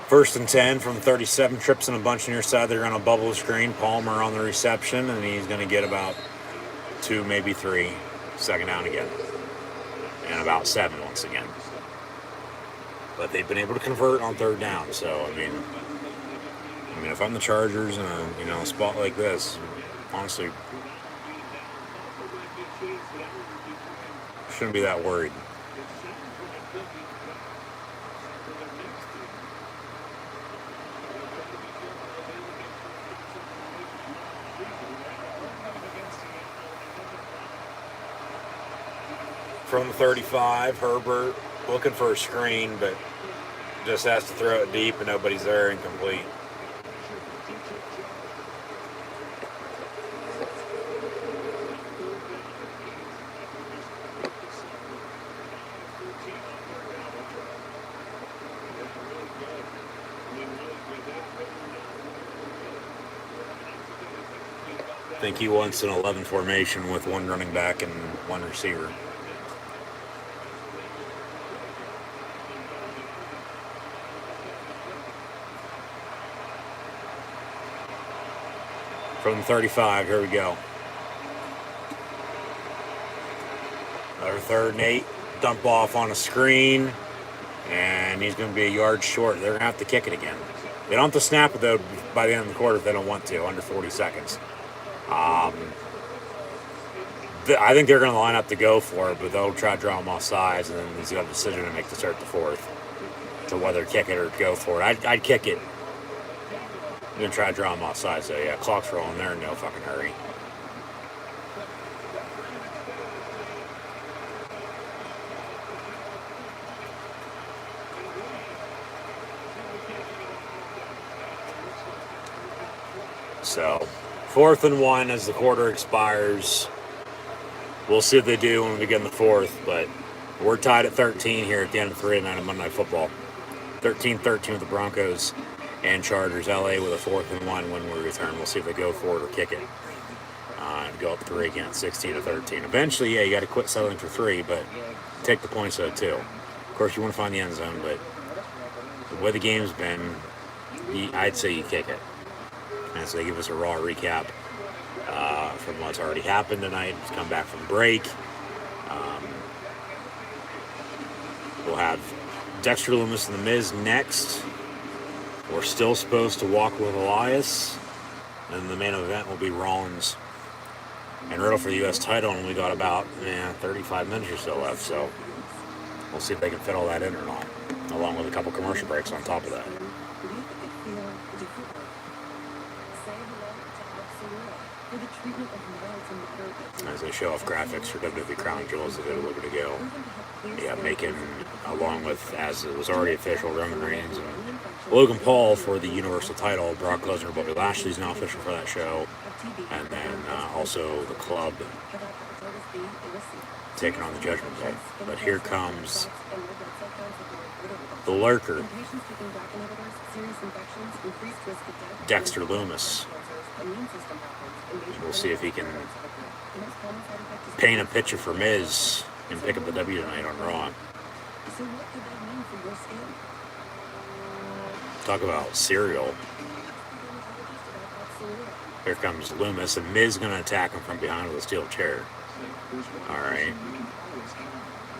First and 10 from 37, trips and a bunch near side. They're going to bubble the screen. Palmer on the reception, and he's going to get about 2, maybe 3. Second down again. And about 7 once again. But they've been able to convert on third down. So, I mean, if I'm the Chargers in a spot like this, honestly, shouldn't be that worried. From the 35, Herbert looking for a screen, but just has to throw it deep and nobody's there, incomplete. I think he wants an 11 formation with 1 running back and 1 receiver. From 35, here we go. Another 3rd and 8. Dump off on a screen. And he's going to be a yard short. They're going to have to kick it again. They don't have to snap it, though, by the end of the quarter if they don't want to, under 40 seconds. I think they're going to line up to go for it, but they'll try to draw him off sides, and then he's got a decision to make to start the 4th to whether kick it or go for it. I'd kick it. I'm going to try to draw him off side, so yeah, clock's rolling there in no fucking hurry. So, 4th and 1 as the quarter expires. We'll see what they do when we begin the 4th, but we're tied at 13 here at the end of 3 night of Monday Night Football. 13-13 with the Broncos and Chargers. LA with a 4th and 1 when we return. We'll see if they go for it or kick it. And go up 3 again, 16-13. Eventually, yeah, you got to quit settling for 3, but take the points though too. Of course, you want to find the end zone, but the way the game's been, I'd say you kick it. And so they give us a raw recap from what's already happened tonight. He's come back from break. We'll have Dexter Lumis and The Miz next. We're still supposed to walk with Elias. And the main event will be Rollins and Riddle for the U.S. title. And we got about 35 minutes or so left. So we'll see if they can fit all that in or not. Along with a couple commercial breaks on top of that. As they show off graphics for WWE Crown Jewels, they're looking to go. Yeah, making, along with, as it was already official, Roman Reigns and Logan Paul for the Universal title. Brock Lesnar, Bobby Lashley's now official for that show. And then also the club taking on the Judgment Day. But here comes the lurker, Dexter Lumis. We'll see if he can paint a picture for Miz and pick up the W tonight on Raw. Talk about cereal. Here comes Lumis, and Miz going to attack him from behind with a steel chair. All right.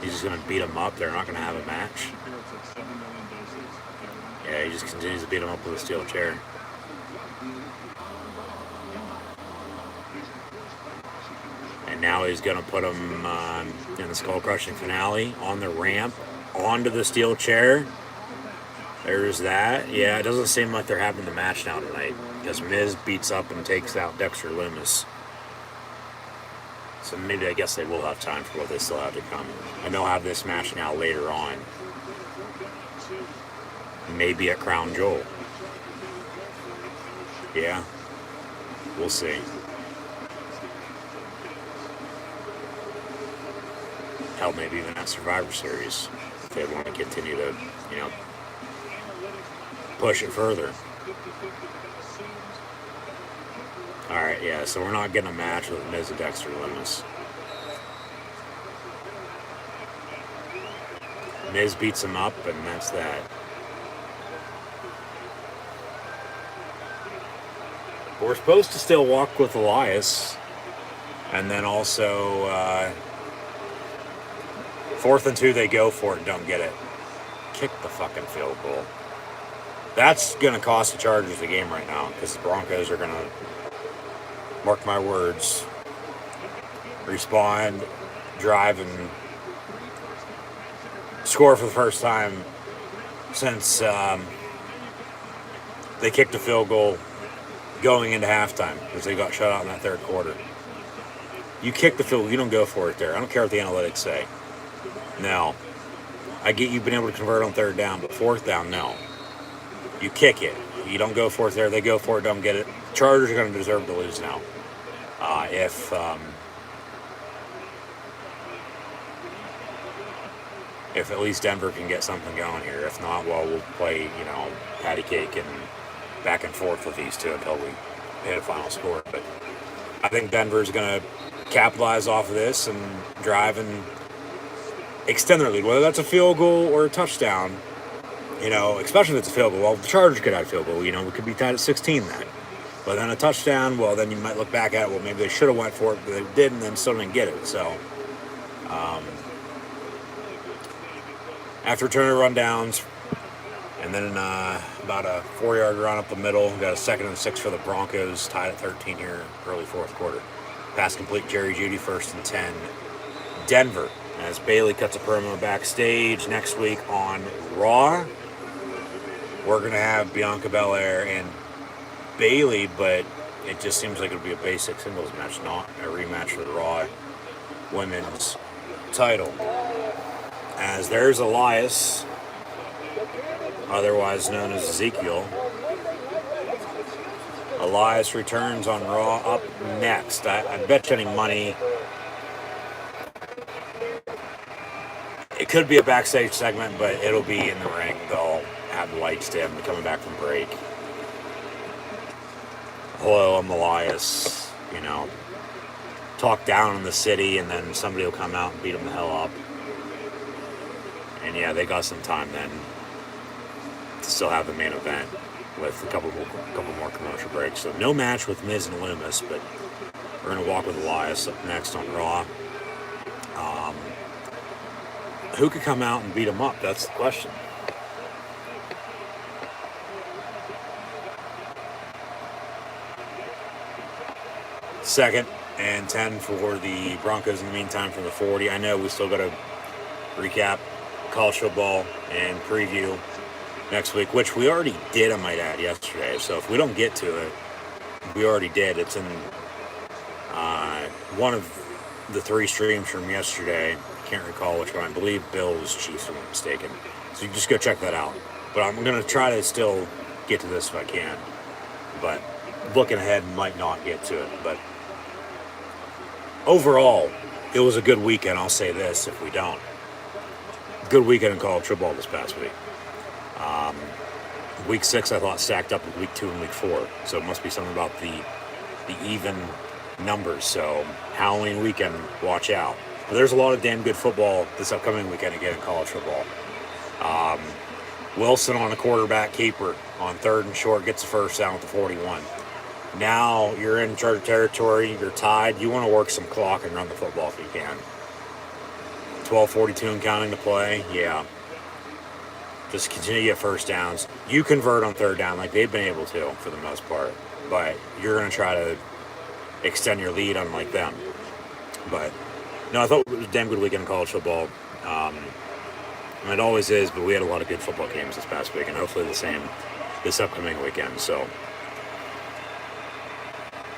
He's just going to beat him up. They're not going to have a match. Yeah, he just continues to beat him up with a steel chair. And now he's going to put him in the skull-crushing finale on the ramp, onto the steel chair. There's that. Yeah, it doesn't seem like they're having the match now tonight, because Miz beats up and takes out Dexter Lumis. So maybe I guess they will have time for what they still have to come. And they'll have this match now later on. Maybe at Crown Jewel. Yeah. We'll see. Hell, maybe even at Survivor Series. If they want to continue to, push it further. Alright, yeah, so we're not getting a match with Miz and Dexter Lumis. Miz beats him up, and that's that. We're supposed to still walk with Elias, and then also 4th and 2, they go for it, don't get it. Kick the fucking field goal. That's going to cost the Chargers the game right now, because the Broncos are going to, mark my words, respond, drive, and score for the first time since they kicked a field goal going into halftime, because they got shut out in that third quarter. You kick the field goal, you don't go for it there. I don't care what the analytics say. No. I get you've been able to convert on third down, but fourth down, no. You kick it. You don't go for it there. They go for it, don't get it. Chargers are going to deserve to lose now. If at least Denver can get something going here. If not, well, we'll play, patty cake and back and forth with these two until we hit a final score. But I think Denver's going to capitalize off of this and drive and extend their lead, whether that's a field goal or a touchdown. Especially if it's a field goal. Well, the Chargers could have a field goal. We could be tied at 16 then. But then a touchdown, well, then you might look back at it. Well, maybe they should have went for it, but they didn't, and still didn't get it. So, after turner rundowns, and then about a 4-yard run up the middle, got a 2nd and 6 for the Broncos, tied at 13 here, early fourth quarter. Pass complete, Jerry Jeudy, 1st and 10. Denver, as Bayley cuts a promo backstage next week on Raw. We're going to have Bianca Belair and Bayley, but it just seems like it'll be a basic singles match, not a rematch for the Raw Women's title. As there's Elias, otherwise known as Ezekiel. Elias returns on Raw up next. I bet you any money it could be a backstage segment, but it'll be in the ring. They'll have lights to him coming back from break. Hello, I'm Elias. Talk down in the city, and then somebody will come out and beat him the hell up. And yeah, they got some time then to still have the main event with a couple more commercial breaks. So no match with Miz and Lumis, but We're going to walk with Elias up next on Raw. Who could come out and beat him up? That's the question. Second and 10 for the Broncos in the meantime from the 40. I know we still got to recap college football and preview next week, which we already did, I might add, yesterday. So if we don't get to it, we already did. It's in one of the 3 streams from yesterday. Can't recall which one. I believe Bills Chiefs, if I'm not mistaken. So you just go check that out. But I'm going to try to still get to this if I can. But looking ahead, might not get to it. But overall, it was a good weekend. I'll say this if we don't. Good weekend in college football this past week. Week 6, I thought, stacked up with week 2 and week 4. So it must be something about the even numbers. So Halloween weekend, watch out. But there's a lot of damn good football this upcoming weekend again in college football. Wilson on a quarterback keeper on 3rd and short, gets the first down with the 41. Now you're in Charger territory, you're tied. You want to work some clock and run the football if you can. 12:42 and counting to play, yeah. Just continue to get first downs. You convert on 3rd down like they've been able to for the most part. But you're going to try to extend your lead unlike them. But no, I thought it was a damn good weekend in college football. And it always is, but we had a lot of good football games this past week, and hopefully the same this upcoming weekend. So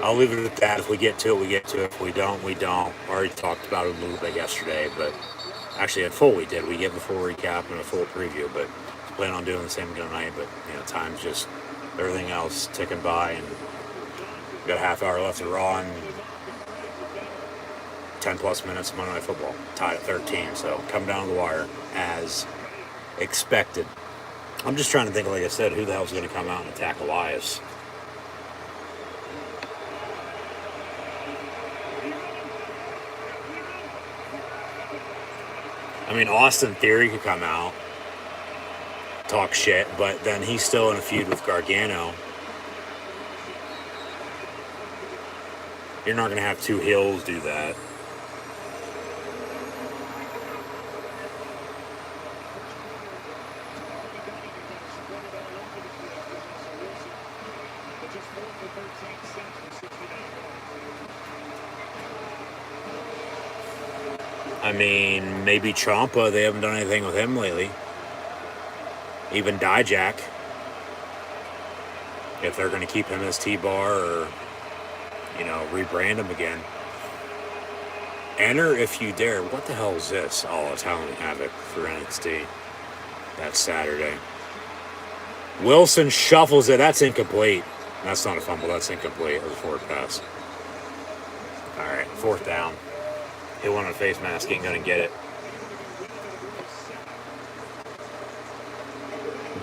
I'll leave it at that. If we get to it, we get to it. If we don't, we don't. Already talked about it a little bit yesterday, but actually in full we did. We gave a full recap and a full preview, but plan on doing the same again tonight. But time's just everything else ticking by, and we got a half hour left of Raw and 10 plus minutes of Monday Night Football, tied at 13. So come down to the wire as expected. I'm just trying to think, like I said, who the hell's going to come out and attack Elias? I mean, Austin Theory could come out, talk shit, but then he's still in a feud with Gargano. You're not going to have 2 heels do that. I mean, maybe Ciampa. They haven't done anything with him lately. Even Dijak. If they're going to keep him as T-Bar or, rebrand him again. Enter if you dare. What the hell is this? Oh, it's Halloween Havoc for NXT. That's Saturday. Wilson shuffles it. That's incomplete. That's not a fumble. That's incomplete. It was a forward pass. All right, 4th down. Hit one on a face mask, ain't gonna get it.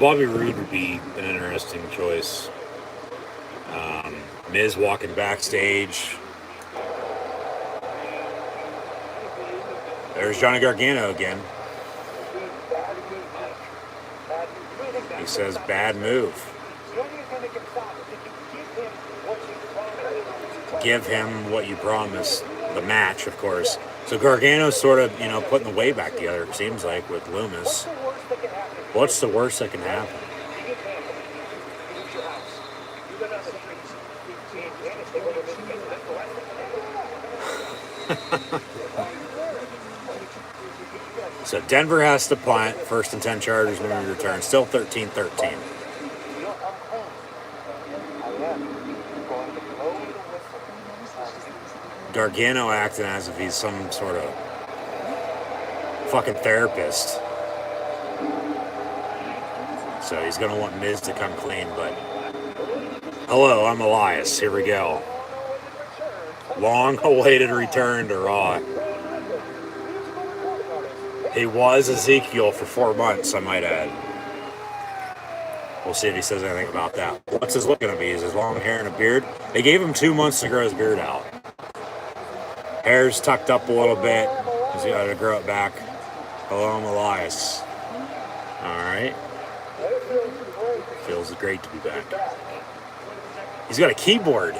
Bobby Roode would be an interesting choice. Miz walking backstage. There's Johnny Gargano again. He says, bad move. Give him what you promised. The match, of course. So Gargano's sort of, putting the way back together, it seems like, with Loomis. What's the worst that can happen? So Denver has to punt. 1st and 10 Chargers when we return. Still 13-13. Gargano acting as if he's some sort of fucking therapist. So he's going to want Miz to come clean, but... Hello, I'm Elias. Here we go. Long-awaited return to Raw. He was Ezekiel for 4 months, I might add. We'll see if he says anything about that. What's his look going to be? Is his long hair and a beard? They gave him 2 months to grow his beard out. Hair's tucked up a little bit. He's got to grow it back. Hello, I'm Elias. All right. Feels great to be back. He's got a keyboard.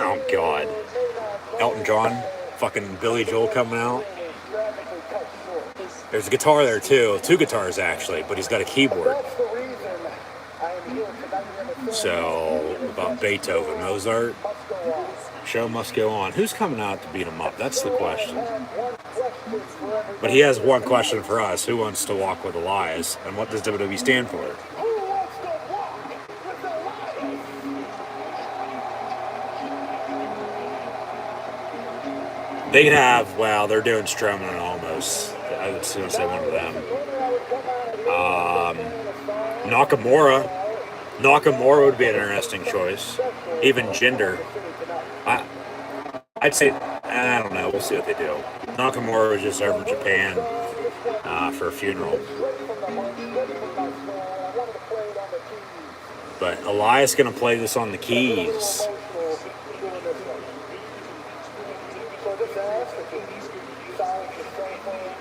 Oh, God. Elton John, fucking Billy Joel coming out. There's a guitar there, too. 2 guitars, actually, but he's got a keyboard. So, about Beethoven, Mozart. Show must go on. Who's coming out to beat him up? That's the question. But he has one question for us. Who wants to walk with Elias? And what does WWE stand for? They could have, well, they're doing Strowman and almost. I was going to say one of them. Nakamura. Nakamura would be an interesting choice. Even Jinder. I'd say, I don't know. We'll see what they do. Nakamura was just over in Japan for a funeral. But Elias going to play this on the keys.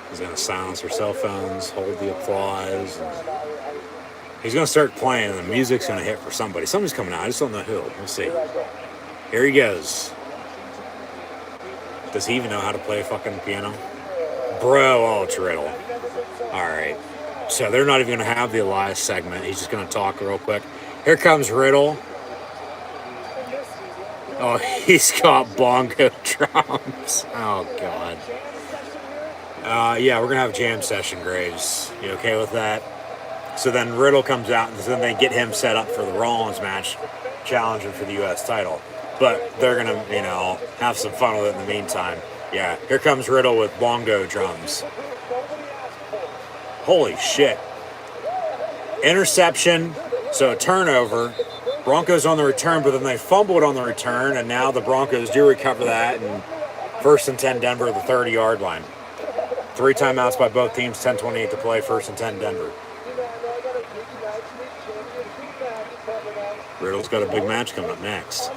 He's going to silence her cell phones, hold the applause. He's going to start playing, and the music's going to hit for somebody. Somebody's coming out. I just don't know who. We'll see. Here he goes. Does he even know how to play a fucking piano? Bro, oh, it's Riddle. All right. So they're not even going to have the Elias segment. He's just going to talk real quick. Here comes Riddle. Oh, he's got bongo drums. Oh, God. Yeah, we're going to have a jam session, Graves. You okay with that? So then Riddle comes out, and then they get him set up for the Rollins match, challenging for the U.S. title. But they're going to, have some fun with it in the meantime. Yeah, here comes Riddle with bongo drums. Holy shit. Interception, so a turnover. Broncos on the return, but then they fumbled on the return, and now the Broncos do recover that, and 1st and 10 Denver at the 30-yard line. 3 timeouts by both teams, 10:28 to play, 1st and 10 Denver. Riddle's got a big match coming up next.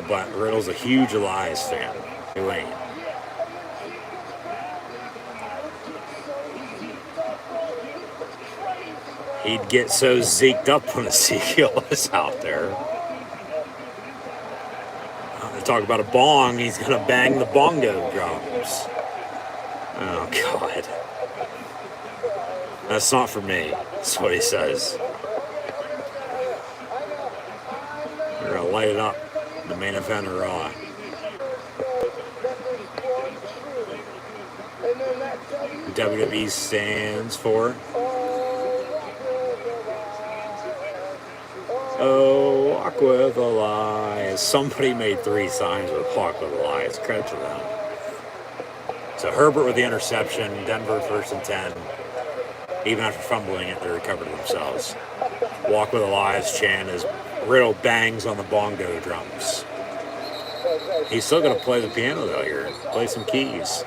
But Riddle's a huge Elias fan. Who ain't? He'd get so zeked up when Ezekiel was out there. They talk about a bong, he's going to bang the bongo drums. Oh, God. That's not for me. That's what he says. We're going to light it up. The main event of Raw. WWE stands for Oh, walk with Elias. Somebody made 3 signs with walk with Elias. Credit to them. So Herbert with the interception. Denver 1st and 10. Even after fumbling it, they recovered themselves. Walk with Elias chant as Riddle bangs on the bongo drums. He's still going to play the piano, though, here. Play some keys.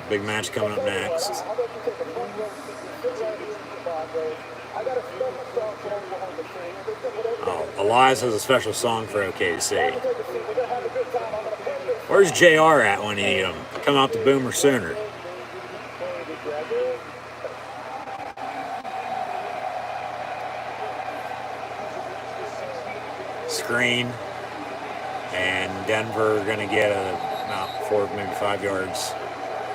Big match coming up next. Oh, Elias has a special song for OKC. Where's JR at when you need him? Come out to Boomer sooner. Screen. And Denver going to get about 4, maybe 5 yards.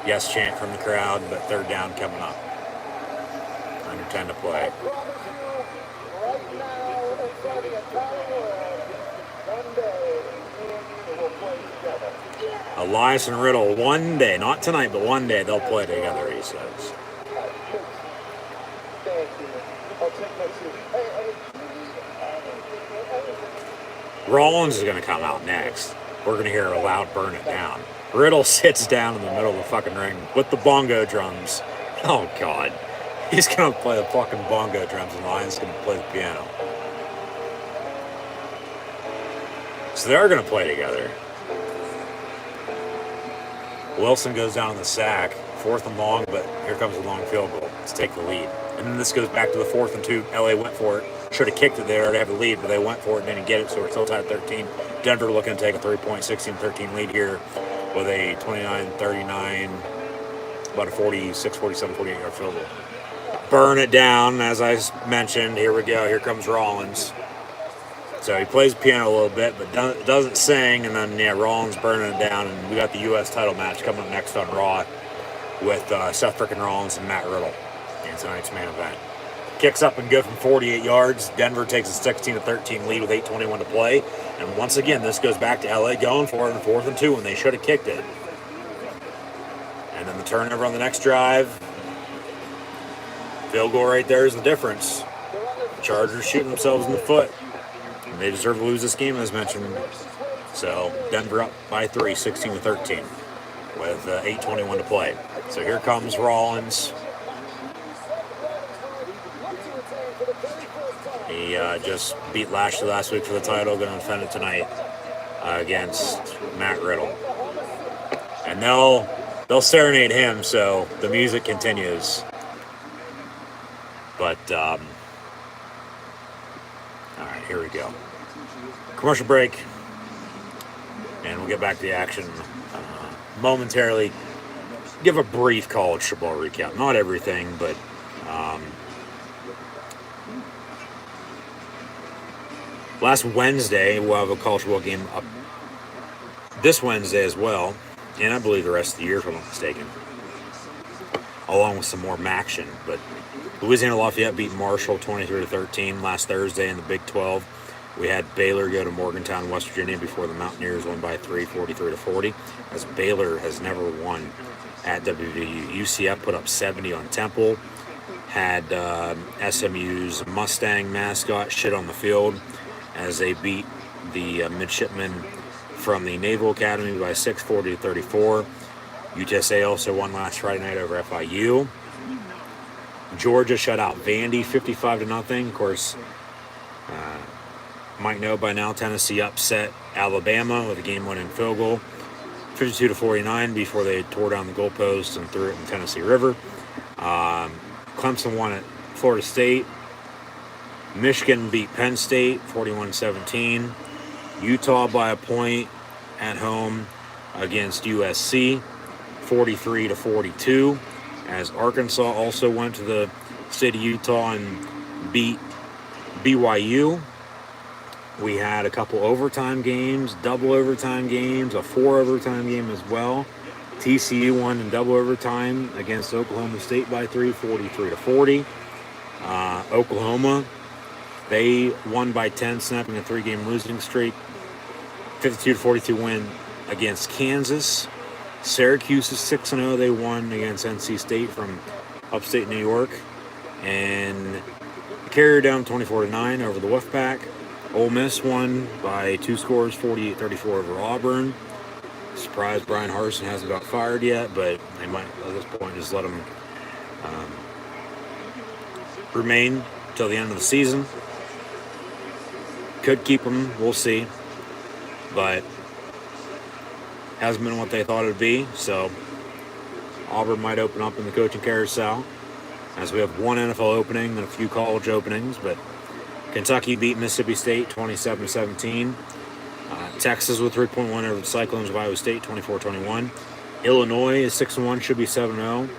Yes chant from the crowd, but 3rd down coming up. Under 10 to play. Elias and Riddle, one day, not tonight, but one day, they'll play together, he says. Rollins is going to come out next. We're going to hear a loud burn it down. Riddle sits down in the middle of the fucking ring with the bongo drums. Oh, God. He's going to play the fucking bongo drums, and Elias is going to play the piano. So they are going to play together. Wilson goes down on the sack. 4th and long, but here comes a long field goal. Let's take the lead. And then this goes back to the 4th and 2. LA went for it. Should have kicked it there to have the lead, but they went for it and didn't get it, so we're still tied at 13. Denver looking to take a 3-point, 16-13 lead here with a 29-39, about a 46, 47, 48-yard field goal. Burn it down, as I mentioned. Here we go. Here comes Rollins. So he plays piano a little bit, but doesn't sing, and then, yeah, Rollins burning it down, and we got the U.S. title match coming up next on Raw with Seth frickin' Rollins and Matt Riddle in tonight's main event. Kicks up and good from 48 yards. Denver takes a 16-13 lead with 8:21 to play. And once again, this goes back to LA going for it in 4th and 2 when they should have kicked it. And then the turnover on the next drive. Field goal right there is the difference. The Chargers shooting themselves in the foot. And they deserve to lose this game, as mentioned. So Denver up by 3, 16-13 with 8:21 to play. So here comes Rollins. He just beat Lashley last week for the title, going to defend it tonight against Matt Riddle. And they'll serenade him, so the music continues. But, all right, here we go. Commercial break, and we'll get back to the action momentarily. Give a brief college football recap. Not everything, but last Wednesday, we'll have a college football game up this Wednesday as well, and I believe the rest of the year, if I'm not mistaken, along with some more action. But Louisiana Lafayette beat Marshall 23-13 last Thursday in the Big 12. We had Baylor go to Morgantown, West Virginia, before the Mountaineers won by 3, 43-40, as Baylor has never won at WWE. UCF put up 70 on Temple, had SMU's Mustang mascot shit on the field as they beat the midshipmen from the Naval Academy by 6, 40-34. UTSA also won last Friday night over FIU. Georgia shut out Vandy 55-0. Of course, might know by now, Tennessee upset Alabama with a game-winning field goal, 52-49, before they tore down the goalposts and threw it in the Tennessee River. Clemson won at Florida State. Michigan beat Penn State 41-17. Utah by a point at home against USC 43-42. As Arkansas also went to the state of Utah and beat BYU. We had a couple overtime games, double overtime games, a 4 overtime game as well. TCU won in double overtime against Oklahoma State by 3, 43-40. Oklahoma, they won by 10, snapping a 3-game losing streak. 52-42 win against Kansas. Syracuse is 6-0. They won against NC State from upstate New York. And carrier down 24-9 over the Wolfpack. Ole Miss won by 2 scores, 48-34 over Auburn. Surprised Brian Harsin hasn't got fired yet, but they might at this point just let him remain till the end of the season. Could keep him, we'll see. But hasn't been what they thought it would be, so Auburn might open up in the coaching carousel, as we have one NFL opening and a few college openings. But Kentucky beat Mississippi State 27-17. Texas with 3-point win over the Cyclones of Iowa State 24-21. Illinois is 6-1, should be 7-0.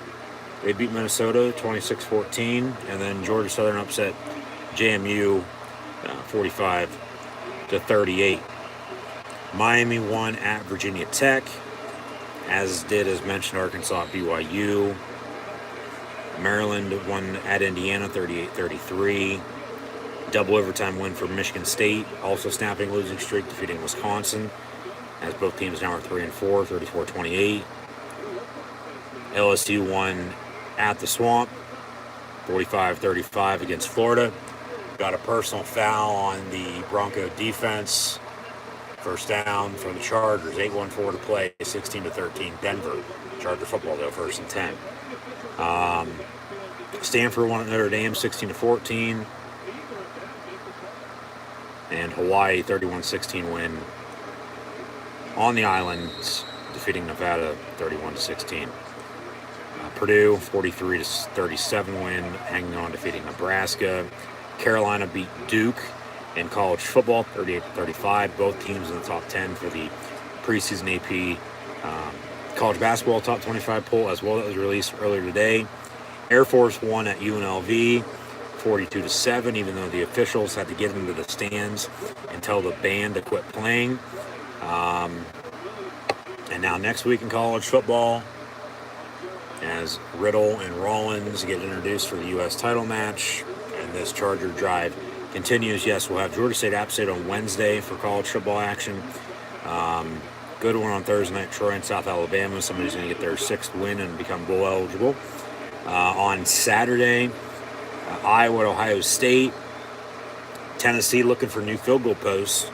They beat Minnesota 26-14, and then Georgia Southern upset JMU 45-38. Miami won at Virginia Tech, as did, as mentioned, Arkansas at BYU. Maryland won at Indiana 38-33. Double overtime win for Michigan State, also snapping losing streak, defeating Wisconsin, as both teams now are 3-4, 34-28. LSU won at the Swamp, 45-35 against Florida. Got a personal foul on the Bronco defense. First down for the Chargers, 8:14 to play, 16-13 Denver. Charger football, though, 1st and 10. Stanford won at Notre Dame, 16-14. And Hawaii, 31-16 win on the islands, defeating Nevada, 31-16. Purdue, 43-37 win, hanging on, defeating Nebraska. Carolina beat Duke in college football, 38-35. Both teams in the top 10 for the preseason AP college basketball top 25 poll as well. That was released earlier today. Air Force won at UNLV 42-7, even though the officials had to get into the stands and tell the band to quit playing. And now next week in college football, as Riddle and Rollins get introduced for the U.S. title match, and this Charger drive continues. Yes, we'll have Georgia State App State on Wednesday for college football action. Good one on Thursday night, Troy and South Alabama. Somebody's going to get their 6th win and become bowl eligible. On Saturday, Iowa at Ohio State. Tennessee looking for new field goal posts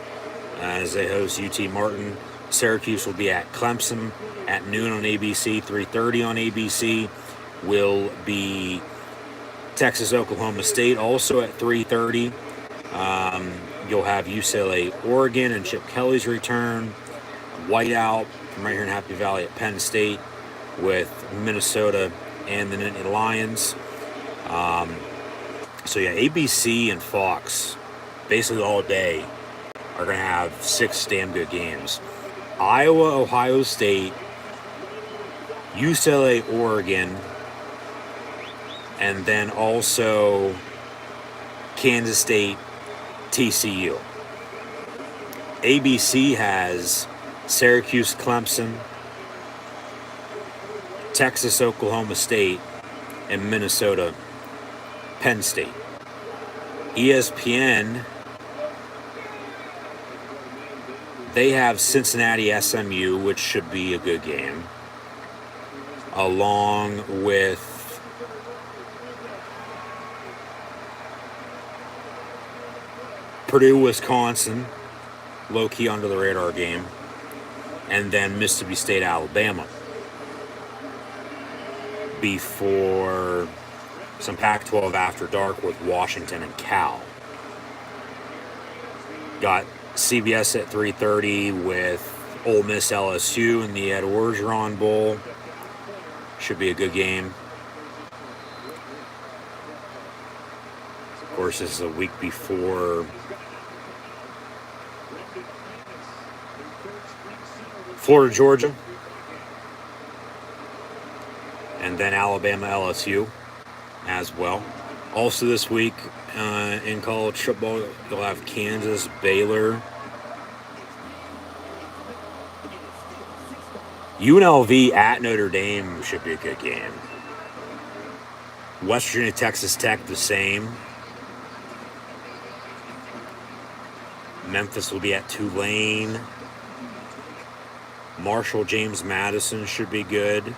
as they host UT Martin. Syracuse will be at Clemson at noon on ABC. 3:30 on ABC will be Texas Oklahoma State also at 3:30. You'll have UCLA Oregon and Chip Kelly's return. Whiteout from right here in Happy Valley at Penn State with Minnesota and the Nittany Lions. So yeah, ABC and Fox basically all day are going to have 6 damn good games. Iowa, Ohio State, UCLA, Oregon, and then also Kansas State, TCU. ABC has Syracuse, Clemson, Texas, Oklahoma State, and Minnesota, Penn State. ESPN, they have Cincinnati, SMU, which should be a good game, along with Purdue, Wisconsin, low-key under the radar game, and then Mississippi State, Alabama, before some Pac-12 after dark with Washington and Cal. Got CBS at 3:30 with Ole Miss, LSU in the Ed Orgeron Bowl. Should be a good game. Of course, this is a week before Florida, Georgia, and then Alabama, LSU as well. Also this week in college football, you'll have Kansas, Baylor, UNLV at Notre Dame should be a good game. West Virginia, Texas Tech, the same. Memphis will be at Tulane. Marshall, James Madison should be good.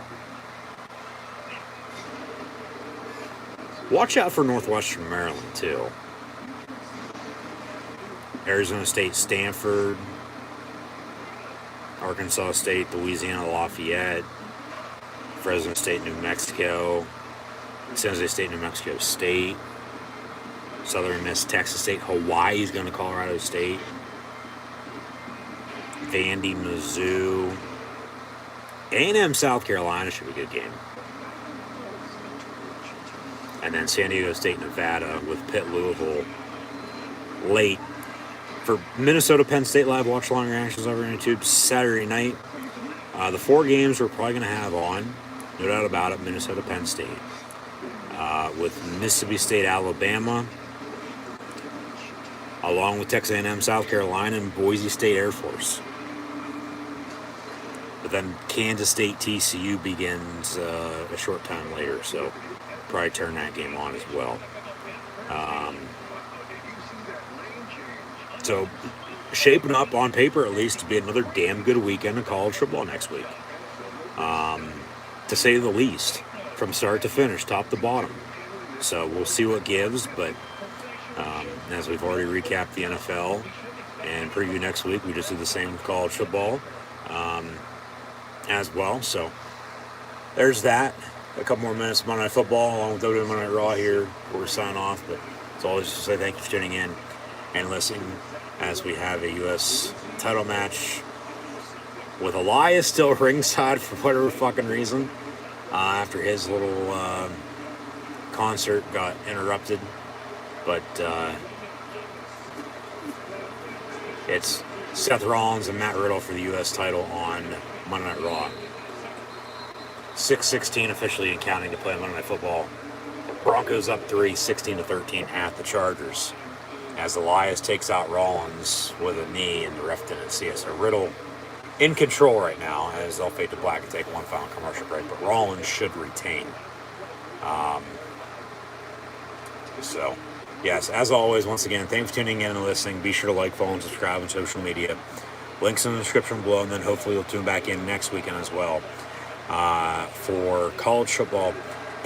Watch out for Northwestern Maryland, too. Arizona State, Stanford. Arkansas State, Louisiana, Lafayette. Fresno State, New Mexico. San Jose State, New Mexico State. Southern Miss, Texas State. Hawaii's going to Colorado State. Vandy, Mizzou. A&M, South Carolina should be a good game. And then San Diego State, Nevada with Pitt, Louisville late. For Minnesota, Penn State live watch long reactions over on YouTube Saturday night. The 4 games we're probably going to have on, no doubt about it, Minnesota, Penn State. With Mississippi State, Alabama, along with Texas A&M, South Carolina, and Boise State Air Force. But then Kansas State, TCU begins a short time later, so probably turn that game on as well. So shaping up on paper, at least, to be another damn good weekend of college football next week. To say the least, from start to finish, top to bottom. So we'll see what gives, but as we've already recapped the NFL and preview next week, we just do the same with college football as well. So there's that. A couple more minutes of Monday Night Football along with WWE Monday Night Raw here before we sign off. But it's always just to say thank you for tuning in and listening as we have a U.S. title match with Elias still ringside for whatever fucking reason after his little concert got interrupted But it's Seth Rollins and Matt Riddle for the U.S. title on Monday Night Raw. 6:16 officially and counting to play Monday Night Football. Broncos up 3, 16-13 at the Chargers. As Elias takes out Rollins with a knee, and the ref didn't see it. So Riddle in control right now, as they'll fade to black and take one final commercial break. But Rollins should retain. So, yes, as always, once again, thanks for tuning in and listening. Be sure to like, follow, and subscribe on social media. Links in the description below, and then hopefully you'll tune back in next weekend as well for college football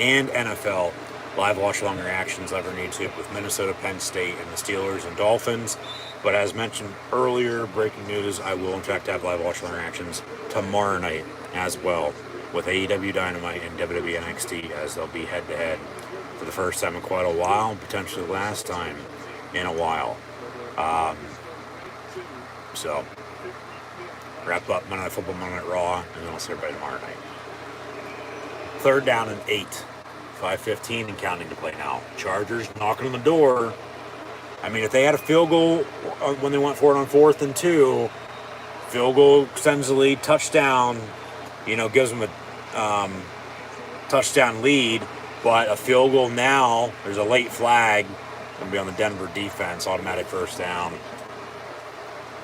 and NFL. Live watch-along reactions over on YouTube with Minnesota, Penn State, and the Steelers and Dolphins. But as mentioned earlier, breaking news, I will in fact have live watch-along reactions tomorrow night as well with AEW Dynamite and WWE NXT, as they'll be head-to-head for the first time in quite a while, potentially the last time in a while. So, wrap up Monday Night Football, Monday Night Raw, and then I'll see everybody tomorrow night. 3rd down and 8. 5:15 and counting to play now. Chargers knocking on the door. I mean, if they had a field goal when they went for it on 4th and 2, field goal extends the lead, touchdown, gives them a touchdown lead. But a field goal now, there's a late flag, going to be on the Denver defense, automatic first down.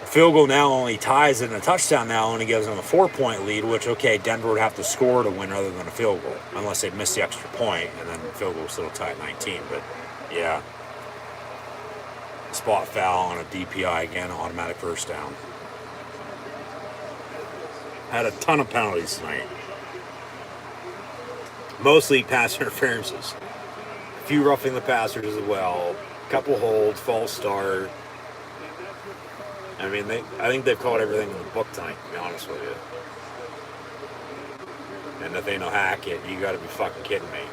A field goal now only ties it, and a touchdown now only gives them a 4-point lead, which, okay, Denver would have to score to win rather than a field goal, unless they miss the extra point, and then the field goal will still tie at 19. But, yeah. Spot foul on a DPI, again, automatic first down. Had a ton of penalties tonight. Mostly pass interferences. A few roughing the passers as well. A couple holds, false start. I mean, I think they've called everything in the book tonight, to be honest with you. And Nathaniel Hackett, you gotta be fucking kidding me.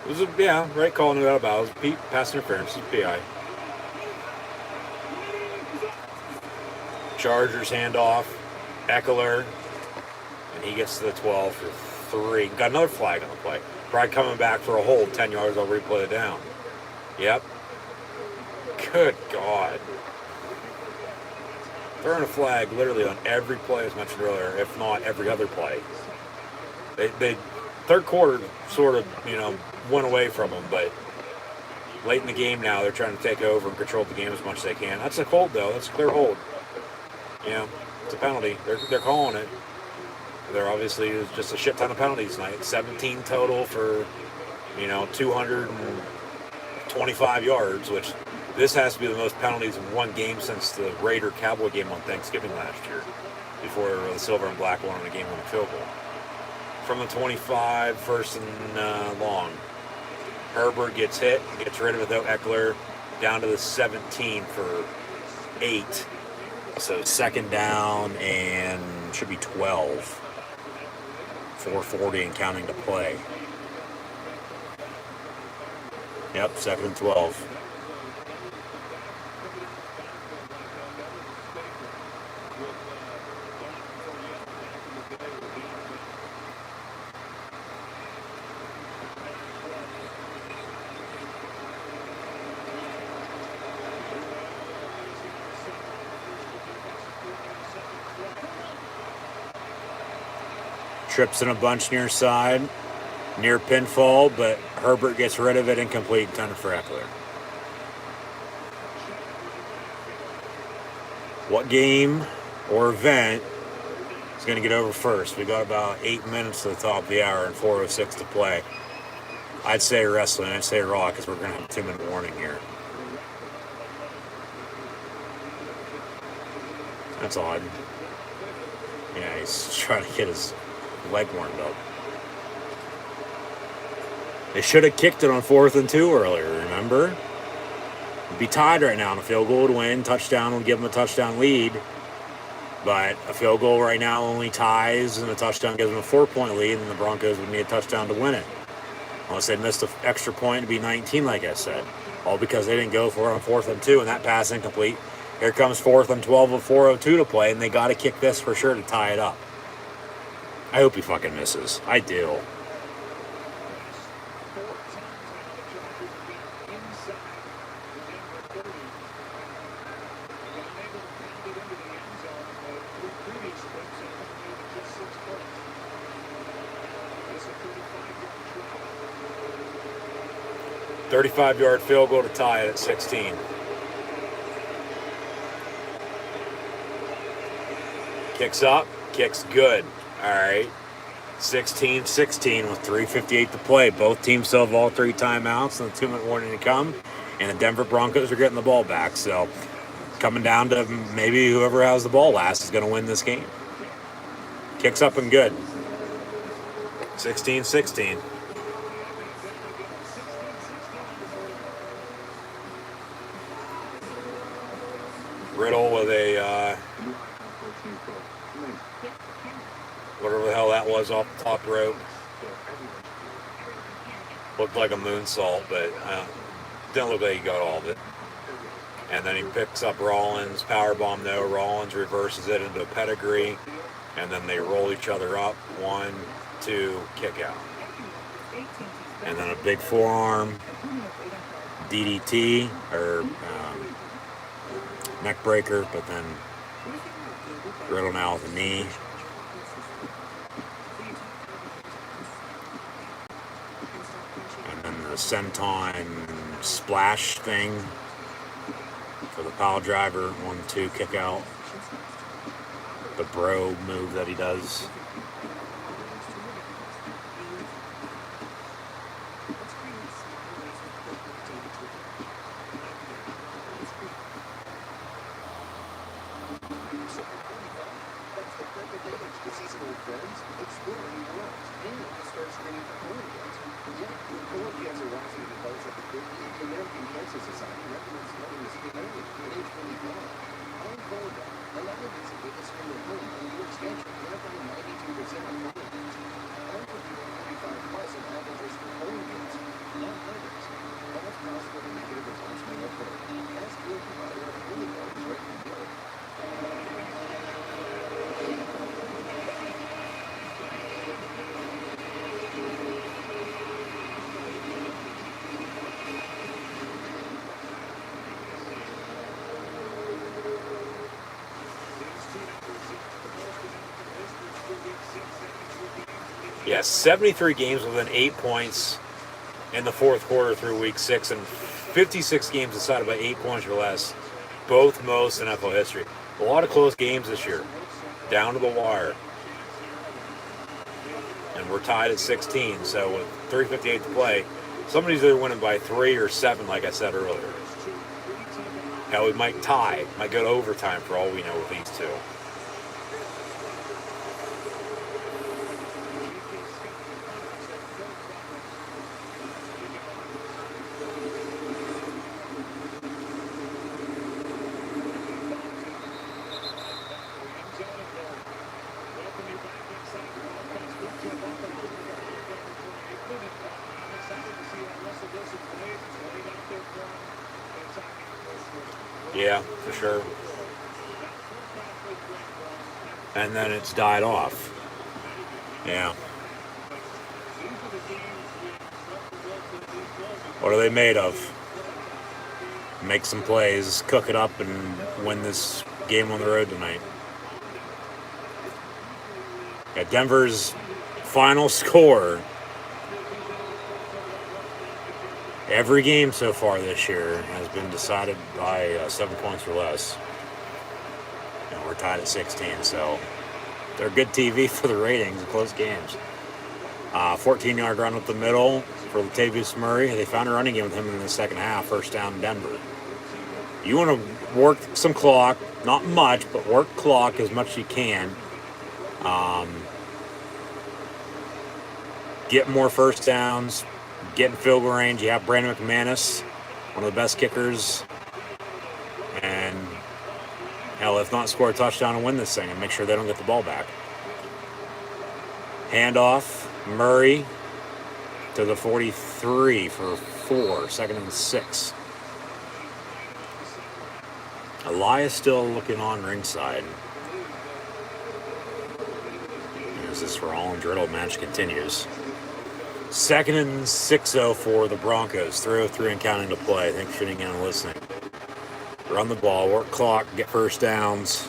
It was right call, no doubt about it. It was pass interference, it was PI. Chargers handoff, Eckler, and he gets to the 12 for 3. Got another flag on the play. Probably coming back for a hold, 10 yards, I'll replay it down. Yep. Good God. Throwing a flag literally on every play, as mentioned earlier, if not every other play. They third quarter sort of, went away from them, but late in the game now, they're trying to take over and control the game as much as they can. That's a hold, though. That's a clear hold. It's a penalty. They're calling it. There obviously is just a shit ton of penalties tonight. 17 total for, 225 yards, which this has to be the most penalties in one game since the Raider-Cowboy game on Thanksgiving last year, before the silver and black won on a game-winning field goal. From the 25, 1st and long. Herbert gets hit, gets rid of it though. Eckler down to the 17 for 8. So 2nd down and should be 12. 4:40 and counting to play. Yep, 2nd and 12. Trips in a bunch near side, near pinfall, but Herbert gets rid of it, incomplete, intended for Eckler. What game or event is going to get over first? We got about 8 minutes to the top of the hour and 4:06 to play. I'd say wrestling, I'd say Raw, because we're going to have a 2-minute warning here. That's odd. Yeah, he's trying to get his leg warmed up. They should have kicked it on 4th and 2 earlier, remember? It'd be tied right now, and a field goal would win. Touchdown would give them a touchdown lead. But a field goal right now only ties, and a touchdown gives them a 4-point lead, and the Broncos would need a touchdown to win it. Unless they missed an extra point, it'd be 19, like I said. All because they didn't go for it on 4th and 2, and that pass incomplete. Here comes 4th and 12 with 4:02 to play, and they got to kick this for sure to tie it up. I hope he fucking misses. I do. 35-yard field goal to tie it at 16. Kicks up, kicks good. All right. 16-16 with 3:58 to play. Both teams still have all 3 timeouts and the 2-minute warning to come. And the Denver Broncos are getting the ball back. So coming down to maybe whoever has the ball last is going to win this game. Kicks up and good. 16-16. Riddle with a whatever the hell that was off the top rope. Looked like a moonsault, but didn't look like he got all of it. And then he picks up Rollins, powerbomb though. Rollins reverses it into a pedigree, and then they roll each other up. 1, 2, kick out. And then a big forearm DDT or neck breaker, but then Riddle now with a knee. And then the senton splash thing for the pile driver. 1, 2, kick out. The bro move that he does. Yes, 73 games within 8 points in the fourth quarter through week 6, and 56 games decided by 8 points or less, both most in NFL history. A lot of close games this year, down to the wire. And we're tied at 16, so with 3:58 to play, somebody's either winning by 3 or 7, like I said earlier. Hell, we might tie, might go to overtime for all we know with these two. Yeah, for sure. And then it's died off. Yeah. What are they made of? Make some plays, cook it up, and win this game on the road tonight. Yeah, Denver's final score. Every game so far this year has been decided by 7 points or less. And we're tied at 16, so they're good TV for the ratings and close games. 14-yard run up the middle for Latavius Murray. They found a running game with him in the second half, first down in Denver. You want to work some clock, not much, but work clock as much as you can. Get more first downs. Get in field goal range. You have Brandon McManus, one of the best kickers. And, hell, if not, score a touchdown and win this thing and make sure they don't get the ball back. Handoff, Murray to the 43 for 4, 2nd and 6. Elias still looking on ringside. As this Rollins Riddle match continues. 2nd and 6-0 for the Broncos. 3:03 and counting to play. Thanks for tuning in and listening. Run the ball, work clock, get first downs,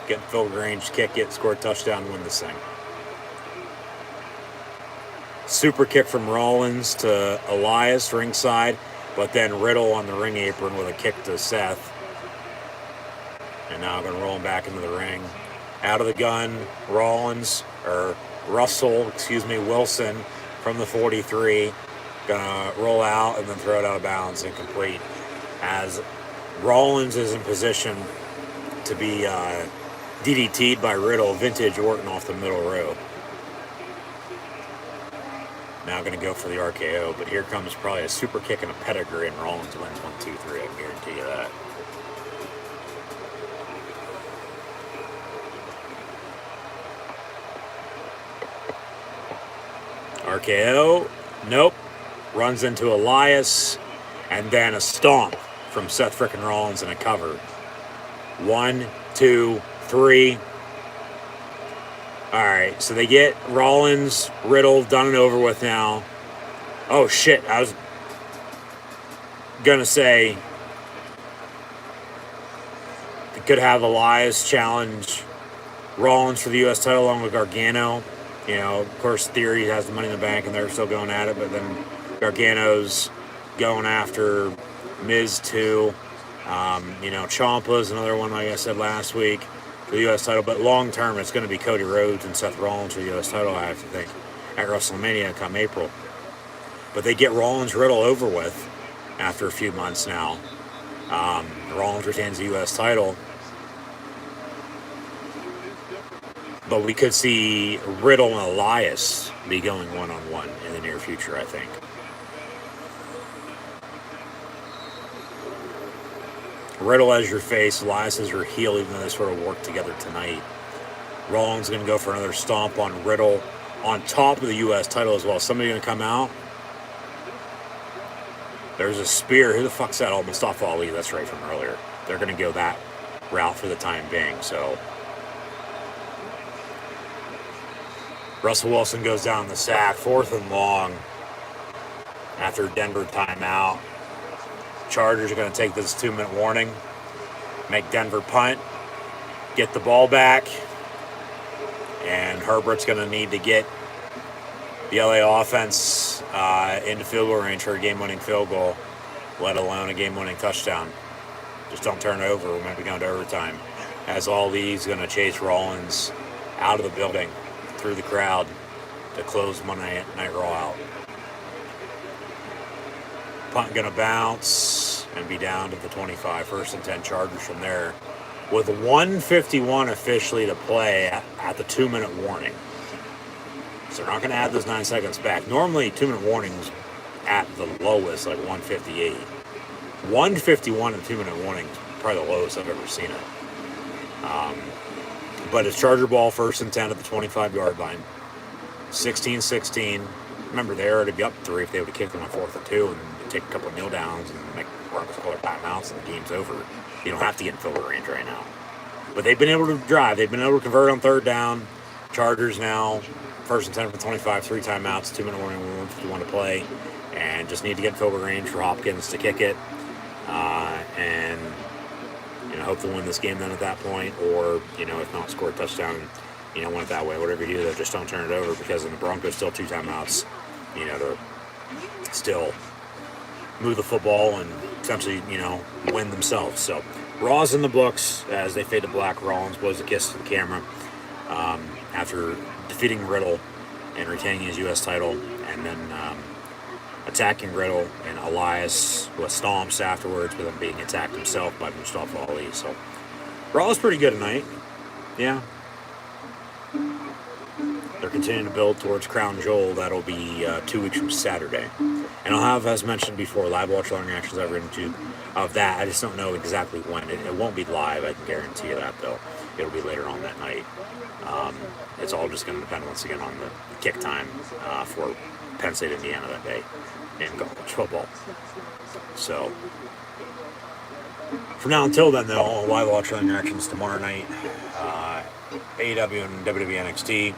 get in field range, kick it, score a touchdown, win this thing. Super kick from Rollins to Elias ringside, but then Riddle on the ring apron with a kick to Seth. And now going to roll him back into the ring. Out of the gun, Wilson from the 43. Gonna roll out and then throw it out of bounds and complete. As Rollins is in position to be DDT'd by Riddle, vintage Orton off the middle row. Now going to go for the RKO, but here comes probably a super kick and a pedigree, and Rollins wins 1, 2, 3. I can guarantee you that. RKO, nope. Runs into Elias, and then a stomp from Seth frickin' Rollins and a cover. 1, 2, 3. All right, so they get Rollins, Riddle done and over with now. Oh shit, I was gonna say they could have Elias challenge Rollins for the U.S. title along with Gargano. You know, of course, Theory has the Money in the Bank and they're still going at it, but then Gargano's going after Miz too. Ciampa's another one, like I said last week, for the U.S. title. But long term, it's going to be Cody Rhodes and Seth Rollins for the U.S. title, I have to think, at WrestleMania come April. But they get Rollins Riddle over with after a few months now. Rollins retains the U.S. title. But we could see Riddle and Elias be going one-on-one in the near future, I think. Riddle as your face, Elias as your heel, even though they sort of work together tonight. Rollins going to go for another stomp on Riddle on top of the U.S. title as well. Somebody going to come out. There's a spear. Who the fuck's that? Oh, Mustafa Ali. That's right, from earlier. They're going to go that route for the time being, so... Russell Wilson goes down the sack, 4th and long after Denver timeout. Chargers are going to take this 2-minute warning, make Denver punt, get the ball back, and Herbert's going to need to get the LA offense into field goal range for a game-winning field goal, let alone a game-winning touchdown. Just don't turn it over. We might be going to overtime. As Ali's going to chase Rollins out of the building through the crowd to close Monday Night Raw out. Punt going to bounce and be down to the 25. 1st and 10 Chargers from there. With 1:51 officially to play at the 2-minute warning. So they're not going to add those 9 seconds back. Normally, 2-minute warnings at the lowest, like 1:58. 1:51 and 2-minute warning is probably the lowest I've ever seen it. But it's Charger ball, 1st and 10 at the 25-yard line. 16-16. Remember, they already be up 3 if they would have kicked them on 4th and 2 and take a couple of kneel downs and make Broncos call their timeouts and the game's over. You don't have to get in field goal range right now. But they've been able to drive. They've been able to convert on 3rd down. Chargers now, 1st and 10 for 25, 3 timeouts, 2-minute warning, 1:51 to play. And just need to get in field goal range for Hopkins to kick it. And hope to win this game then at that point, or, if not, score a touchdown, win it that way. Whatever you do, though, just don't turn it over, because in the Broncos still 2 timeouts, to still move the football and essentially, win themselves. So, Raw's in the books as they fade to black. Rollins blows a kiss to the camera after defeating Riddle and retaining his U.S. title, and then attacking Riddle, and Elias with stomps afterwards, but then being attacked himself by Mustafa Ali. So, Raw is pretty good tonight. Yeah. They're continuing to build towards Crown Jewel. That'll be 2 weeks from Saturday. And I'll have, as mentioned before, live watch along reactions over YouTube of that. I just don't know exactly when. It won't be live, I can guarantee you that, though. It'll be later on that night. It's all just going to depend, once again, on the kick time for Penn State, Indiana that day in college football. So, from now until then, though, I'll live watch along reactions tomorrow night. AEW and WWE NXT.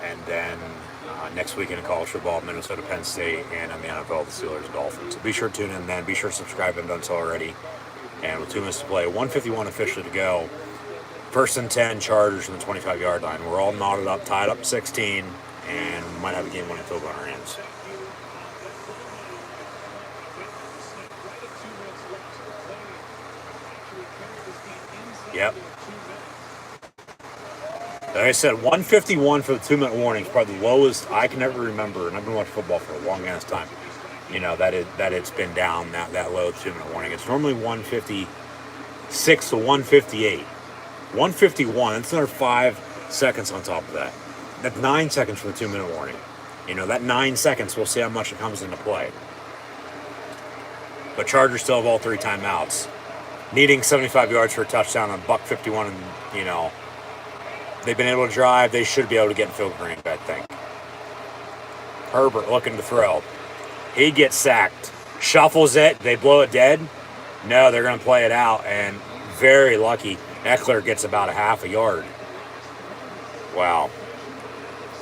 And then next week in college football, Minnesota, Penn State, and in the NFL, the Steelers and Dolphins. So be sure to tune in then. Be sure to subscribe if you haven't done so already. And with 2 minutes to play, 1:51 officially to go. 1st and 10 Chargers from the 25-yard line. We're all knotted up, tied up 16. and might have a game-winning field goal in our hands. Yep. Like I said, 151 for the 2-minute warning is probably the lowest I can ever remember, and I've been watching football for a long ass time. You know, that it's been down that low 2-minute warning. It's normally 156 to 158. 151, that's another 5 seconds on top of that. That's 9 seconds for the 2-minute warning. You know, that 9 seconds, we'll see how much it comes into play. But Chargers still have all 3 timeouts. Needing 75 yards for a touchdown on $1.51, and, you know, they've been able to drive. They should be able to get in field goal range, I think. Herbert looking to throw. He gets sacked. Shuffles it. They blow it dead. No, they're going to play it out, and very lucky. Eckler gets about a half a yard. Wow.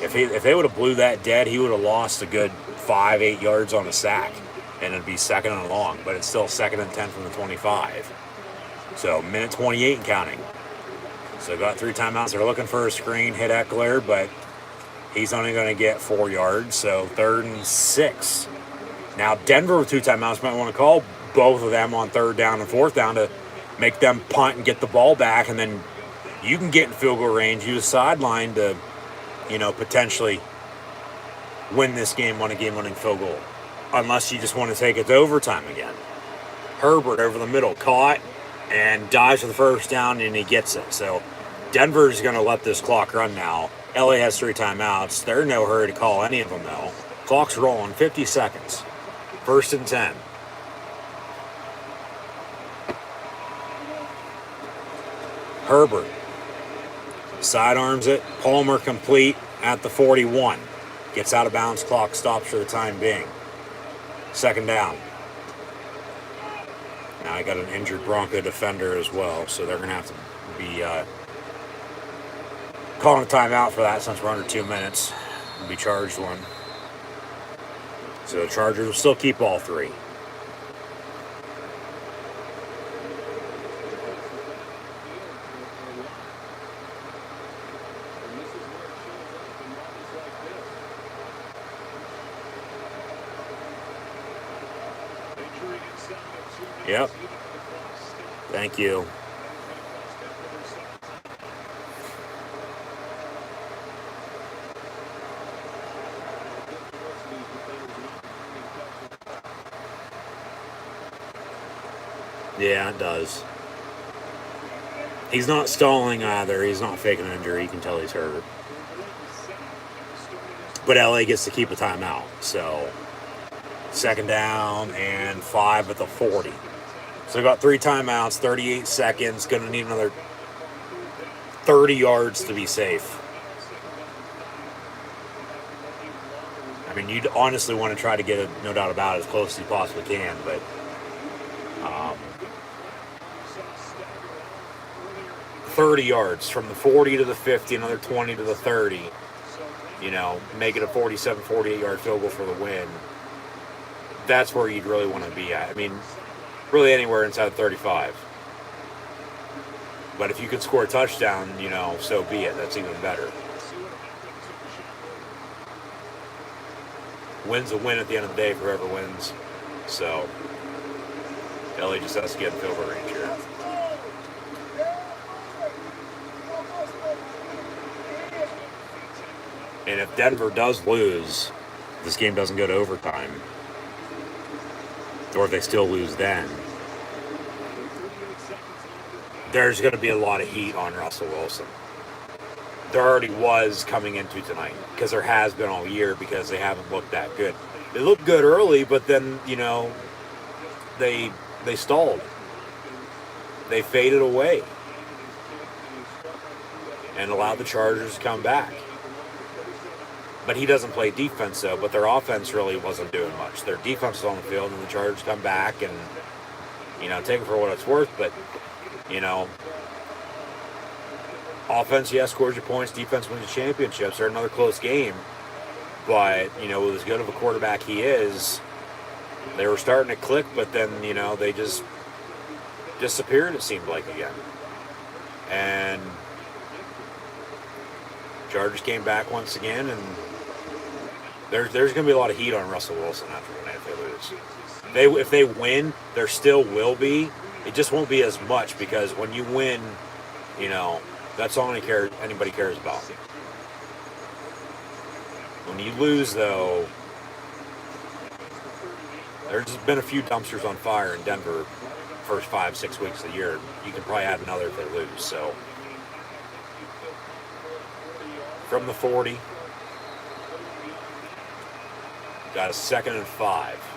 If they would have blew that dead, he would have lost a good 5-8 yards on a sack, and it'd be 2nd and long. But it's still 2nd and 10 from the 25. So minute 28 and counting. So got 3 timeouts. They're looking for a screen, hit Eckler, but he's only going to get 4 yards. So 3rd and 6. Now Denver with 2 timeouts might want to call both of them on 3rd down and 4th down to make them punt and get the ball back, and then you can get in field goal range. Use sideline to, you know, potentially win this game on a game-winning field goal, unless you just want to take it to overtime again. Herbert over the middle, caught and dives for the 1st down, and he gets it. So Denver's going to let this clock run now. LA has 3 timeouts. They're in no hurry to call any of them, though. Clock's rolling, 50 seconds. 1st and 10. Herbert sidearms it. Palmer complete at the 41. Gets out of bounds. Clock stops for the time being. 2nd down. Now I got an injured Bronco defender as well, so they're going to have to be calling a timeout for that since we're under 2 minutes. We'll be charged one. So the Chargers will still keep all 3. Yep. Thank you. Yeah, it does. He's not stalling either. He's not faking an injury. You can tell he's hurt. But LA gets to keep a timeout. So 2nd down and 5 at the 40. So we got 3 timeouts, 38 seconds. Going to need another 30 yards to be safe. I mean, you'd honestly want to try to get it, no doubt about it, as close as you possibly can. But 30 yards from the 40 to the 50, another 20 to the 30. You know, make it a 47, 48-yard field goal for the win. That's where you'd really want to be at. I mean, really anywhere inside 35. But if you could score a touchdown, you know, so be it. That's even better. Win's a win at the end of the day for whoever wins. So, LA just has to get in field goal range here. And if Denver does lose, this game doesn't go to overtime, or if they still lose then, there's going to be a lot of heat on Russell Wilson. There already was coming into tonight, because there has been all year, because they haven't looked that good. They looked good early, but then, you know, they stalled. They faded away and allowed the Chargers to come back. But he doesn't play defense, though. But their offense really wasn't doing much. Their defense was on the field, and the Chargers come back and, you know, take it for what it's worth. But, you know, offense, yes, scores your points. Defense wins the championships. They're another close game. But, you know, with as good of a quarterback he is, they were starting to click. But then, you know, they just disappeared, it seemed like, again. And Chargers came back once again, and there's going to be a lot of heat on Russell Wilson after tonight if they lose. If they win, there still will be. It just won't be as much because when you win, that's all anybody cares about. When you lose, though, there's been a few dumpsters on fire in Denver first 5-6 weeks of the year. You can probably add another if they lose. So from the 40, got a 2nd and 5.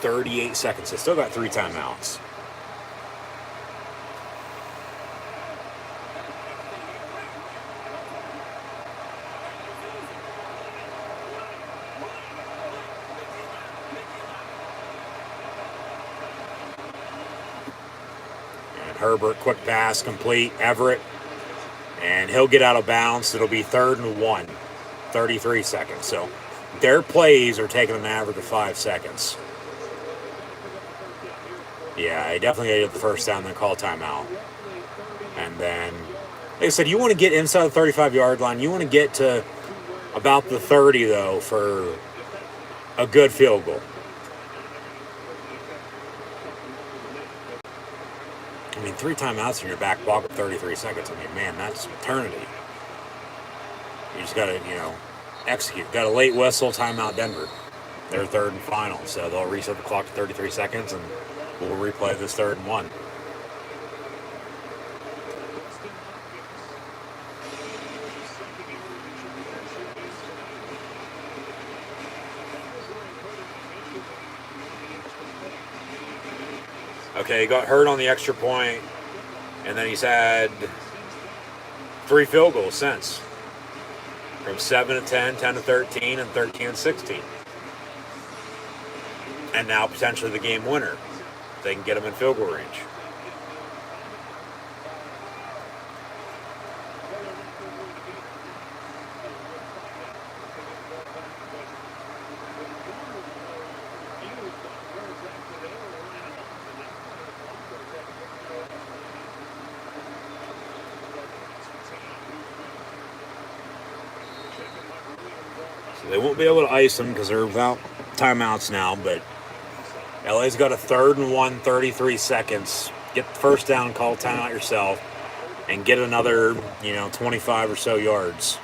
38 seconds. They still got 3 timeouts. Herbert, quick pass, complete. Everett, and he'll get out of bounds. It'll be 3rd and 1, 33 seconds. So their plays are taking an average of 5 seconds. Yeah, he definitely got to get the first down, then call timeout. And then, like I said, you want to get inside the 35-yard line. You want to get to about the 30, though, for a good field goal. I mean, 3 timeouts in your back pocket, 33 seconds. I mean, man, that's eternity. You just got to, execute. Got a late whistle, timeout Denver. They're 3rd and final, so they'll reset the clock to 33 seconds, and we'll replay this 3rd and 1. Okay, he got hurt on the extra point, and then he's had 3 field goals since. From 7 to 10, 10 to 13, and 13 to 16. And now potentially the game winner. They can get him in field goal range. They won't be able to ice them because they're without timeouts now, but LA's got a 3rd and 1, 33 seconds. Get the first down, call timeout yourself, and get another, 25 or so yards.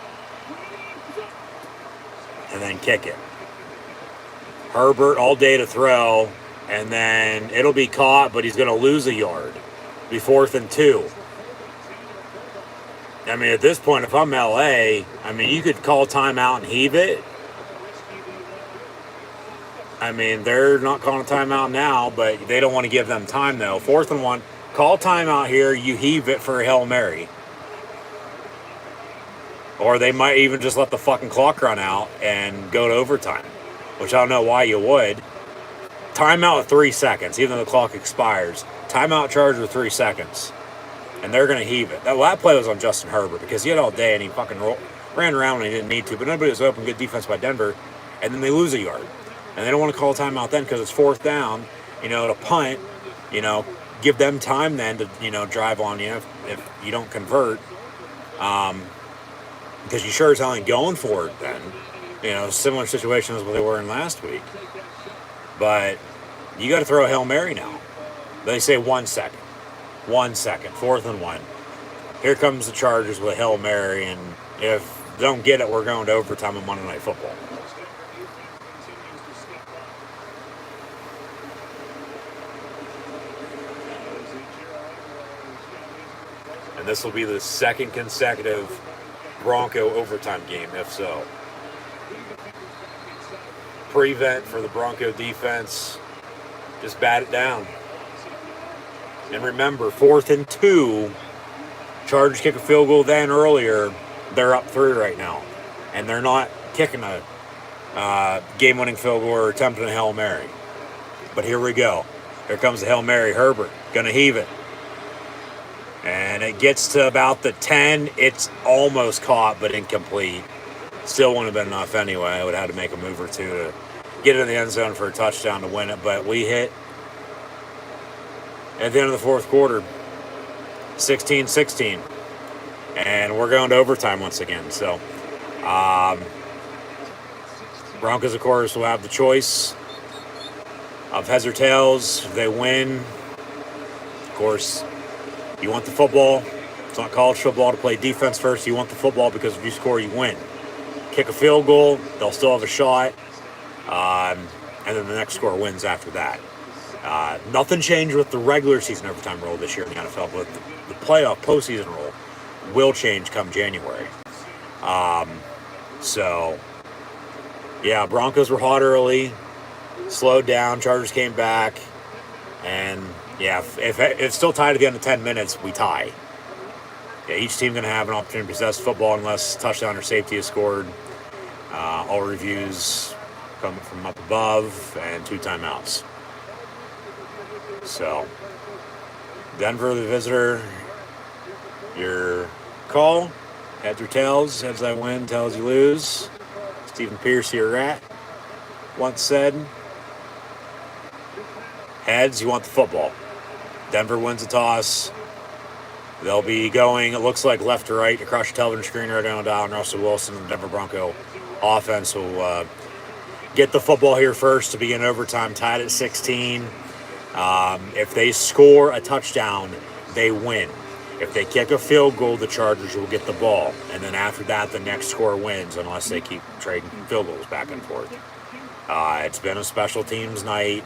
And then kick it. Herbert all day to throw, and then it'll be caught, but he's going to lose a yard. Be 4th and 2. I mean, at this point, if I'm LA, you could call timeout and heave it. I mean, they're not calling a timeout now, but they don't want to give them time, though. 4th and 1, call timeout here, you heave it for a Hail Mary. Or they might even just let the fucking clock run out and go to overtime, which I don't know why you would. Timeout with 3 seconds, even though the clock expires. Timeout charge with 3 seconds. And they're going to heave it. That play was on Justin Herbert because he had all day and he fucking ran around when he didn't need to. But nobody was open. Good defense by Denver. And then they lose a yard. And they don't want to call a timeout then because it's 4th down, to punt, give them time then to, drive on you if you don't convert. Because you sure as hell ain't going for it then. Similar situation as what they were in last week. But you got to throw a Hail Mary now. They say 1 second. 1 second, 4th and 1. Here comes the Chargers with Hail Mary, and if they don't get it, we're going to overtime on Monday Night Football. And this will be the 2nd consecutive Bronco overtime game, if so. Prevent for the Bronco defense. Just bat it down. And remember, 4th and 2, Chargers kick a field goal then earlier. They're up 3 right now. And they're not kicking a game-winning field goal or attempting a Hail Mary. But here we go. Here comes the Hail Mary. Herbert going to heave it. And it gets to about the 10. It's almost caught, but incomplete. Still wouldn't have been enough anyway. I would have had to make a move or two to get it in the end zone for a touchdown to win it. But we hit at the end of the 4th quarter, 16-16. And we're going to overtime once again. So, Broncos, of course, will have the choice of heads or tails. If they win, of course, you want the football. It's not college football to play defense first. You want the football because if you score, you win. Kick a field goal, they'll still have a shot. And then the next score wins after that. Nothing changed with the regular season overtime rule this year in the NFL, but the playoff postseason rule will change come January. So, yeah, Broncos were hot early, slowed down, Chargers came back, and yeah, if it's still tied at the end of 10 minutes, we tie. Yeah, each team going to have an opportunity to possess football unless touchdown or safety is scored. All reviews coming from up above, and 2 timeouts. So, Denver, the visitor, your call. Heads or tails. Heads I win, tails you lose. Stephen Pierce, your rat, once said. Heads, you want the football. Denver wins the toss. They'll be going, it looks like, left to right across your television screen right now down. Russell Wilson and the Denver Bronco offense will get the football here first to begin overtime, tied at 16. If they score a touchdown, they win. If they kick a field goal, the Chargers will get the ball. And then after that, the next score wins unless they keep trading field goals back and forth. It's been a special teams night.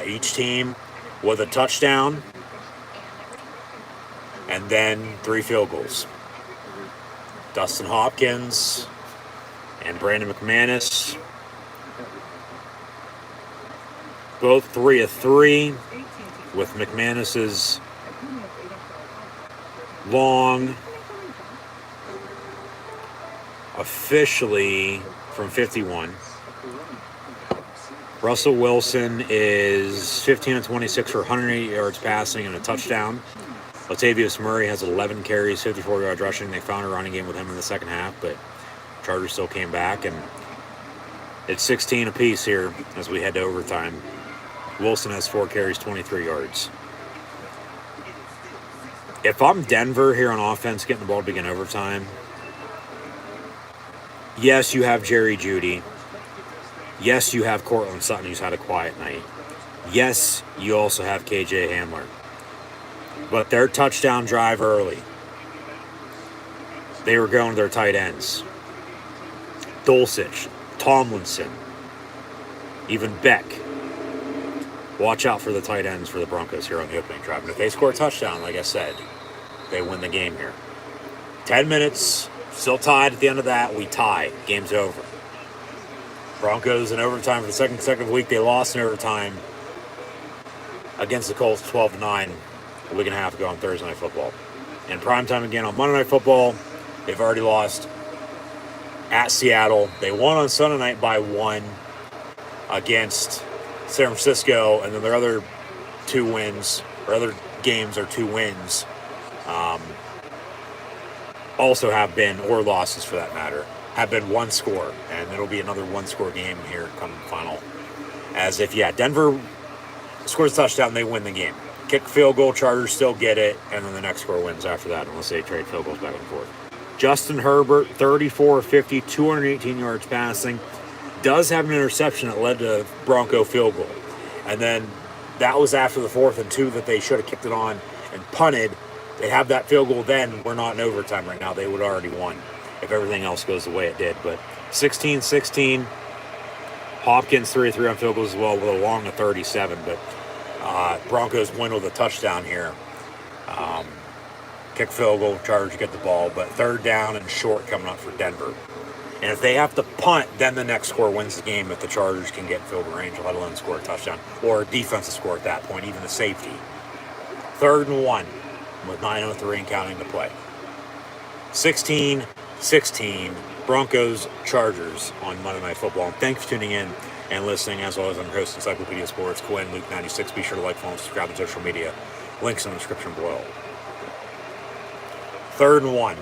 Each team with a touchdown and then 3 field goals. Dustin Hopkins and Brandon McManus, both 3 of 3, with McManus's long officially from 51. Russell Wilson is 15 of 26 for 108 yards passing and a touchdown. Latavius Murray has 11 carries, 54 yards rushing. They found a running game with him in the second half, but Chargers still came back, and it's 16 apiece here as we head to overtime. Wilson has 4 carries, 23 yards. If I'm Denver here on offense, getting the ball to begin overtime, yes, you have Jerry Jeudy. Yes, you have Cortland Sutton, who's had a quiet night. Yes, you also have KJ Hamler. But their touchdown drive early, they were going to their tight ends. Dulcich, Tomlinson, even Beck. Watch out for the tight ends for the Broncos here on the opening drive. And if they score a touchdown, like I said, they win the game here. 10 minutes, still tied at the end of that. We tie. Game's over. Broncos in overtime for the second consecutive week. They lost in overtime against the Colts 12-9. A week and a half ago on Thursday Night Football. And primetime again on Monday Night Football. They've already lost at Seattle. They won on Sunday night by 1 against San Francisco, and then their other 2 wins, or other games are 2 wins, also have been, or losses for that matter, have been 1 score, and it'll be another 1-score game here come final. As if, Denver scores a touchdown, they win the game. Kick field goal, Chargers still get it, and then the next score wins after that, unless they trade field goals back and forth. Justin Herbert, 34-50, 218 yards passing. Does have an interception that led to a Bronco field goal. And then that was after the 4th and 2 that they should have kicked it on and punted. They have that field goal then. We're not in overtime right now. They would have already won if everything else goes the way it did. But 16-16. Hopkins 3-3 on field goals as well with a long of 37. But Broncos win with a touchdown here. Kick field goal, Chargers get the ball. But 3rd down and short coming up for Denver. And if they have to punt, then the next score wins the game if the Chargers can get field goal range, let alone score a touchdown. Or a defensive score at that point, even a safety. 3rd and 1 with 9:03 and counting to play. 16-16, Broncos, Chargers on Monday Night Football. And thanks for tuning in and listening. As always, I'm your host, Encyclopedia Sports, Quinn, Luke 96. Be sure to like, follow, and subscribe to social media. Links in the description below. 3rd and 1.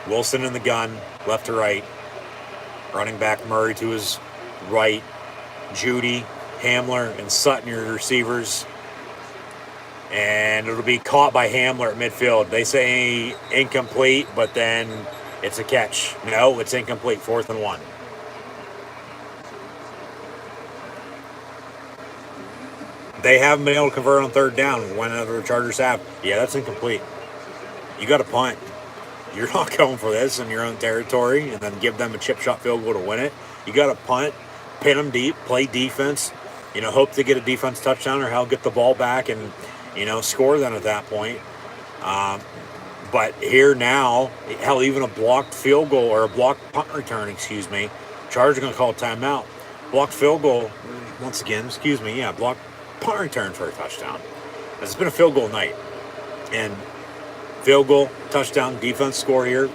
Wilson in the gun, left to right. Running back Murray to his right. Jeudy, Hamler, and Sutton, your receivers. And it'll be caught by Hamler at midfield. They say incomplete, but then it's a catch. No, it's incomplete. 4th and 1. They haven't been able to convert on third down when other Chargers have. Yeah, that's incomplete. You got to punt. You're not going for this in your own territory and then give them a chip shot field goal to win it. You got to punt, pin them deep, play defense, hope to get a defense touchdown or get the ball back and, score then at that point. But here now, hell, even a blocked field goal or a blocked punt return, Chargers are going to call a timeout. Blocked field goal, once again, blocked punt return for a touchdown. It's been a field goal night. And field goal, touchdown, defense score here,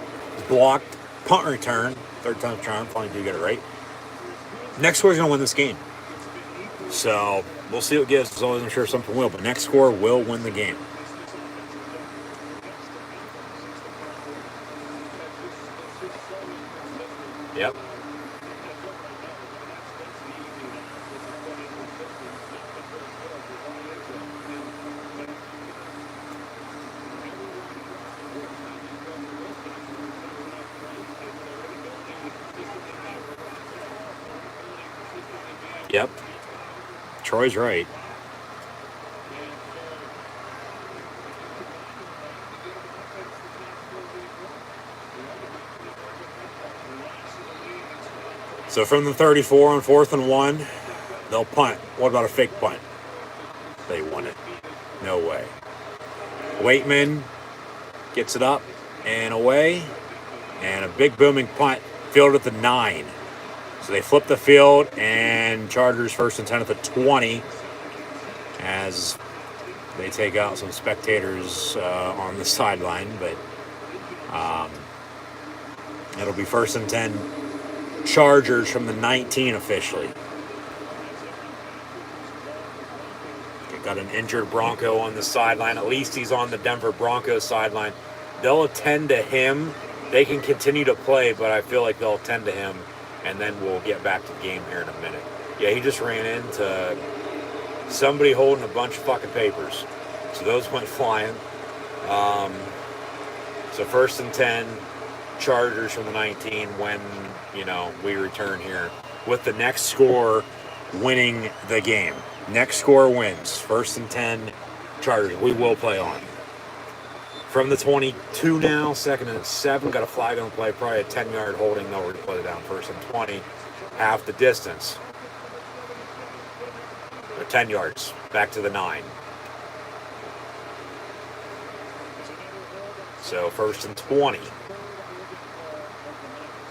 blocked, punt return, third time charm, finally do get it right. Next score is going to win this game. So we'll see what it gives. As always, I'm sure something will, but next score will win the game. Yep. Yep. Troy's right. So from the 34 on 4th and 1, they'll punt. What about a fake punt? They won it. No way. Waitman gets it up and away. And a big booming punt fielded at the 9. So they flip the field, and Chargers 1st and 10 at the 20 as they take out some spectators on the sideline. But it'll be 1st and 10 Chargers from the 19 officially. They've got an injured Bronco on the sideline. At least he's on the Denver Broncos sideline. They'll attend to him. They can continue to play, but I feel like they'll attend to him, and then we'll get back to the game here in a minute. Yeah, he just ran into somebody holding a bunch of fucking papers. So those went flying. So 1st and 10, Chargers from the 19 when, we return here with the next score winning the game. Next score wins. 1st and 10, Chargers. We will play on. From the 22 now, 2nd and 7. Got a flag on the play, probably a 10-yard holding. They'll replay down 1st and 20. Half the distance. Or 10 yards. Back to the 9. So 1st and 20.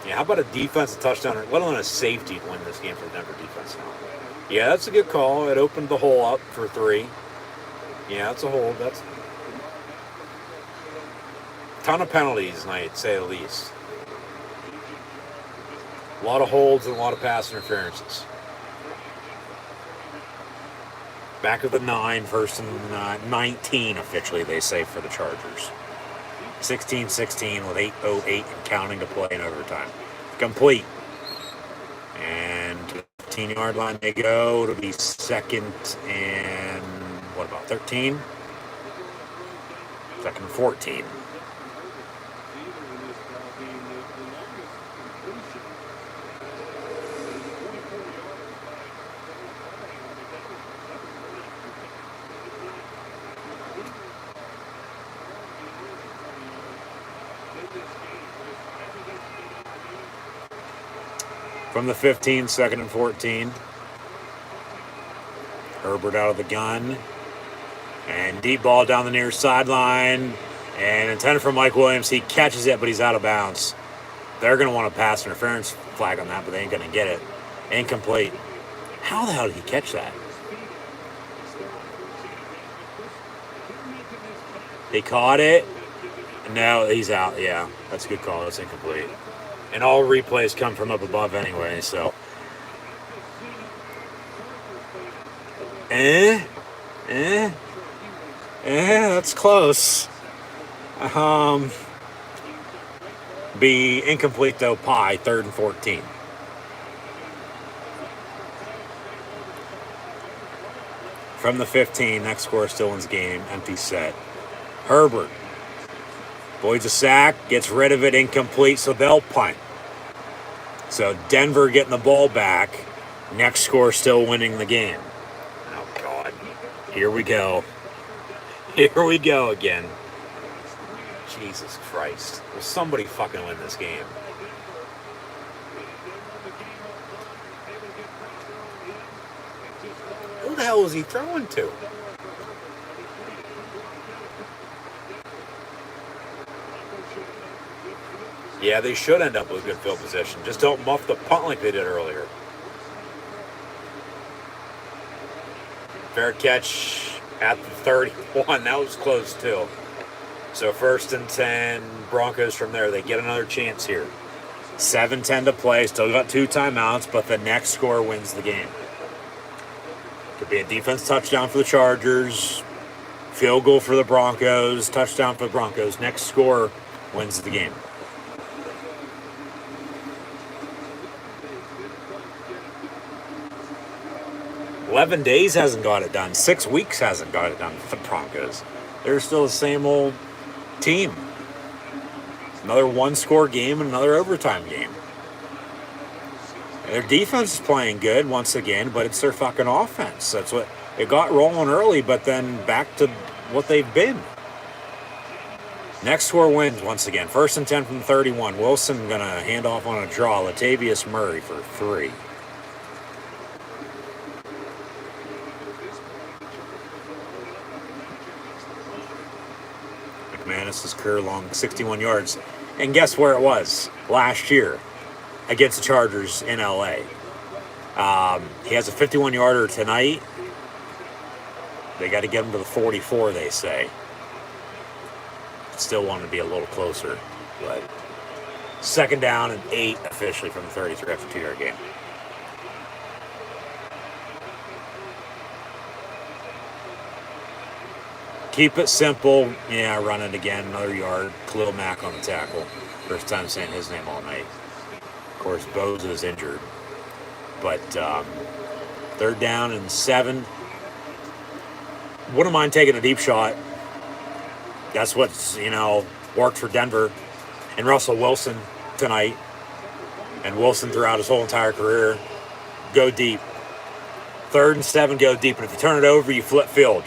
Yeah, how about a defensive touchdown, let alone a safety to win this game for the Denver defense now? Yeah, that's a good call. It opened the hole up for 3. Yeah, that's a hold. That's a ton of penalties tonight, to say the least. A lot of holds and a lot of pass interferences. Back of the 9, 1st and 19 officially, they say, for the Chargers. 16-16 with 8:08 and counting to play in overtime. Complete. And to the 15-yard line they go. It'll be 2nd and, 13? 2nd and 14. From the 15, 2nd and 14. Herbert out of the gun. And deep ball down the near sideline. And intended for Mike Williams. He catches it, but he's out of bounds. They're going to want a pass interference flag on that, but they ain't going to get it. Incomplete. How the hell did he catch that? He caught it. No, he's out. Yeah, that's a good call. That's incomplete. And all replays come from up above anyway, so. That's close. Be incomplete though, 3rd and 14. From the 15, next score still wins game, empty set. Herbert. Voids a sack, gets rid of it, incomplete, so they'll punt. So Denver getting the ball back. Next score still winning the game. Oh, God. Here we go. Here we go again. Jesus Christ. Will somebody fucking win this game? Who the hell was he throwing to? Yeah, they should end up with good field position. Just don't muff the punt like they did earlier. Fair catch at the 31. That was close, too. So 1st and 10, Broncos from there. They get another chance here. 7:10 to play. Still got 2 timeouts, but the next score wins the game. Could be a defense touchdown for the Chargers. Field goal for the Broncos. Touchdown for the Broncos. Next score wins the game. "11 days hasn't got it done. 6 weeks hasn't got it done for the Broncos. They're still the same old team. Another 1-score game and another overtime game. Their defense is playing good once again, but it's their fucking offense. That's what it got rolling early, but then back to what they've been. Next score wins once again. 1st and 10 from 31. Wilson gonna hand off on a draw. Latavius Murray for 3. McManus' career long 61 yards. And guess where it was? Last year against the Chargers in LA. He has a 51-yarder tonight. They got to get him to the 44, they say. Still want to be a little closer. But 2nd down and 8 officially from the 33 after 2-yard game. Keep it simple. Yeah, run it again. Another yard. Khalil Mack on the tackle. First time saying his name all night. Of course, Bosa is injured. But 3rd down and 7. Wouldn't mind taking a deep shot. That's what's, worked for Denver. And Russell Wilson tonight. And Wilson throughout his whole entire career. Go deep. 3rd and 7, go deep. And if you turn it over, you flip field.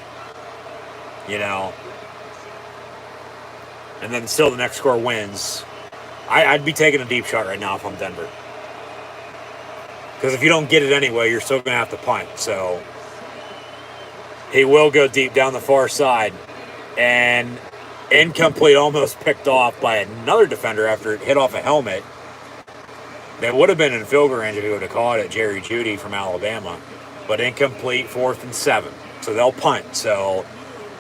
And then still the next score wins. I'd be taking a deep shot right now if I'm Denver. Because if you don't get it anyway, you're still going to have to punt. So he will go deep down the far side. And incomplete, almost picked off by another defender after it hit off a helmet. That would have been in field goal range if he would have caught it, Jerry Jeudy from Alabama. But incomplete, 4th and 7. So they'll punt. So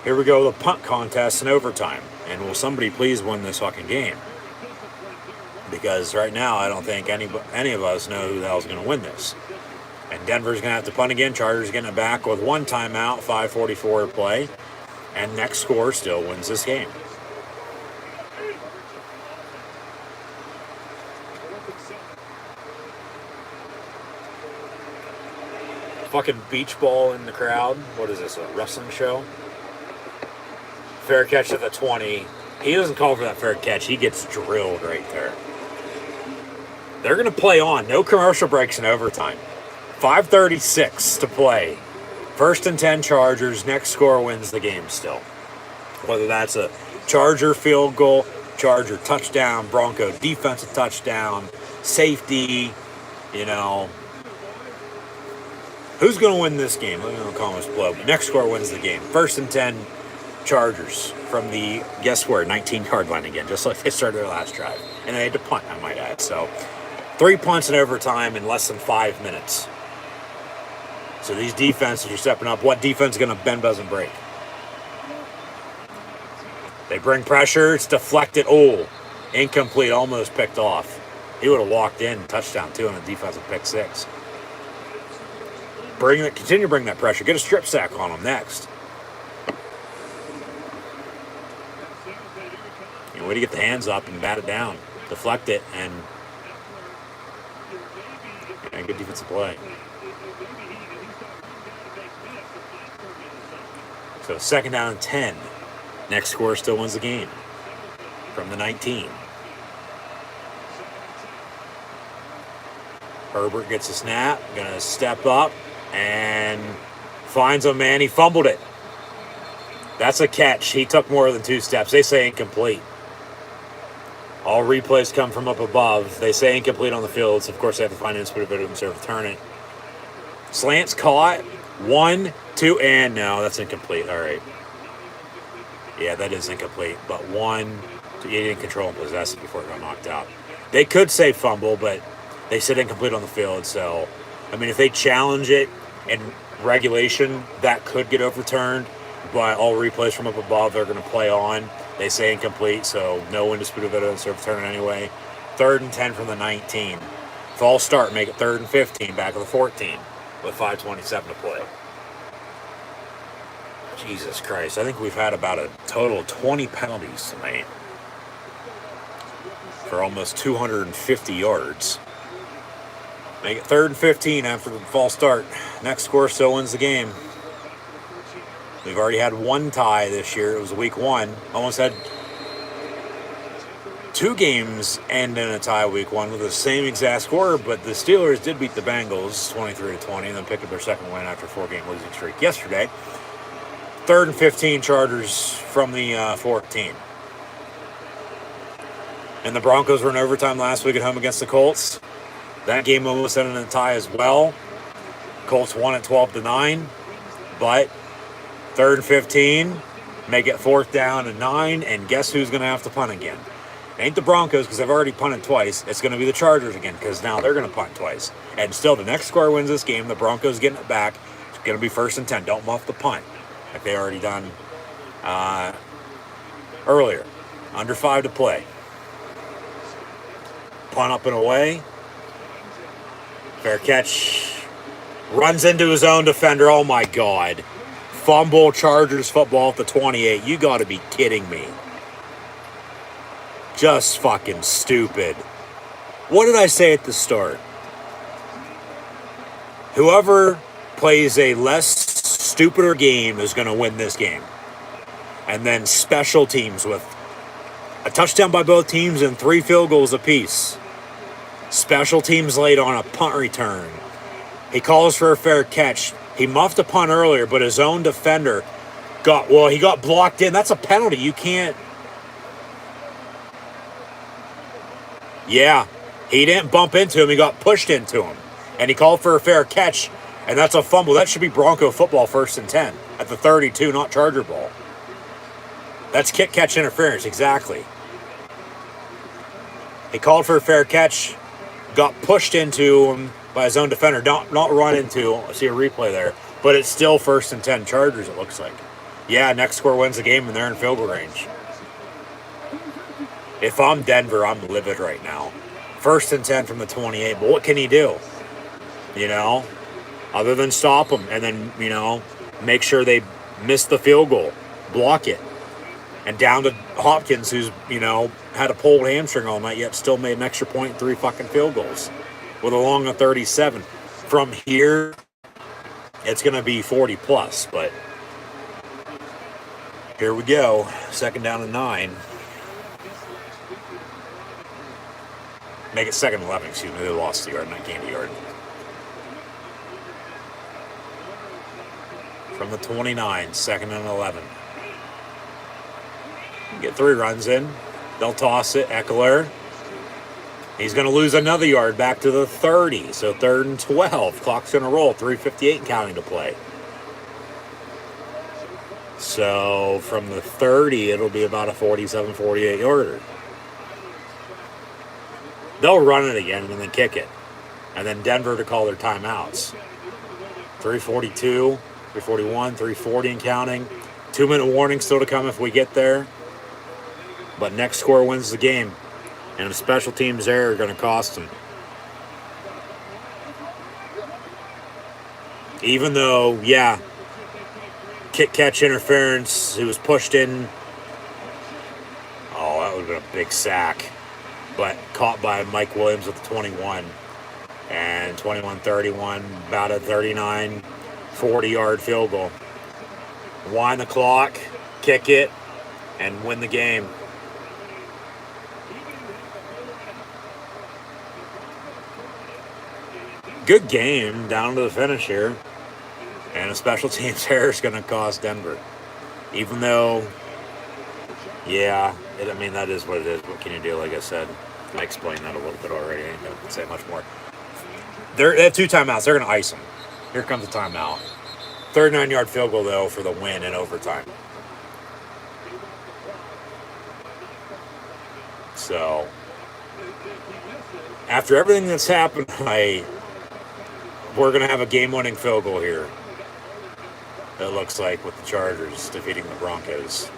here we go, the punt contest in overtime. And will somebody please win this fucking game? Because right now, I don't think any of us know who the hell's going to win this. And Denver's going to have to punt again. Chargers getting it back with 1 timeout, 5:44 to play. And next score still wins this game. Fucking beach ball in the crowd. What is this, a wrestling show? Fair catch at the 20. He doesn't call for that fair catch. He gets drilled right there. They're going to play on. No commercial breaks in overtime. 5:36 to play. 1st and 10 Chargers. Next score wins the game still. Whether that's a Charger field goal, Charger touchdown, Bronco defensive touchdown, safety, Who's going to win this game? Let me know in the comments below. But next score wins the game. 1st and 10 Chargers from the, guess where, 19-yard line again, just like they started their last drive. And they had to punt, I might add. So 3 punts in overtime in less than 5 minutes. So these defenses are stepping up. What defense is going to bend, doesn't break? They bring pressure. It's deflected. Oh, incomplete. Almost picked off. He would have walked in. Touchdown, too, on a defensive pick 6. Continue to bring that pressure. Get a strip sack on him next. Way to get the hands up and bat it down. Deflect it, and good defensive play. So 2nd down and 10. Next score still wins the game from the 19. Herbert gets a snap, gonna step up and finds a man. He fumbled it. That's a catch. He took more than 2 steps. They say incomplete. All replays come from up above. They say incomplete on the field. So of course, they have to find an inspector video and return it. Slants caught. 1, 2, and no, that's incomplete. All right. Yeah, that is incomplete. But 1, he didn't control and possess it before it got knocked out. They could say fumble, but they said incomplete on the field. So, I mean, if they challenge it in regulation, that could get overturned. But all replays from up above, they're going to play on. They say incomplete, so no indisputed evidence to overturn it anyway. 3rd and 10 from the 19. False start, make it 3rd and 15, back of the 14 with 5:27 to play. Jesus Christ, I think we've had about a total of 20 penalties tonight for almost 250 yards. Make it 3rd and 15 after the false start. Next score still wins the game. We've already had 1 tie this year. It was week 1. Almost had 2 games end in a tie week 1 with the same exact score, but the Steelers did beat the Bengals 23-20 and then picked up their second win after a 4-game losing streak yesterday. 3rd and 15 Chargers from the 14. And the Broncos were in overtime last week at home against the Colts. That game almost ended in a tie as well. Colts won at 12-9, but 3rd and 15, make it 4th down and 9, and guess who's going to have to punt again? It ain't the Broncos because they've already punted twice. It's going to be the Chargers again because now they're going to punt twice. And still, the next score wins this game. The Broncos getting it back. It's going to be 1st and 10. Don't muff the punt like they already done earlier. Under 5 to play. Punt up and away. Fair catch. Runs into his own defender. Oh, my God. Fumble, Chargers football at the 28. You got to be kidding me. Just fucking stupid. What did I say at the start? Whoever plays a less stupider game is going to win this game. And then special teams with a touchdown by both teams and 3 field goals apiece. Special teams late on a punt return. He calls for a fair catch. He muffed a punt earlier, but his own defender he got blocked in. That's a penalty. You can't. Yeah, he didn't bump into him. He got pushed into him. And he called for a fair catch, and that's a fumble. That should be Bronco football 1st and 10 at the 32, not Charger ball. That's kick-catch interference, exactly. He called for a fair catch, got pushed into him by his own defender, not run into. I see a replay there, but it's still 1st and 10 Chargers, it looks like. Yeah, next score wins the game, and they're in field goal range. If I'm Denver, I'm livid right now. 1st and 10 from the 28, but what can he do? You know, other than stop them and then, make sure they miss the field goal, block it. And down to Hopkins, who's, had a pulled hamstring all night, yet still made an extra point, 3 fucking field goals with a long of 37. From here, it's going to be 40 plus, but here we go. 2nd down and 9. Make it 2nd and 11, excuse me. They lost the yard, not gained a yard. From the 29, 2nd and 11. Get 3 runs in. They'll toss it. Eckler. He's going to lose another yard back to the 30. So 3rd and 12. Clock's going to roll. 3:58 counting to play. So from the 30, it'll be about a 47, 48 yarder. They'll run it again and then kick it. And then Denver to call their timeouts. 3:42, 3:41, 3:40 and counting. 2-minute warning still to come if we get there. But next score wins the game. And a special teams error going to cost them. Even though, kick-catch interference, he was pushed in. Oh, that would have been a big sack. But caught by Mike Williams with the 21. And 21-31, about a 39, 40-yard field goal. Wind the clock, kick it, and win the game. Good game down to the finish here. And a special teams error is going to cost Denver. Even though, yeah, I mean, that is what it is. What can you do? Like I said, I explained that a little bit already. I ain't going to say much more. They have 2 timeouts. They're going to ice them. Here comes the timeout. 39-yard field goal, though, for the win in overtime. So, after everything that's happened, we're going to have a game-winning field goal here. It looks like, with the Chargers defeating the Broncos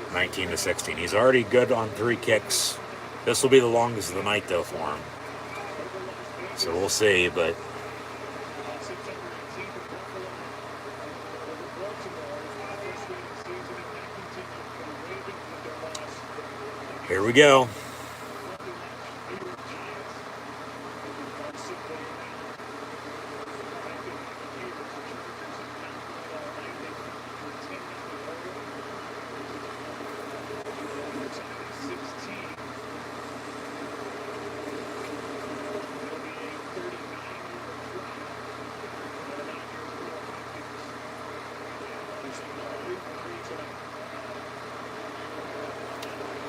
19-16. He's already good on 3 kicks. This will be the longest of the night, though, for him. So we'll see, but here we go.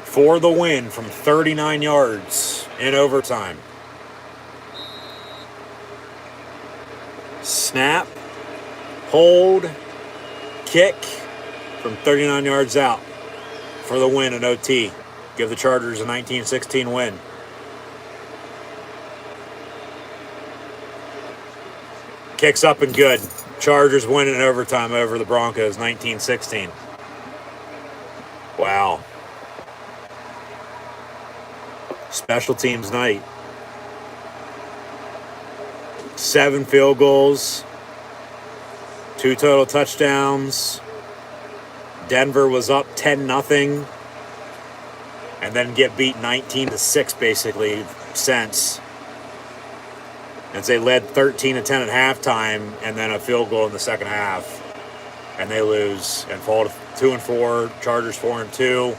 For the win from 39 yards in overtime. Snap, hold, kick from 39 yards out for the win in OT. Give the Chargers a 19-16 win. Kicks up and good. Chargers win in overtime over the Broncos 19-16. Wow. Special teams night. 7 field goals. 2 total touchdowns. Denver was up 10-0. And then get beat 19-6 basically since. As they led 13-10 at halftime and then a field goal in the second half. And they lose and fall to 2-4. Chargers 4-2.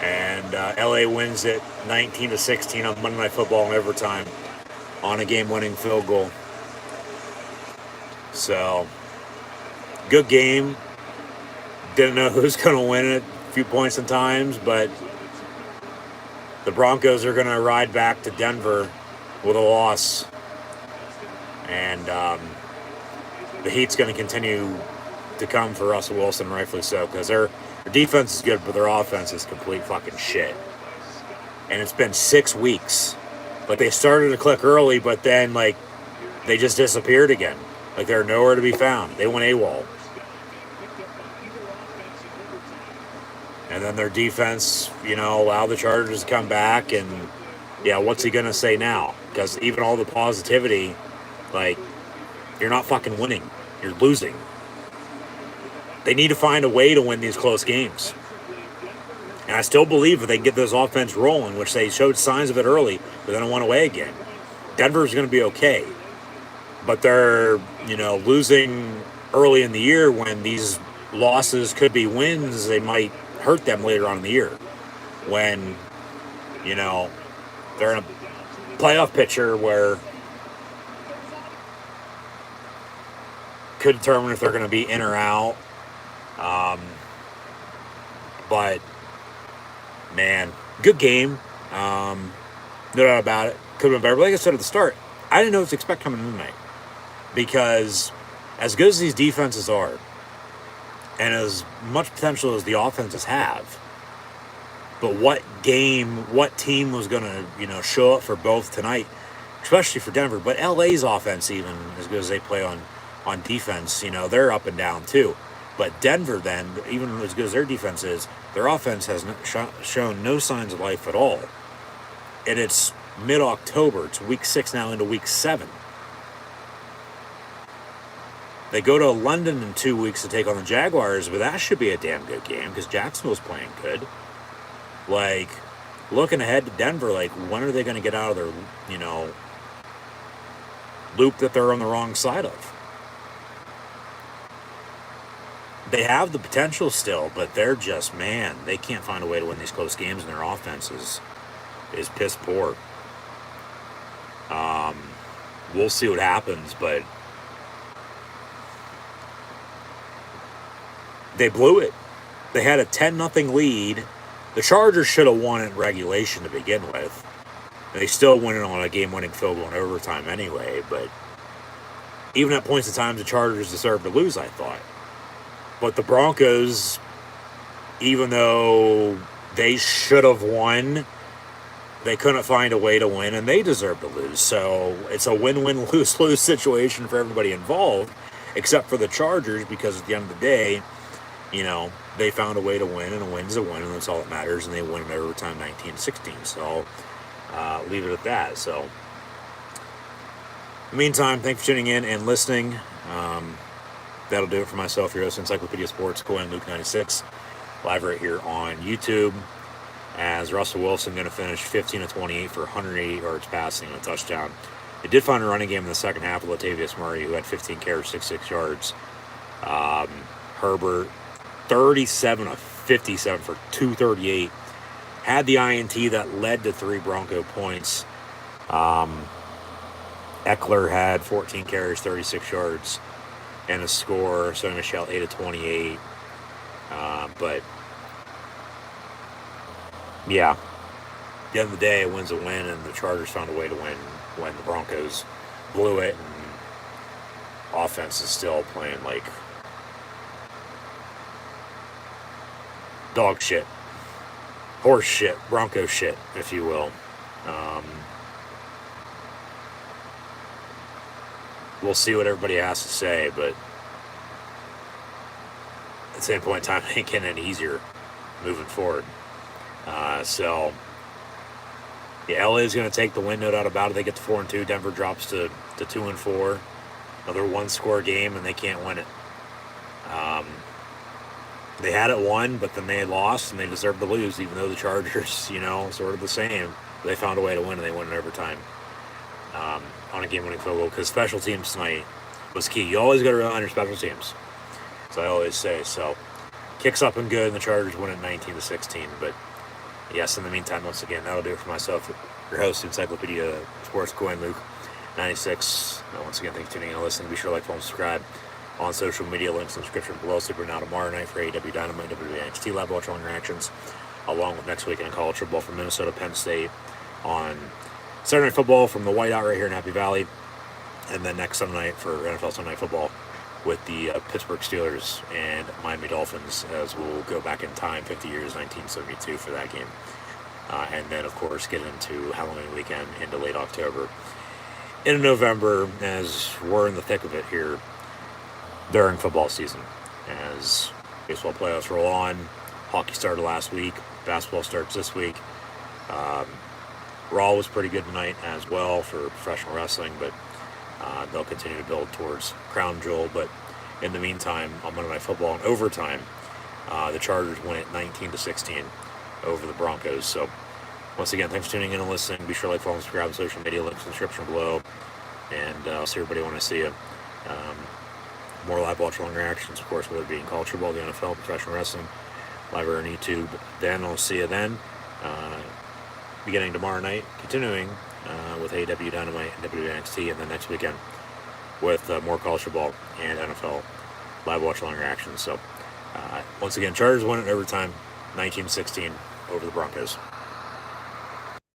And LA wins it 19-16 on Monday Night Football in overtime on a game-winning field goal. So, good game. Didn't know who's going to win it a few points and times, but the Broncos are going to ride back to Denver with a loss. And the heat's going to continue to come for Russell Wilson, rightfully so, because their defense is good, but their offense is complete fucking shit. And it's been 6 weeks. But they started to click early, but then, like, they just disappeared again. Like, they're nowhere to be found. They went AWOL. And then their defense, allowed the Chargers to come back. And, yeah, what's he going to say now? Because even all the positivity, like, you're not fucking winning. You're losing. They need to find a way to win these close games. And I still believe if they get this offense rolling, which they showed signs of it early, but then it went away again, Denver's going to be okay. But they're, losing early in the year when these losses could be wins. They might hurt them later on in the year when, they're in a playoff picture where could determine if they're going to be in or out. But man, good game. No doubt about it. Could have been better. But like I said at the start, I didn't know what to expect coming in tonight. Because as good as these defenses are, and as much potential as the offenses have, but what team was going to, show up for both tonight, especially for Denver, but LA's offense, even as good as they play on defense, they're up and down too. But Denver then, even as good as their defense is, their offense has shown no signs of life at all. And it's mid-October. It's week 6 now into week 7. They go to London in 2 weeks to take on the Jaguars, but that should be a damn good game because Jacksonville's playing good. Like, looking ahead to Denver, like, when are they going to get out of their, loop that they're on the wrong side of? They have the potential still, but they're just, man, they can't find a way to win these close games, and their offense is piss poor. We'll see what happens, but They blew it. They had a 10-0 lead. The Chargers should have won in regulation to begin with. They still went in on a game-winning field goal in overtime anyway, but even at points in time, the Chargers deserved to lose, I thought. But the Broncos, even though they should have won, they couldn't find a way to win, and they deserve to lose. So it's a win-win, lose-lose situation for everybody involved, except for the Chargers, because at the end of the day, they found a way to win, and a win's a win, and that's all that matters, and they win in overtime 19-16. So I'll leave it at that. So in the meantime, thanks for tuning in and listening. That'll do it for myself, your host, Encyclopedia Sports, Coin Luke 96, live right here on YouTube. As Russell Wilson going to finish 15 of 28 for 180 yards passing and a touchdown. They did find a running game in the second half with Latavius Murray, who had 15 carries, 66 yards. Herbert, 37 of 57 for 238. Had the INT that led to 3 Bronco points. Eckler had 14 carries, 36 yards, and a score. Sonny Michel, 8 of 28. But yeah, at the end of the day, a win's a win, and the Chargers found a way to win when the Broncos blew it, and offense is still playing like dog shit, horse shit, Bronco shit, if you will. We'll see what everybody has to say, but at the same point in time, it ain't getting any easier moving forward. So, yeah, LA is going to take the win, no doubt about it. They get to 4-2. Denver drops to 2-4. Another 1-score game, and they can't win it. They had it won, but then they lost, and they deserved to lose, even though the Chargers, sort of the same. They found a way to win, and they won in overtime on a game-winning field goal, because special teams tonight was key. You always got to rely on your special teams, as I always say. So, kicks up and good, and the Chargers win at 19-16, but yes, in the meantime, once again, that'll do it for myself, your host, Encyclopedia Sports, Coin Luke 96. Once again, thanks for tuning in and listening. Be sure to like, follow, and subscribe on social media. Links in the description below. Super now tomorrow night for AEW Dynamite, WWE NXT Live. Watch all interactions, along with next week in college football from Minnesota, Penn State on Saturday Night Football from the Whiteout right here in Happy Valley, and then next Sunday night for NFL Sunday Night Football with the Pittsburgh Steelers and Miami Dolphins, as we'll go back in time 50 years, 1972 for that game. And then, of course, get into Halloween weekend into late October. Into November, as we're in the thick of it here during football season. As baseball playoffs roll on, hockey started last week, basketball starts this week. Raw was pretty good tonight as well for professional wrestling, but they'll continue to build towards Crown Jewel. But in the meantime, on Monday Night Football in overtime, the Chargers win it 19-16 over the Broncos. So once again, thanks for tuning in and listening. Be sure to like, follow, and subscribe on social media. Links in the description below. And I'll see everybody when I see you. More live watch-along reactions, of course, whether it be in college football, the NFL, professional wrestling, live or on YouTube. Then I'll see you then. Beginning tomorrow night, continuing with AEW Dynamite and WWE NXT, and then next weekend with more college football and NFL live watch-along reactions. So, once again, Chargers won it in overtime, 19-16 over the Broncos.